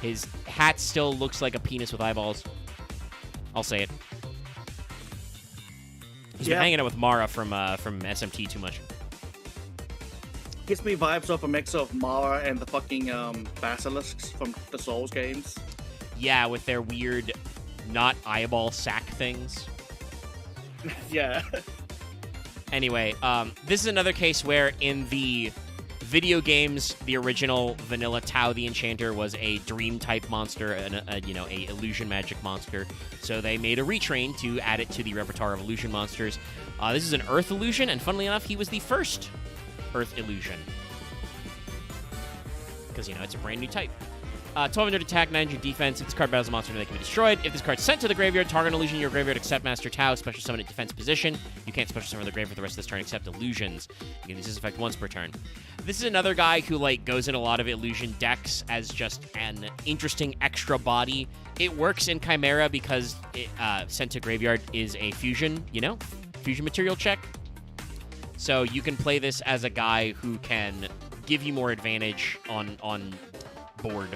His hat still looks like a penis with eyeballs. I'll say it. He's been hanging out with Mara from SMT too much. Gives me vibes of a mix of Mara and the fucking basilisks from the Souls games. Yeah, with their weird, not eyeball sack things. Yeah. Anyway, this is another case where in the video games, the original vanilla Tao the Enchanter was a dream-type monster, a illusion magic monster. So they made a retrain to add it to the repertoire of illusion monsters. This is an Earth illusion, and funnily enough, he was the first Earth illusion. Because, it's a brand new type. 1200 attack, 900 defense. If this card battles a monster, they can be destroyed. If this card's sent to the graveyard, target an illusion in your graveyard except Master Tao, special summon at defense position. You can't special summon the graveyard for the rest of this turn except illusions. You can use this effect once per turn. This is another guy who, goes in a lot of illusion decks as just an interesting extra body. It works in Chimera because it, sent to graveyard is a fusion, fusion material check. So you can play this as a guy who can give you more advantage on board.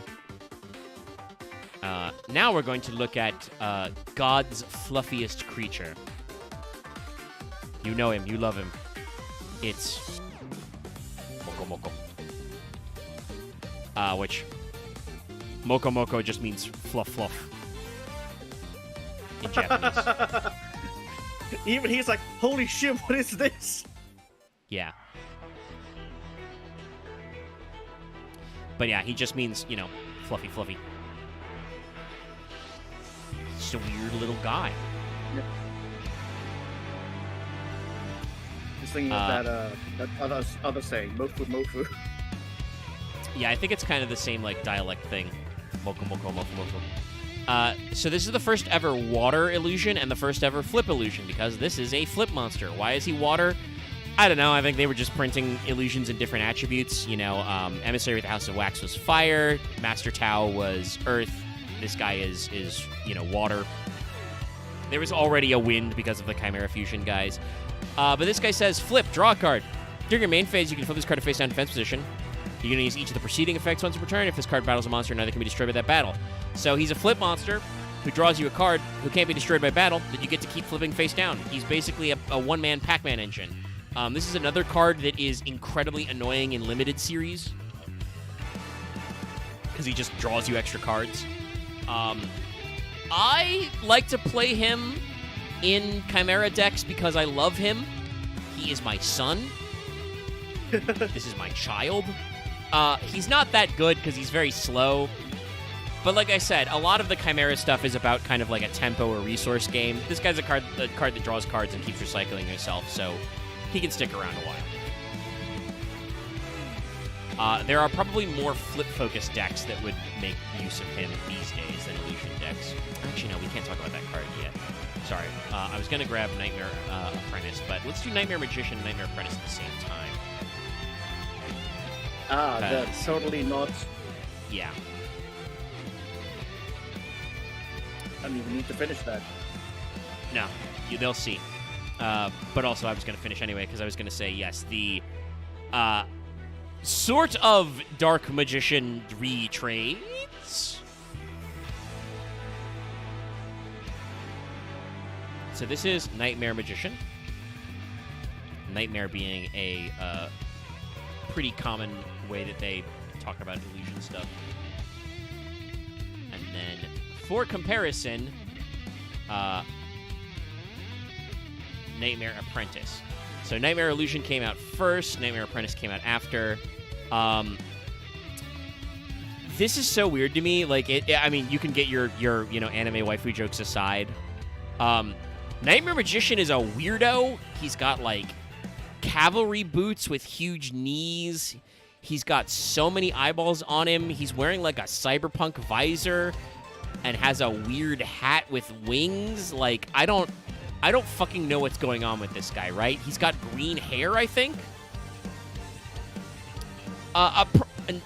Now we're going to look at God's fluffiest creature. You know him. You love him. It's Moko Moko. Which Moko Moko just means fluff fluff in Japanese. Even he's like, holy shit, what is this? Yeah. But yeah, he just means, fluffy fluffy. Just a weird little guy. Yep. Just thinking of that other saying, Mofu Mofu. Yeah, I think it's kind of the same dialect thing. Moko Moko Mofu Mofu. So this is the first ever water illusion and the first ever flip illusion because this is a flip monster. Why is he water? I don't know. I think they were just printing illusions in different attributes. Emissary with the House of Wax was fire. Master Tao was earth. This guy is water. There was already a wind because of the Chimera Fusion guys. But this guy says, flip, draw a card. During your main phase, you can flip this card to face down defense position. You're going to use each of the preceding effects once per turn. If this card battles a monster, neither can be destroyed by that battle. So he's a flip monster who draws you a card who can't be destroyed by battle that you get to keep flipping face down. He's basically a one-man Pac-Man engine. This is another card that is incredibly annoying in limited series because he just draws you extra cards. I like to play him in Chimera decks because I love him. He is my son. This is my child. He's not that good because he's very slow. But like I said, a lot of the Chimera stuff is about kind of like a tempo or resource game. This guy's a card that draws cards and keeps recycling himself, so he can stick around a while. There are probably more flip-focused decks that would make use of him these days than illusion decks. Actually, no, we can't talk about that card yet. Sorry. I was going to grab Nightmare Apprentice, but let's do Nightmare Magician and Nightmare Apprentice at the same time. That's totally not. Yeah. don't even need to finish that. No, they'll see. But also, I was going to finish anyway because I was going to say yes. The sort of Dark Magician retrades. So this is Nightmare Magician. Nightmare being a pretty common way that they talk about illusion stuff. And then, for comparison, Nightmare Apprentice. So Nightmare Illusion came out first. Nightmare Apprentice came out after. This is so weird to me. Like, I mean, you can get your anime waifu jokes aside. Nightmare Magician is a weirdo. He's got, like, cavalry boots with huge knees. He's got so many eyeballs on him. He's wearing, like, a cyberpunk visor and has a weird hat with wings. Like, I don't fucking know what's going on with this guy, right? He's got green hair, I think.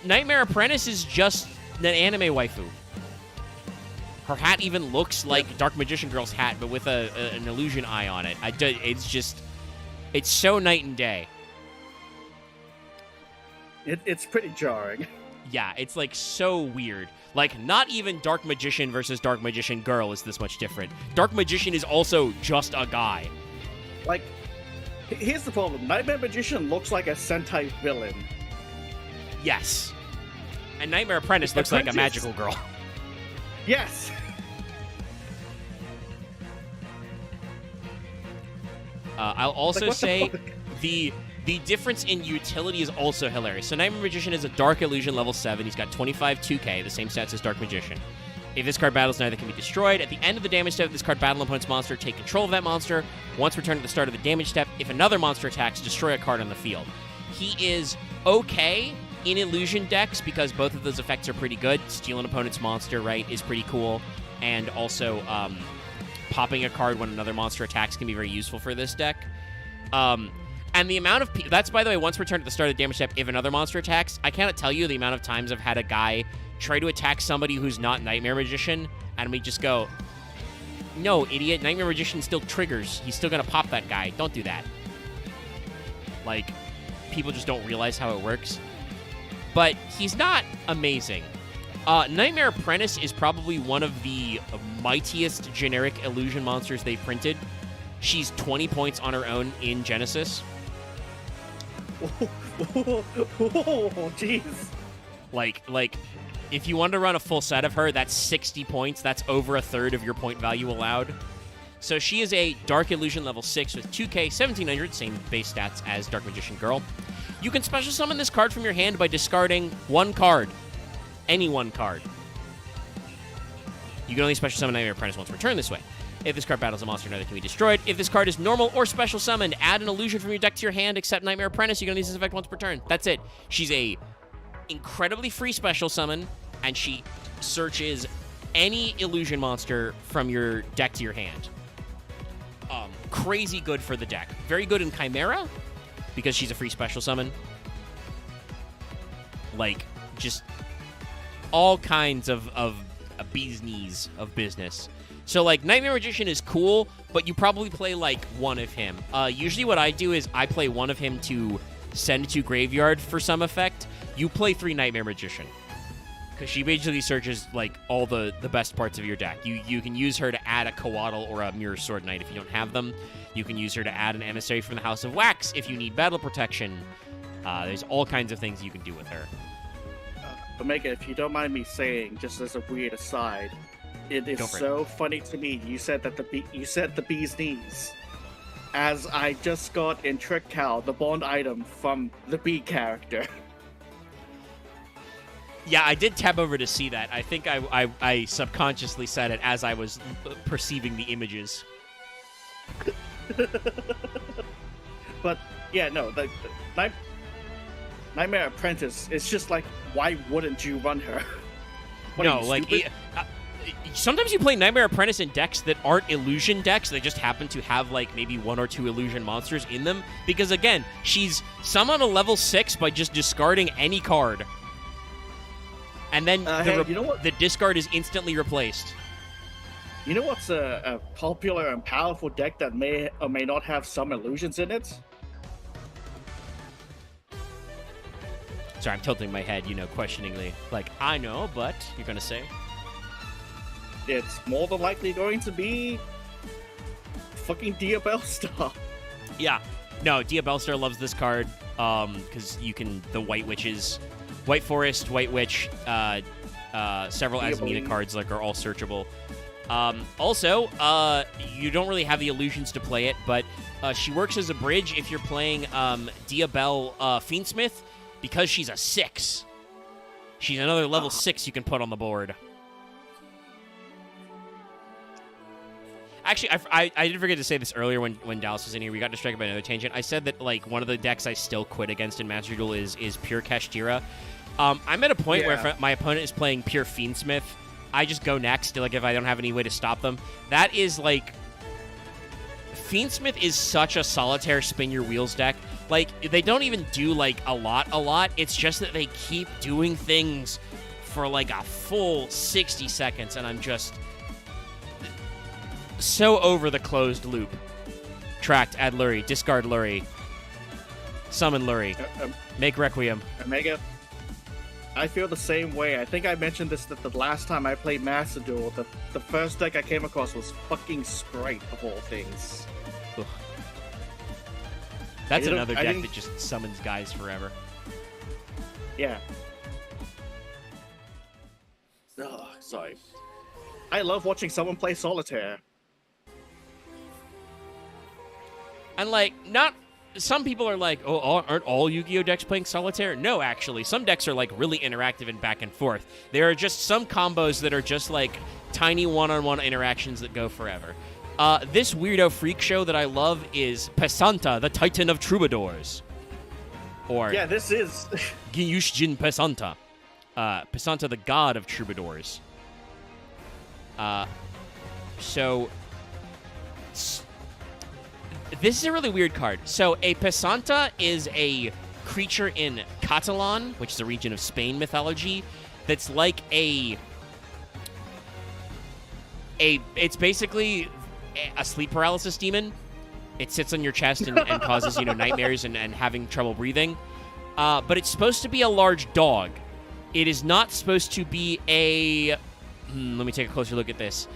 Nightmare Apprentice is just an anime waifu. Her hat even looks like Dark Magician Girl's hat, but with an illusion eye on it. It's so night and day. It's pretty jarring. Yeah, it's like so weird. Like, not even Dark Magician versus Dark Magician Girl is this much different. Dark Magician is also just a guy. Like, here's the problem. Nightmare Magician looks like a Sentai villain. Yes. And Nightmare Apprentice looks like a magical girl. Yes. I'll also Like, say the difference in utility is also hilarious. So Nightmare Magician is a Dark Illusion level 7. He's got 25 2k, the same stats as Dark Magician. If this card battles, neither can be destroyed. At the end of the damage step, this card battle opponent's monster, take control of that monster. Once returned at the start of the damage step, if another monster attacks, destroy a card on the field. He is okay in illusion decks because both of those effects are pretty good. Steal an opponent's monster, right, is pretty cool. And also, popping a card when another monster attacks can be very useful for this deck. And the amount of... That's, by the way, once returned at the start of the damage step, if another monster attacks, I cannot tell you the amount of times I've had a guy try to attack somebody who's not Nightmare Magician, and we just go, no, idiot, Nightmare Magician still triggers. He's still going to pop that guy. Don't do that. Like, people just don't realize how it works. But he's not amazing. Nightmare Apprentice is probably one of the mightiest generic illusion monsters they printed. She's 20 points on her own in Genesis. Oh, jeez. Like, if you wanted to run a full set of her, that's 60 points. That's over a third of your point value allowed. So she is a Dark Illusion level 6 with 2k, 1700, same base stats as Dark Magician Girl. You can special summon this card from your hand by discarding one card. Any one card. You can only special summon Nightmare Apprentice once returned this way. If this card battles a monster, neither can be destroyed. If this card is normal or special summoned, add an illusion from your deck to your hand, except Nightmare Apprentice. You can only use this effect once per turn. That's it. She's a incredibly free special summon, and she searches any illusion monster from your deck to your hand. Crazy good for the deck. Very good in Chimera, because she's a free special summon. Like, just all kinds of bee's knees of business. So, like, Nightmare Magician is cool, but you probably play, like, one of him. Usually what I do is I play one of him to send to Graveyard for some effect. You play 3 Nightmare Magician. Because she basically searches, like, all the best parts of your deck. You can use her to add a Coatl or a Mirror Sword Knight if you don't have them. You can use her to add an Emissary from the House of Wax if you need battle protection. There's all kinds of things you can do with her. Omega, if you don't mind me saying, just as a weird aside, it is so funny to me. You said that the bee's knees, as I just got in Trick Cow the Bond item from the bee character. Yeah, I did tab over to see that. I think I subconsciously said it as I was perceiving the images. But yeah, no, the Nightmare Apprentice. It's just like, why wouldn't you run her? No, like sometimes you play Nightmare Apprentice in decks that aren't illusion decks. They just happen to have like maybe 1 or 2 illusion monsters in them. Because again, she's summoned a level 6 by just discarding any card. And then hey, you know what? the discard is instantly replaced. You know what's a popular and powerful deck that may or may not have some illusions in it? Sorry, I'm tilting my head, questioningly. Like, I know, but you're going to say? It's more than likely going to be fucking Diabellstar. Yeah. No, Diabellstar loves this card because you can, the White Witches, White Forest, White Witch, several Azamina cards are all searchable. Also, you don't really have the illusions to play it, but she works as a bridge if you're playing Diabell Fiendsmith because she's a 6. She's another level 6 you can put on the board. Actually, I did forget to say this earlier when Dallas was in here. We got distracted by another tangent. I said that one of the decks I still quit against in Master Duel is pure Kashtira. I'm at a point where if my opponent is playing pure Fiendsmith, I just go next, if I don't have any way to stop them. That is, Fiendsmith is such a solitaire spin your wheels deck. They don't even do, a lot. It's just that they keep doing things for, a full 60 seconds, and I'm just so over the closed loop. Tracked, add Lurie, discard Lurie, summon Lurie, make Requiem. Omega, I feel the same way. I think I mentioned this that the last time I played Master Duel, the first deck I came across was fucking Sprite, of all things. Ugh. That's another deck that just summons guys forever. Yeah. Ugh, sorry. I love watching someone play Solitaire. And, not... Some people are like, oh, aren't all Yu-Gi-Oh! Decks playing Solitaire? No, actually. Some decks are, really interactive and back and forth. There are just some combos that are just, tiny one-on-one interactions that go forever. This weirdo freak show that I love is Pesanta, the Titan of Troubadours. Or... Yeah, this is... Gyushjin Pesanta. Pesanta, the god of troubadours. This is a really weird card. So, a Pesanta is a creature in Catalan, which is a region of Spain mythology, that's like it's basically a sleep paralysis demon. It sits on your chest and causes, nightmares and having trouble breathing. But it's supposed to be a large dog. It is not supposed to be a... let me take a closer look at this.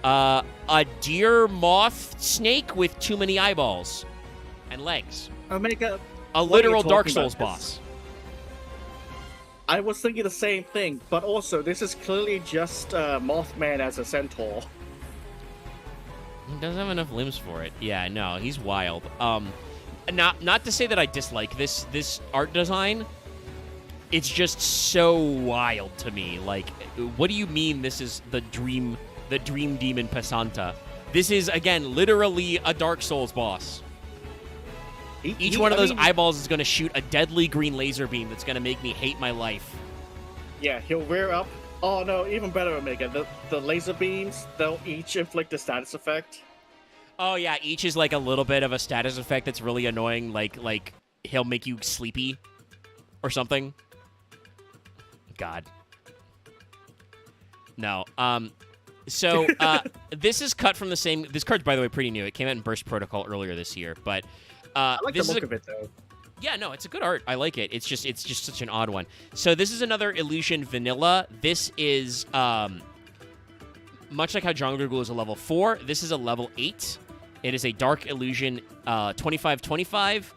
A deer moth snake with too many eyeballs and legs. Omega, a literal Dark Souls boss. I was thinking the same thing, but also this is clearly just Mothman as a centaur. He doesn't have enough limbs for it. Yeah, no, he's wild. Not to say that I dislike this art design. It's just so wild to me. What do you mean this is the dream demon Pesanta? This is, again, literally a Dark Souls boss. Each one of those eyeballs is going to shoot a deadly green laser beam that's going to make me hate my life. Yeah, he'll rear up. Oh no, even better, Omega. The laser beams, they'll each inflict a status effect. Oh yeah, each is a little bit of a status effect that's really annoying. Like he'll make you sleepy or something. God. No. So, this is cut from the same... This card's, by the way, pretty new. It came out in Burst Protocol earlier this year, but... I like the look of it, though. Yeah, no, it's a good art. I like it. It's just such an odd one. So this is another Illusion Vanilla. This is, much like how Jungle Ghoul is a level 4, this is a level 8. It is a Dark Illusion, 25/25.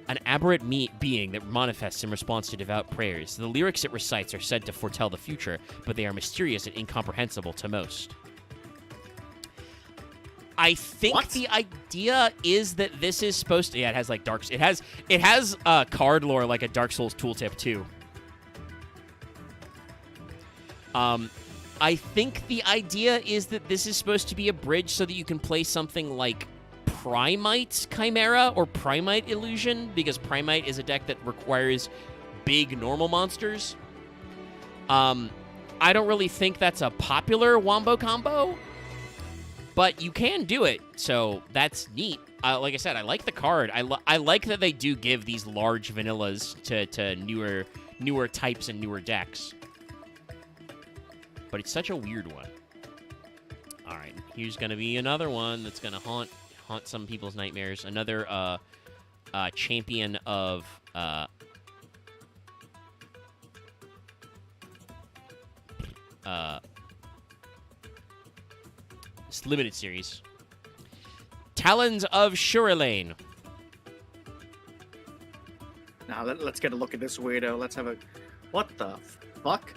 An aberrant being that manifests in response to devout prayers. The lyrics it recites are said to foretell the future, but they are mysterious and incomprehensible to most. I think the idea is that this is supposed to... Yeah, it has, dark... It has card lore like a Dark Souls tooltip, too. I think the idea is that this is supposed to be a bridge so that you can play something like Primite Chimera or Primite Illusion, because Primite is a deck that requires big normal monsters. I don't really think that's a popular wombo combo, but you can do it, so that's neat. Like I said, I like the card. I like that they do give these large vanillas to newer types and newer decks. But it's such a weird one. All right, here's gonna be another one that's gonna haunt some people's nightmares. Another champion of this limited series. Talons of Shurelain. Now let's get a look at this weirdo. Let's have a. What the fuck?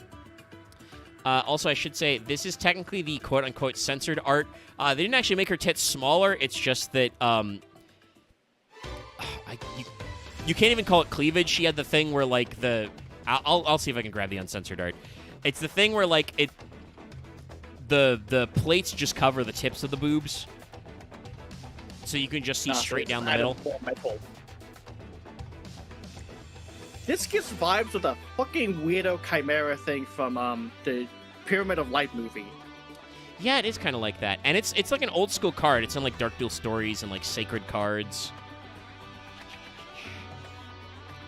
Also, I should say, this is technically the quote-unquote censored art. They didn't actually make her tits smaller. It's just that you can't even call it cleavage. She had the thing where, like, the... I'll see if I can grab the uncensored art. It's the thing where, like, the plates just cover the tips of the boobs. So you can just see straight down the middle. This gives vibes with a fucking weirdo Chimera thing from the Pyramid of Light movie. Yeah, it is kind of like that. And it's like an old school card. It's in like Dark Duel Stories and like Sacred Cards.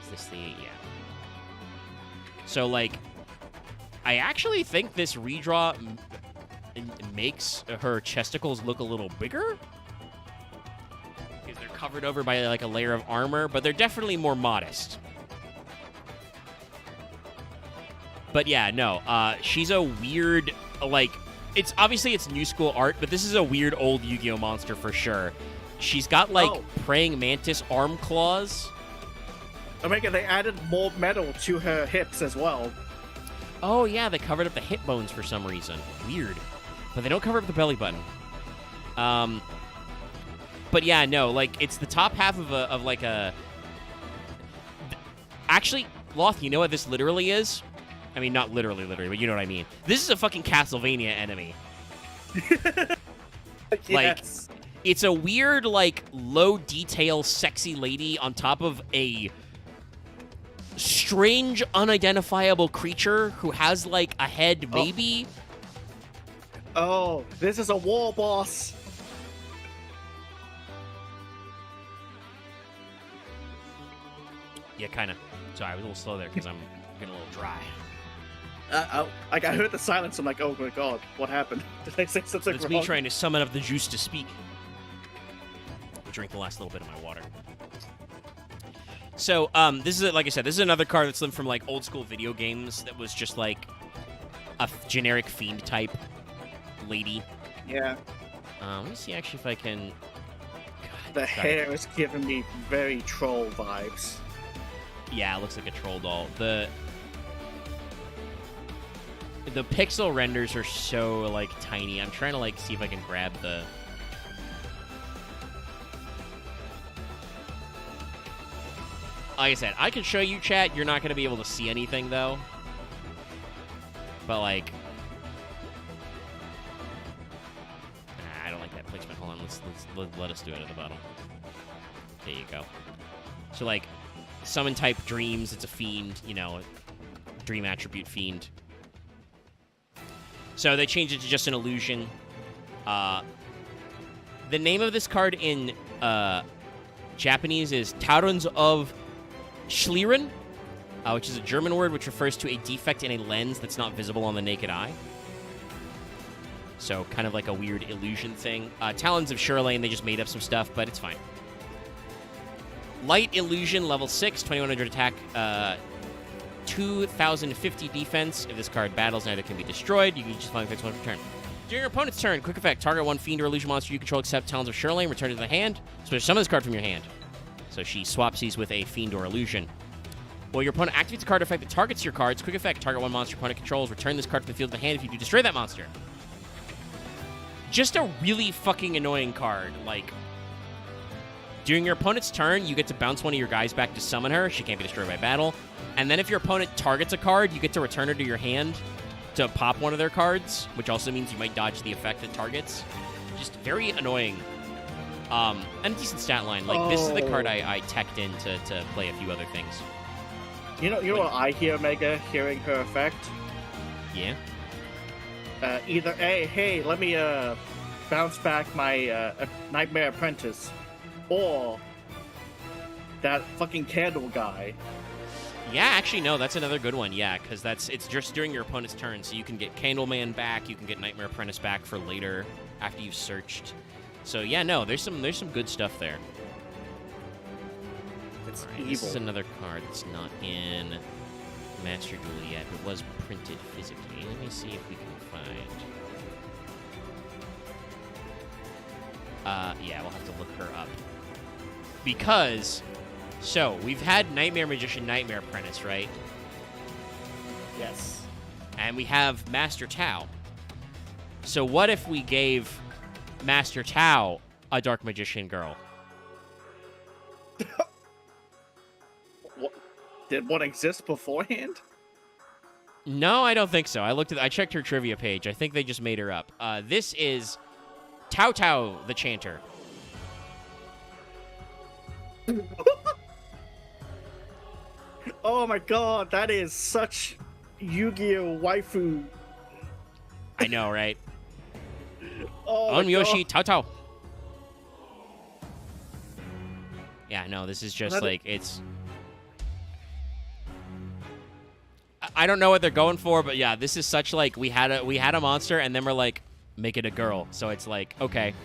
Is this the... Yeah. So, like, I actually think this redraw makes her chesticles look a little bigger. Because they're covered over by like a layer of armor, but they're definitely more modest. But yeah, no, she's a weird, like, it's new school art, but this is a weird old Yu-Gi-Oh monster for sure. She's got, like, praying mantis arm claws. Oh my god, they added more metal to her hips as well. Oh yeah, they covered up the hip bones for some reason. Weird. But they don't cover up the belly button. But yeah, no, like, it's the top half of like a... Actually, Loth, you know what this literally is? I mean, not literally, but you know what I mean. This is a fucking Castlevania enemy. Yes. Like, it's a weird, like, low-detail, sexy lady on top of a strange, unidentifiable creature who has, like, a head, maybe. Oh, this is a war boss. Yeah, kind of. Sorry, I was a little slow there because I'm getting a little dry. Like, I heard the silence. I'm like, oh my god, what happened? Did I say something It's wrong? me trying to summon up the juice to speak. I'll drink the last little bit of my water. So, this is, like I said, this is another card that's from, like, old school video games that was just, like, a generic fiend type lady. Yeah. Let me see, actually, if I can... God, The hair is giving me very troll vibes. Yeah, it looks like a troll doll. The pixel renders are so, like, tiny. I'm trying to, like, see if I can grab the... Like I said, I can show you, chat. You're not going to be able to see anything, though. But, like... I don't like that placement. Hold on, let us do it at the bottom. There you go. So, like, summon type dreams. It's a fiend, you know, dream attribute fiend. So they changed it to just an illusion. The name of this card in Japanese is Taruns of Schlieren, which is a German word which refers to a defect in a lens that's not visible on the naked eye. So kind of like a weird illusion thing. Talons of Shurelain, they just made up some stuff, but it's fine. Light Illusion, level 6, 2100 attack, 2050 defense. If this card battles, neither can be destroyed. You can just find fix one per turn. During your opponent's turn, quick effect, target one fiend or illusion monster you control except Talons of Shurelain, return it to the hand. So summon this card from your hand. So she swaps these with a fiend or illusion. Well, your opponent activates a card effect that targets your cards. Quick effect, target one monster your opponent controls, return this card to the field of the hand if you do destroy that monster. Just a really fucking annoying card. Like, during your opponent's turn, you get to bounce one of your guys back to summon her. She can't be destroyed by battle. And then if your opponent targets a card, you get to return her to your hand to pop one of their cards, which also means you might dodge the effect that targets. Just very annoying. And a decent stat line. Like, this is the card I teched in to play a few other things. You know what I hear, Mega, hearing her effect? Yeah? Either A, hey, let me bounce back my Nightmare Apprentice, or that fucking candle guy. Yeah, actually, no, that's another good one. Yeah, because it's just during your opponent's turn, so you can get Candleman back, you can get Nightmare Apprentice back for later after you've searched. So yeah, no, there's some good stuff there. It's All right, evil. this is another card that's not in Master Duel yet, but was printed physically. Let me see if we can find. Yeah, we'll have to look her up because. So, we've had Nightmare Magician, Nightmare Apprentice, right? Yes. And we have Master Tao. So what if we gave Master Tao a Dark Magician girl? What? Did one exist beforehand? No, I don't think so. I checked her trivia page. I think they just made her up. This is Tao Tao the Chanter. Oh my god, that is such Yu-Gi-Oh! Waifu. I know, right? Oh my Onmyoshi god. Tao Tao. Yeah, no, this is just like, it's... I don't know what they're going for, but yeah, this is such like, we had a monster, and then we're like, make it a girl. So it's like, okay,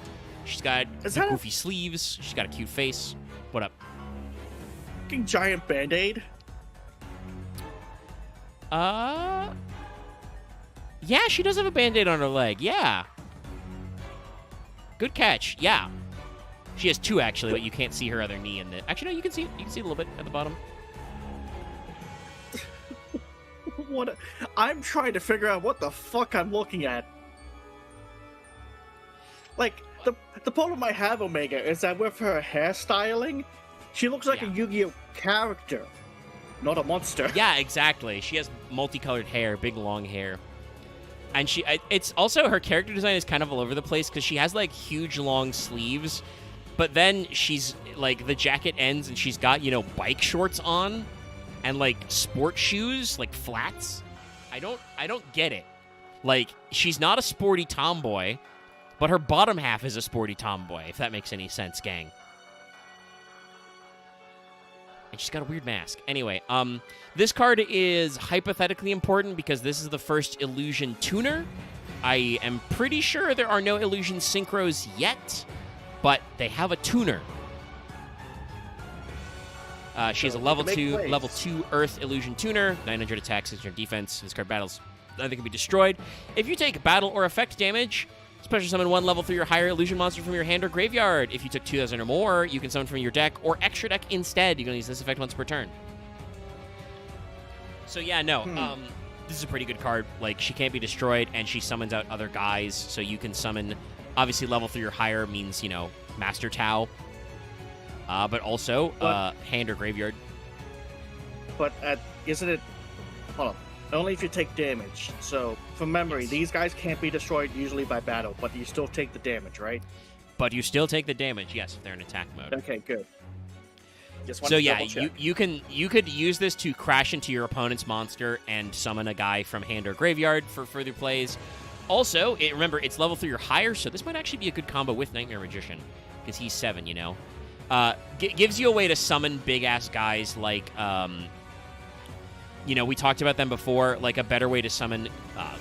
she's got the goofy sleeves, she's got a cute face. What up? Fucking giant Band-Aid. Yeah, she does have a Band-Aid on her leg. Yeah. Good catch. Yeah. She has two, actually, but you can't see her other knee in the... Actually, no, you can see a little bit at the bottom. What? I'm trying to figure out what the fuck I'm looking at. Like, the problem I have, Omega, is that with her hairstyling, she looks like a Yu-Gi-Oh! Character, not a monster. Yeah, exactly. She has multicolored hair, big long hair. And it's also, her character design is kind of all over the place because she has, like, huge long sleeves, but then she's, like, the jacket ends and she's got, you know, bike shorts on and, like, sport shoes, like, flats. I don't get it. Like, she's not a sporty tomboy, but her bottom half is a sporty tomboy, if that makes any sense, gang. And she's got a weird mask. Anyway, this card is hypothetically important because this is the first illusion tuner. I am pretty sure there are no illusion synchros yet, but they have a tuner. She has a level 2 Earth illusion tuner, 900 attack, 600 defense. This card battles, nothing can be destroyed. If you take battle or effect damage, special summon one level 3 or higher illusion monster from your hand or graveyard. If you took 2,000 or more, you can summon from your deck or extra deck instead. You can use this effect once per turn. So yeah, no, this is a pretty good card. Like, she can't be destroyed, and she summons out other guys, so you can summon, obviously level 3 or higher means, you know, Master Tao, but also hand or graveyard. But isn't it... Hold on. Only if you take damage. So, from memory, these guys can't be destroyed usually by battle, but you still take the damage, right? But you still take the damage, yes, if they're in attack mode. Okay, good. So yeah, you could use this to crash into your opponent's monster and summon a guy from hand or graveyard for further plays. Also, remember, it's level 3 or higher, so this might actually be a good combo with Nightmare Magician, because he's 7, you know? Gives you a way to summon big-ass guys like... you know, we talked about them before, like a better way to summon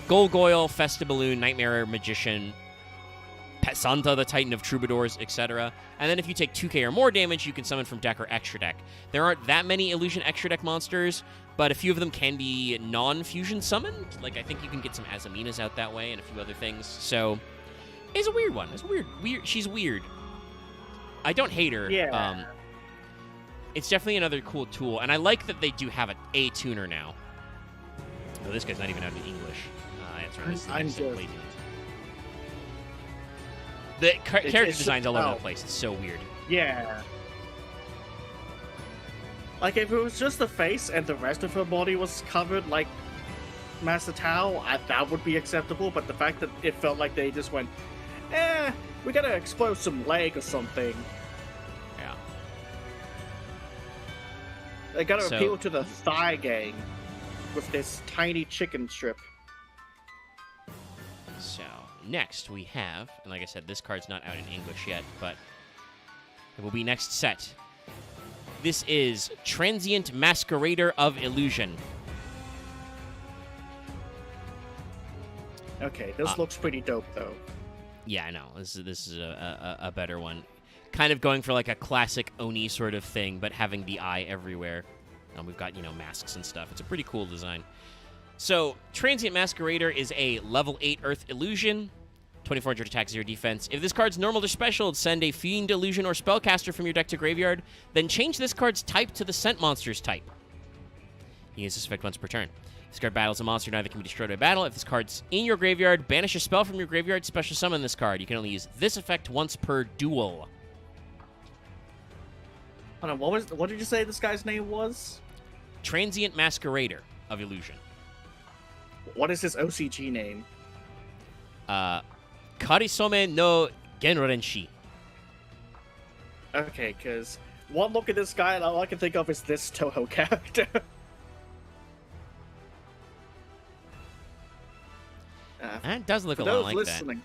Golgoyle, Festiballoon, Nightmare Magician, Pet Santa, the Titan of Troubadours, etc. And then if you take 2k or more damage, you can summon from deck or extra deck. There aren't that many Illusion extra deck monsters, but a few of them can be non-fusion summoned. Like, I think you can get some Azaminas out that way and a few other things. So, it's a weird one. It's weird. She's weird. I don't hate her. Yeah. It's definitely another cool tool, and I like that they do have a tuner now. Oh, this guy's not even out in English. I'm just... The character design's all over the place. It's so weird. Yeah. Like, if it was just the face and the rest of her body was covered like Master Tao, that would be acceptable, but the fact that it felt like they just went, we gotta explode some leg or something. Yeah. They gotta appeal to the thigh gang with this tiny chicken strip. So, next we have, and like I said, this card's not out in English yet, but it will be next set. This is Transient Masquerader of Illusion. Okay, this looks pretty dope, though. Yeah, I know. This is a better one. Kind of going for like a classic Oni sort of thing, but having the eye everywhere. And we've got, masks and stuff. It's a pretty cool design. So, Transient Masquerader is a level 8 Earth Illusion. 2400 attack, 0 defense. If this card's normal or special, send a Fiend, Illusion, or Spellcaster from your deck to graveyard. Then change this card's type to the Scent Monster's type. You use this effect once per turn. If this card battles a monster, neither can be destroyed by battle. If this card's in your graveyard, banish a spell from your graveyard, special summon this card. You can only use this effect once per duel. Hold on, what did you say this guy's name was? Transient Masquerader of Illusion. What is his OCG name? Karisome no Genrenshi. Okay, because one look at this guy and all I can think of is this Toho character. That does look a For lot those like listening,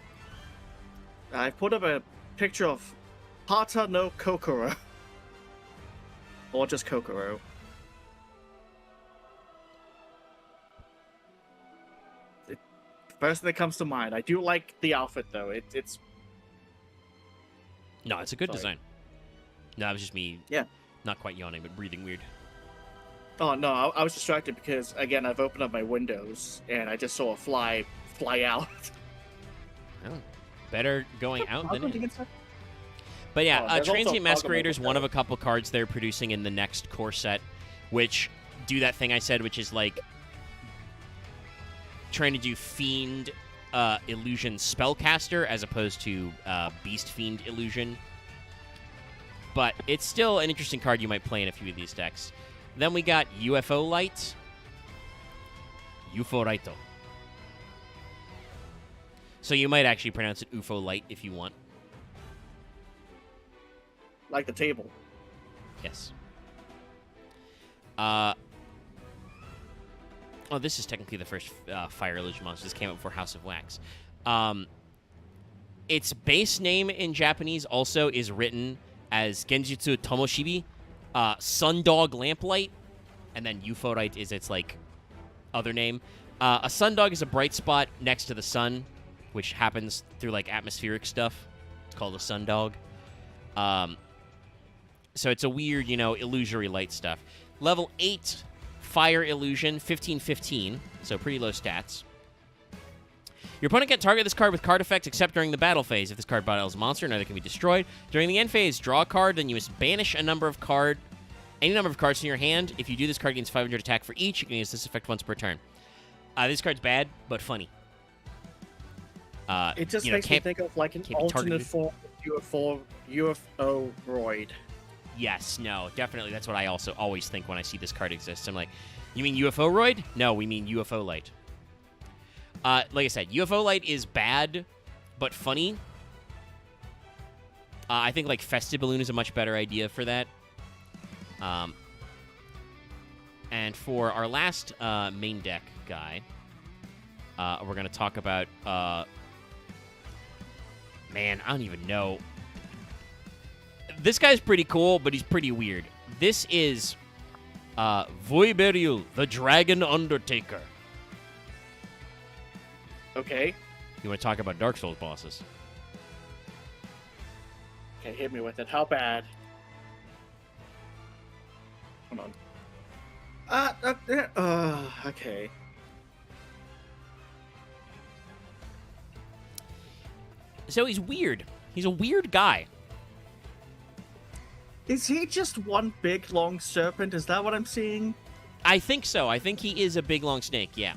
I put up a picture of Hata no Kokoro. Or just Kokoro. First thing that comes to mind. I do like the outfit, though. It's... No, it's a good Sorry. design. No, it was just me Yeah. not quite yawning, but breathing weird. Oh, no, I was distracted because, again, I've opened up my windows, and I just saw a fly out. Oh, better going out than in. Inside? But yeah, Oh, there's also Transient Masquerader is Pokemon one of a couple cards they're producing in the next core set, which do that thing I said, which is like trying to do Fiend Illusion Spellcaster as opposed to Beast Fiend Illusion. But it's still an interesting card you might play in a few of these decks. Then we got UFO Light. UFO Raito. So you might actually pronounce it UFO Light if you want. Like the table. Yes. Oh, this is technically the first Fire Illusion monster. This came out before House of Wax. Its base name in Japanese also is written as Genjutsu Tomoshibi, Sundog Lamplight, and then Euphorite is its, like, other name. A Sundog is a bright spot next to the sun, which happens through, like, atmospheric stuff. It's called a Sundog. So it's a weird, illusory light stuff. Level 8 Fire Illusion, 15/15, so pretty low stats. Your opponent can target this card with card effects except during the battle phase. If this card battles a monster, neither can be destroyed. During the end phase, draw a card, then you must banish any number of cards from your hand. If you do, this card gains 500 attack for each. You can use this effect once per turn. This card's bad, but funny. It just makes me think of like an alternate form of UFO Roid. Yes, no, definitely. That's what I also always think when I see this card exists. I'm like, you mean UFO Roid? No, we mean UFO Light. Like I said, UFO Light is bad, but funny. I think like Festive Balloon is a much better idea for that. And for our last main deck guy, we're going to talk about... man, I don't even know. This guy's pretty cool, but he's pretty weird. This is Voiberiu, the Dragon Undertaker. Okay. You want to talk about Dark Souls bosses? Okay, hit me with it. How bad? Hold on. Okay. So he's weird. He's a weird guy. Is he just one big long serpent? Is that what I'm seeing? I think so. I think he is a big long snake, yeah.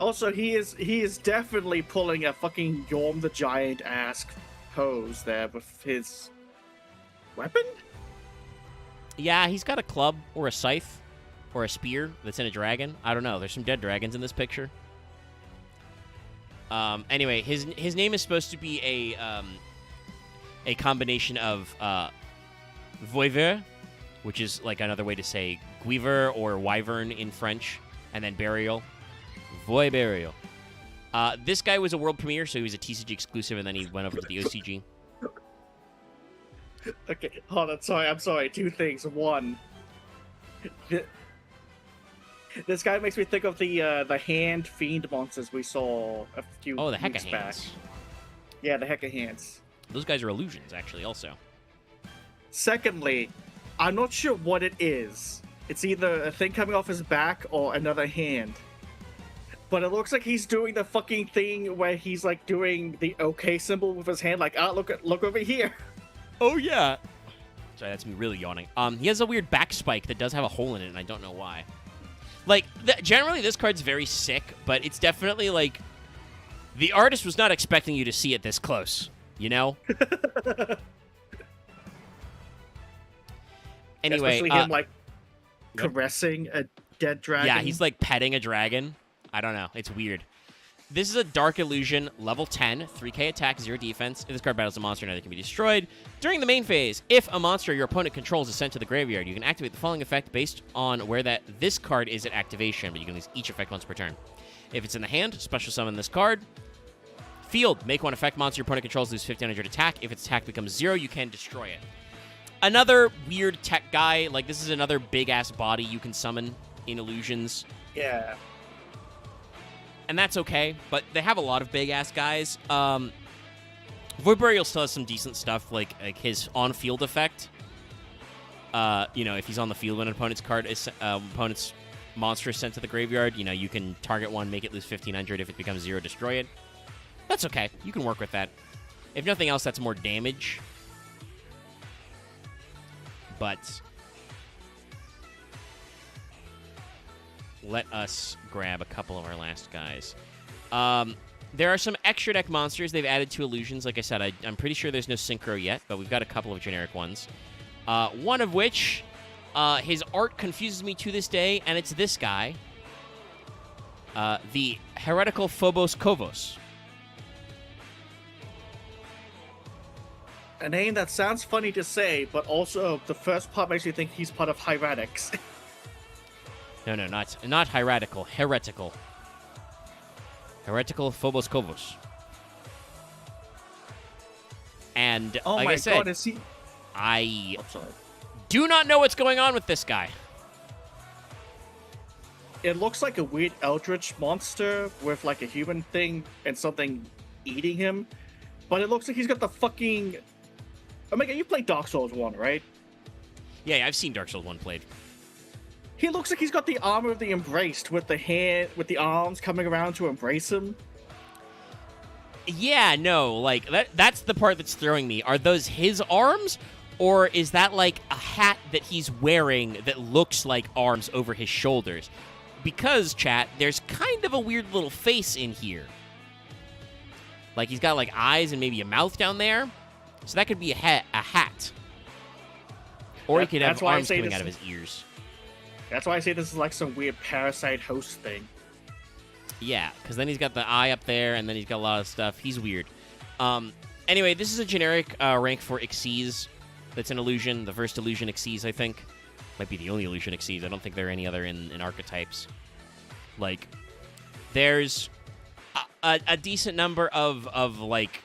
Also, he is definitely pulling a fucking Yorm the Giant-esque pose there with his weapon? Yeah, he's got a club or a scythe or a spear that's in a dragon. I don't know. There's some dead dragons in this picture. Anyway, his name is supposed to be a combination of voiver, which is like another way to say guiver or wyvern in French, and then burial. Voy burial. This guy was a world premiere, so he was a TCG exclusive, and then he went over to the OCG. Okay, hold on. Sorry, I'm sorry. Two things. One, this guy makes me think of the hand fiend monsters we saw a few Oh, the weeks Hecka back. Hands. Yeah, the Hecka hands. Those guys are illusions, actually, also. Secondly, I'm not sure what it is. It's either a thing coming off his back or another hand. But it looks like he's doing the fucking thing where he's like doing the OK symbol with his hand, like, look over here. Oh, yeah. Sorry, that's me really yawning. He has a weird back spike that does have a hole in it, and I don't know why. Like, generally, this card's very sick, but it's definitely, like, the artist was not expecting you to see it this close, you know? Anyway, especially him, like, caressing a dead dragon. yeah, he's, like, petting a dragon. I don't know. It's weird. This is a Dark Illusion, level 10, 3k attack, 0 defense. If this card battles a monster, neither can be destroyed. During the main phase, if a monster your opponent controls is sent to the graveyard, you can activate the following effect based on where this card is at activation, but you can use each effect once per turn. If it's in the hand, special summon this card. Field, make one effect monster your opponent controls lose 1500 attack. If its attack becomes 0, you can destroy it. Another weird tech guy. Like, this is another big-ass body you can summon in illusions. Yeah. And that's okay, but they have a lot of big-ass guys. Void Burial still has some decent stuff, like his on-field effect. You know, if he's on the field when an opponent's opponent's monster is sent to the graveyard, you know, you can target one, make it lose 1500. If it becomes 0, destroy it. That's okay. You can work with that. If nothing else, that's more damage. But let us grab a couple of our last guys. There are some extra deck monsters they've added to illusions. Like I said, I'm pretty sure there's no synchro yet, but we've got a couple of generic ones. One of which, his art confuses me to this day, and it's this guy. The Heretical Phobos Kovos. A name that sounds funny to say, but also the first part makes you think he's part of Hieratics. No, not Hieratical. Heretical. Heretical Phobos Kovos. And Oh like my I said, god, is he... I I'm sorry. do not know what's going on with this guy. It looks like a weird eldritch monster with like a human thing and something eating him. But it looks like he's got the fucking... Omega, you played Dark Souls 1, right? Yeah, I've seen Dark Souls 1 played. He looks like he's got the armor of the Embraced with the hand, with the arms coming around to embrace him. Yeah, no, like, that's the part that's throwing me. Are those his arms? Or is that, like, a hat that he's wearing that looks like arms over his shoulders? Because, chat, there's kind of a weird little face in here. Like, he's got, like, eyes and maybe a mouth down there. So that could be a hat. Or he could have arms coming out of his ears. That's why I say this is like some weird parasite host thing. Yeah, because then he's got the eye up there, and then he's got a lot of stuff. He's weird. Anyway, this is a generic rank for Xyz that's an illusion. The first illusion Xyz, I think. Might be the only illusion Xyz. I don't think there are any other in archetypes. Like, there's a decent number of like,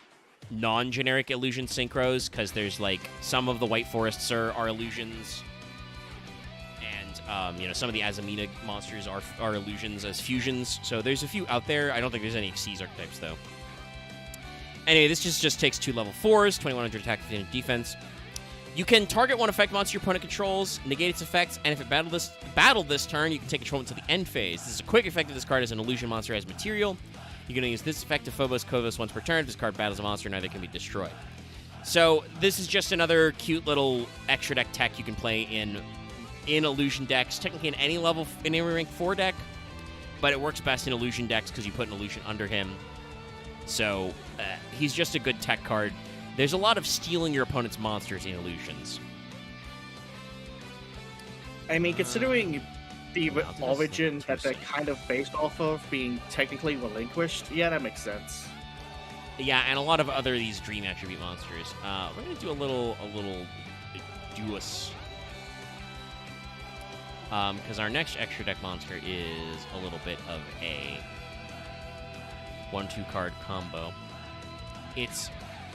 non-generic illusion synchros, because there's, like, some of the White Forests are illusions. And, you know, some of the Azamina monsters are illusions as fusions. So there's a few out there. I don't think there's any Xyz archetypes, though. Anyway, this just takes 2 level 4s, 2100 attack, 1500 defense. You can target one effect monster your opponent controls, negate its effects, and if it battled this turn, you can take control until the end phase. This is a quick effect if this card is an illusion monster as material. You're going to use this effect to Phobos Kovos once per turn. If this card battles a monster, neither can be destroyed. So this is just another cute little extra deck tech you can play in illusion decks. Technically in any level, in any rank 4 deck, but it works best in illusion decks because you put an illusion under him. So he's just a good tech card. There's a lot of stealing your opponent's monsters in illusions. I mean, considering the origin that they're kind of based off of being technically relinquished, yeah, that makes sense. Yeah, and a lot of other these dream attribute monsters. We're gonna do a little duos. Because our next extra deck monster is a little bit of a 1-2 card combo. It's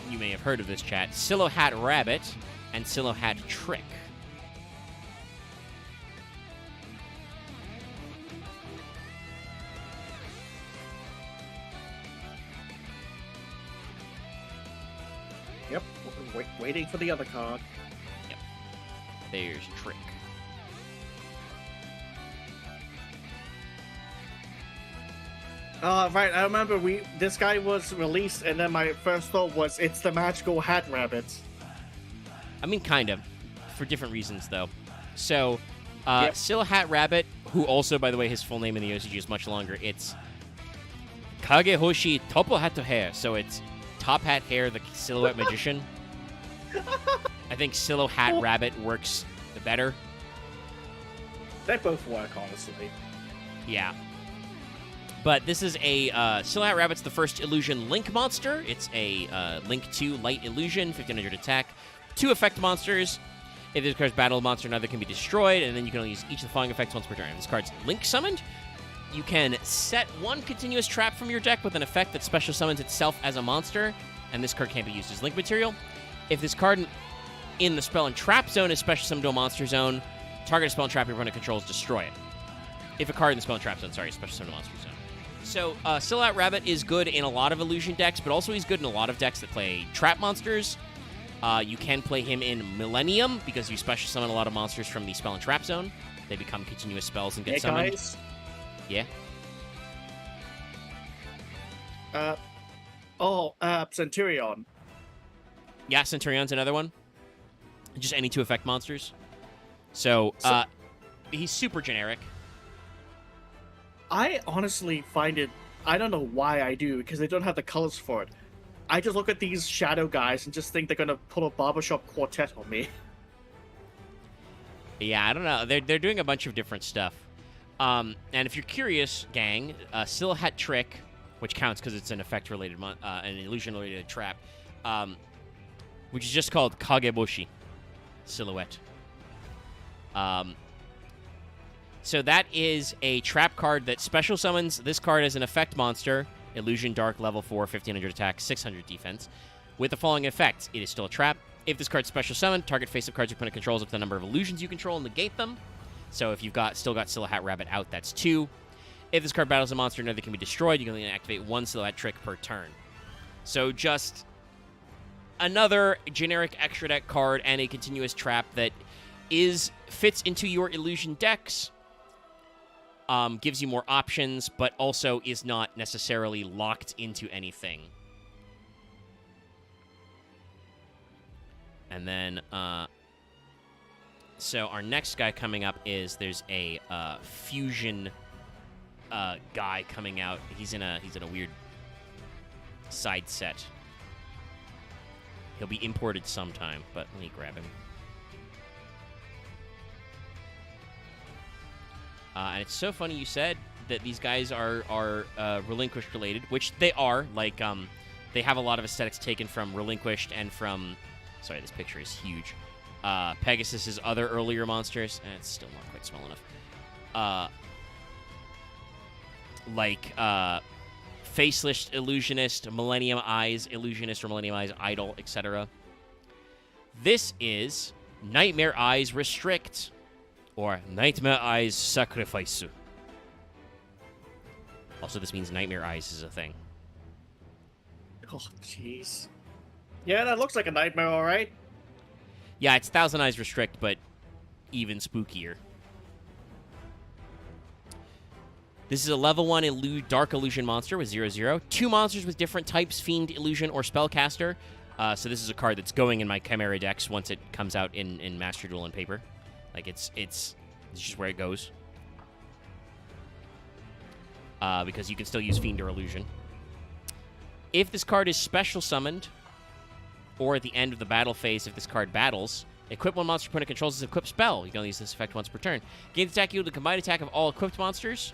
you may have heard of this chat, Silhouette Rabbit and Silhouette Trick. Yep, waiting for the other card. Yep. There's Trick. Right, I remember this guy was released, and then my first thought was, it's the magical hat rabbit. I mean, kind of. For different reasons, though. So, Yep. Silhouette Rabbit, who also, by the way, his full name in the OCG is much longer. It's Kagehoshi Topo Hato Hair. So it's Top Hat Hair, the Silhouette Magician. I think Silhouette Rabbit works the better. They both work, honestly. Yeah. But this is a Silhouette Rabbit's the first illusion link monster. It's a Link 2 light illusion, 1500 attack. 2 effect monsters. If this card's battle monster, neither can be destroyed, and then you can only use each of the following effects once per turn. If this card's link summoned, you can set 1 continuous trap from your deck with an effect that special summons itself as a monster, and this card can't be used as link material. If this card in the spell and trap zone is special summoned to a monster zone, target a spell and trap your opponent controls, destroy it. If a card in the spell and trap zone, is special summoned to a monster zone. So, Silhouette Rabbit is good in a lot of illusion decks, but also he's good in a lot of decks that play trap monsters. You can play him in Millennium, because you special summon a lot of monsters from the spell and trap zone. They become continuous spells and get Hey, summoned. guys. Yeah. Centurion. Yeah, Centurion's another one. Just any 2 effect monsters. So, he's super generic. I honestly find it, I don't know why I do, because they don't have the colors for it. I just look at these shadow guys and just think they're gonna pull a barbershop quartet on me. Yeah, I don't know. They're doing a bunch of different stuff. And if you're curious, gang, Silhouette Trick, which counts because it's an effect-related, an illusion-related trap, which is just called Kageboshi Silhouette. So that is a trap card that special summons this card as an effect monster, Illusion Dark, level 4, 1500 attack, 600 defense. With the following effects, it is still a trap. If this card's special summoned, target face-up cards your opponent controls up to the number of illusions you control and negate them. So if you've still got Silhouette Rabbit out, that's 2. If this card battles a monster, neither can be destroyed. You can only activate 1 Silhouette Trick per turn. So just another generic extra deck card and a continuous trap that fits into your illusion decks. Gives you more options, but also is not necessarily locked into anything. And then, so our next guy coming up is there's a fusion guy coming out. He's in a weird side set. He'll be imported sometime, but let me grab him. And it's so funny you said that these guys are Relinquished related, which they are. Like, they have a lot of aesthetics taken from Relinquished and from... Sorry, this picture is huge. Pegasus's other earlier monsters. It's still not quite small enough. Faceless Illusionist, Millennium Eyes Illusionist, or Millennium Eyes Idol, etc. This is Nightmare Eyes Restrict, or Nightmare Eyes Sacrifice. Also, this means Nightmare Eyes is a thing. Oh, jeez. Yeah, that looks like a nightmare, alright. Yeah, it's Thousand Eyes Restrict, but even spookier. This is a level 1 Dark Illusion monster with 0/0. 2 monsters with different types, Fiend, Illusion, or Spellcaster. So this is a card that's going in my Chimera decks once it comes out in Master Duel and paper. Like, it's just where it goes. Because you can still use Fiend or Illusion. If this card is special summoned, or at the end of the battle phase, if this card battles, equip 1 monster opponent controls as equipped spell. You can only use this effect once per turn. Gains attack equal to the combined attack of all equipped monsters.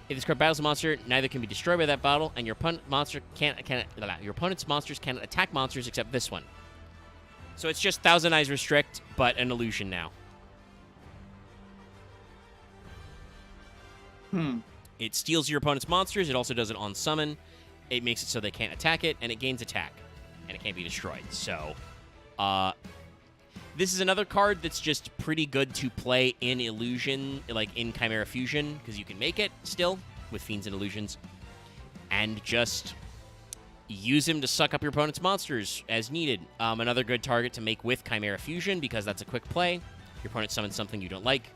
If this card battles a monster, neither can be destroyed by that battle, and your opponent's monsters can't attack monsters except this one. So it's just Thousand Eyes Restrict, but an illusion now. It steals your opponent's monsters. It also does it on summon. It makes it so they can't attack it, and it gains attack. and it can't be destroyed. So, this is another card that's just pretty good to play in Illusion, like in Chimera Fusion, because you can make it still with Fiends and Illusions, and just use him to suck up your opponent's monsters as needed. Another good target to make with Chimera Fusion, because that's a quick play. Your opponent summons something you don't like,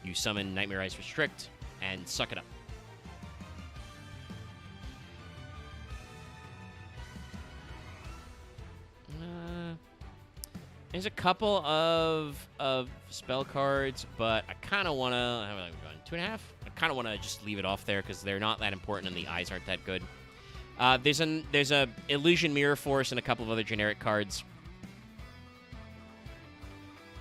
you summon Nightmare Ice Restrict, and suck it up. There's a couple of spell cards, but I kind of want to... How am I going? 2.5? I kind of want to just leave it off there because they're not that important and the eyes aren't that good. There's a Illusion Mirror Force and a couple of other generic cards.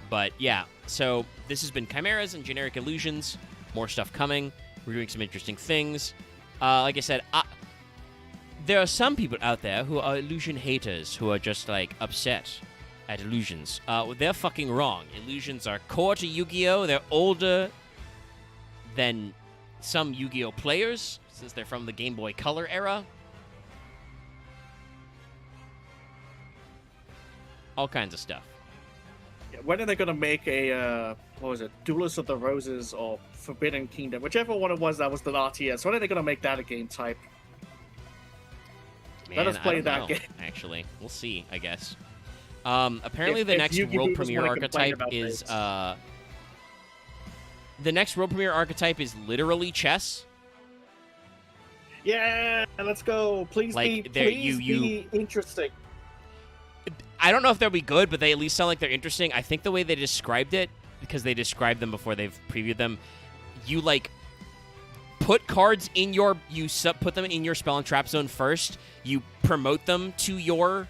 But yeah, so this has been Chimeras and generic illusions. More stuff coming. We're doing some interesting things. Like I said, there are some people out there who are illusion haters who are just like upset at illusions. They're fucking wrong. Illusions are core to Yu-Gi-Oh! They're older than some Yu-Gi-Oh! Players, since they're from the Game Boy Color era. All kinds of stuff. Yeah, when are they gonna make a what was it, Duelist of the Roses or Forbidden Kingdom, whichever one it was that was the RTS? When are they gonna make that a game type? Man, Let us play that know, game. Actually, we'll see. I guess. Apparently, If the next Yu-Gi-Oh! world was premiere wanna complain archetype about is this. the next world premiere archetype is literally chess. Yeah, let's go. Please Like, be interesting. I don't know if they'll be good, but they at least sound like they're interesting. I think the way they described it, because they described them before they've previewed them, you like put cards in your put them in your spell and trap zone first. You promote them to your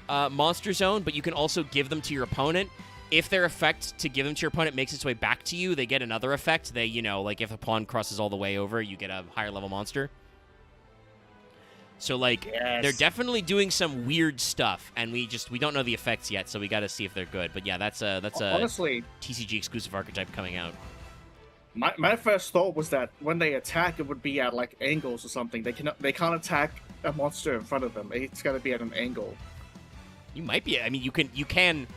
monster zone, but you can also give them to your opponent. If their effect to give them to your opponent makes its way back to you, they get another effect. They, like if a pawn crosses all the way over, you get a higher level monster. So, like, Yes. they're definitely doing some weird stuff, and we don't know the effects yet, so we got to see if they're good. But yeah, that's a Honestly, TCG exclusive archetype coming out. my first thought was that when they attack, it would be at like angles or something. They can't attack a monster in front of them. It's got to be at an angle. You might be. I mean, you can.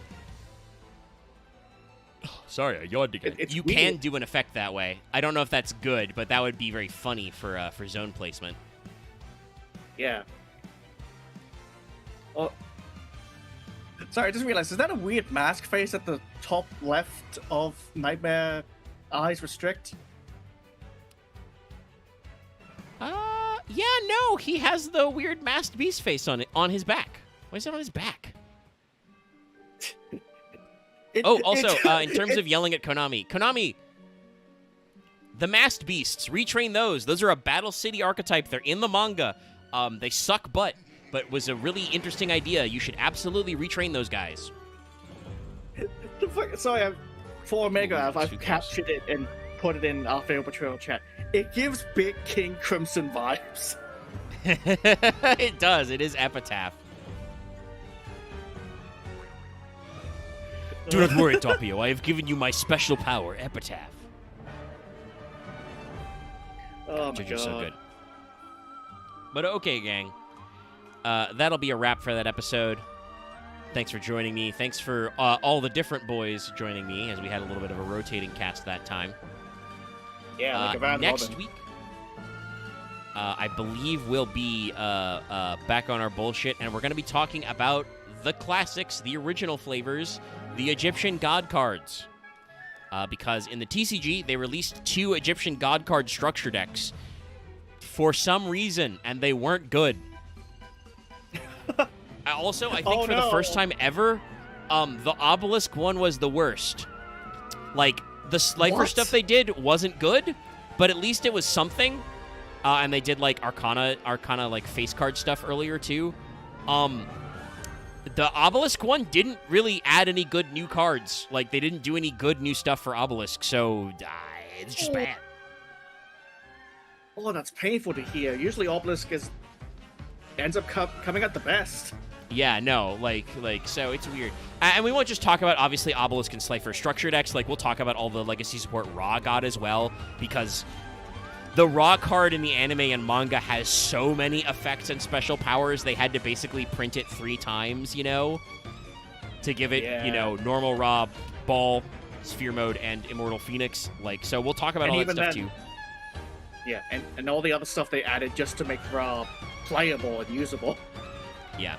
Sorry, I yawned again. You weird. can do an effect that way. I don't know if that's good, but that would be very funny for zone placement. Yeah. Oh, sorry, I just realized, is that a weird mask face at the top left of Nightmare Eyes Restrict? Yeah, no, he has the weird masked beast face on his back. Why is it on his back? Also, in terms of yelling at Konami, the masked beasts, retrain those. Those are a Battle City archetype. They're in the manga. They suck butt, but was a really interesting idea. You should absolutely retrain those guys. Sorry, for Omega, I've Too captured it and put it in our favorite Portrayal chat. It gives Big King Crimson vibes. It does. It is Epitaph. Do not worry, Doppio. I have given you my special power, Epitaph. Oh my You're so god. good. But okay, gang. That'll be a wrap for that episode. Thanks for joining me. Thanks for all the different boys joining me, as we had a little bit of a rotating cast that time. Yeah, like a round next robin. week, I believe we'll be back on our bullshit, and we're going to be talking about the classics, the original flavors, the Egyptian god cards. Because in the TCG, they released 2 Egyptian god card structure decks for some reason, and they weren't good. Also, I think for the first time ever, the Obelisk one was the worst. Like, the Slifer What? stuff they did wasn't good, but at least it was something. And they did, like, Arcana, like, face card stuff earlier, too. The Obelisk one didn't really add any good new cards. Like, they didn't do any good new stuff for Obelisk, so it's just bad. Oh, that's painful to hear. Usually Obelisk ends up coming out the best. Yeah, no, like, so it's weird. And we won't just talk about, obviously, Obelisk and Slifer structure decks. Like, we'll talk about all the Legacy support Raw got as well, because The Raw card in the anime and manga has so many effects and special powers, they had to basically print it 3 times, you know, to give it, you know, normal Raw, Ball, Sphere Mode, and Immortal Phoenix. Like, so we'll talk about all that stuff too. Yeah, and all the other stuff they added just to make Raw playable and usable. Yeah.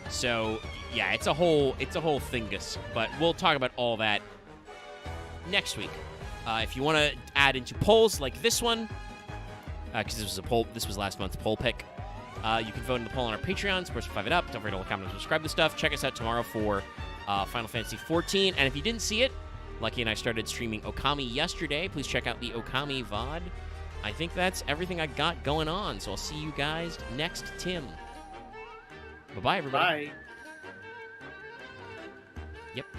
So, yeah, it's a whole thingus, but we'll talk about all that next week. If you want to add into polls like this one, because this was last month's poll pick, you can vote in the poll on our Patreon, Sports for 5 It Up. Don't forget to like, comment, and subscribe to stuff. Check us out tomorrow for Final Fantasy XIV. And if you didn't see it, Lucky and I started streaming Okami yesterday. Please check out the Okami VOD. I think that's everything I got going on, so I'll see you guys next Tim. Bye-bye, everybody. Bye. Yep, bye.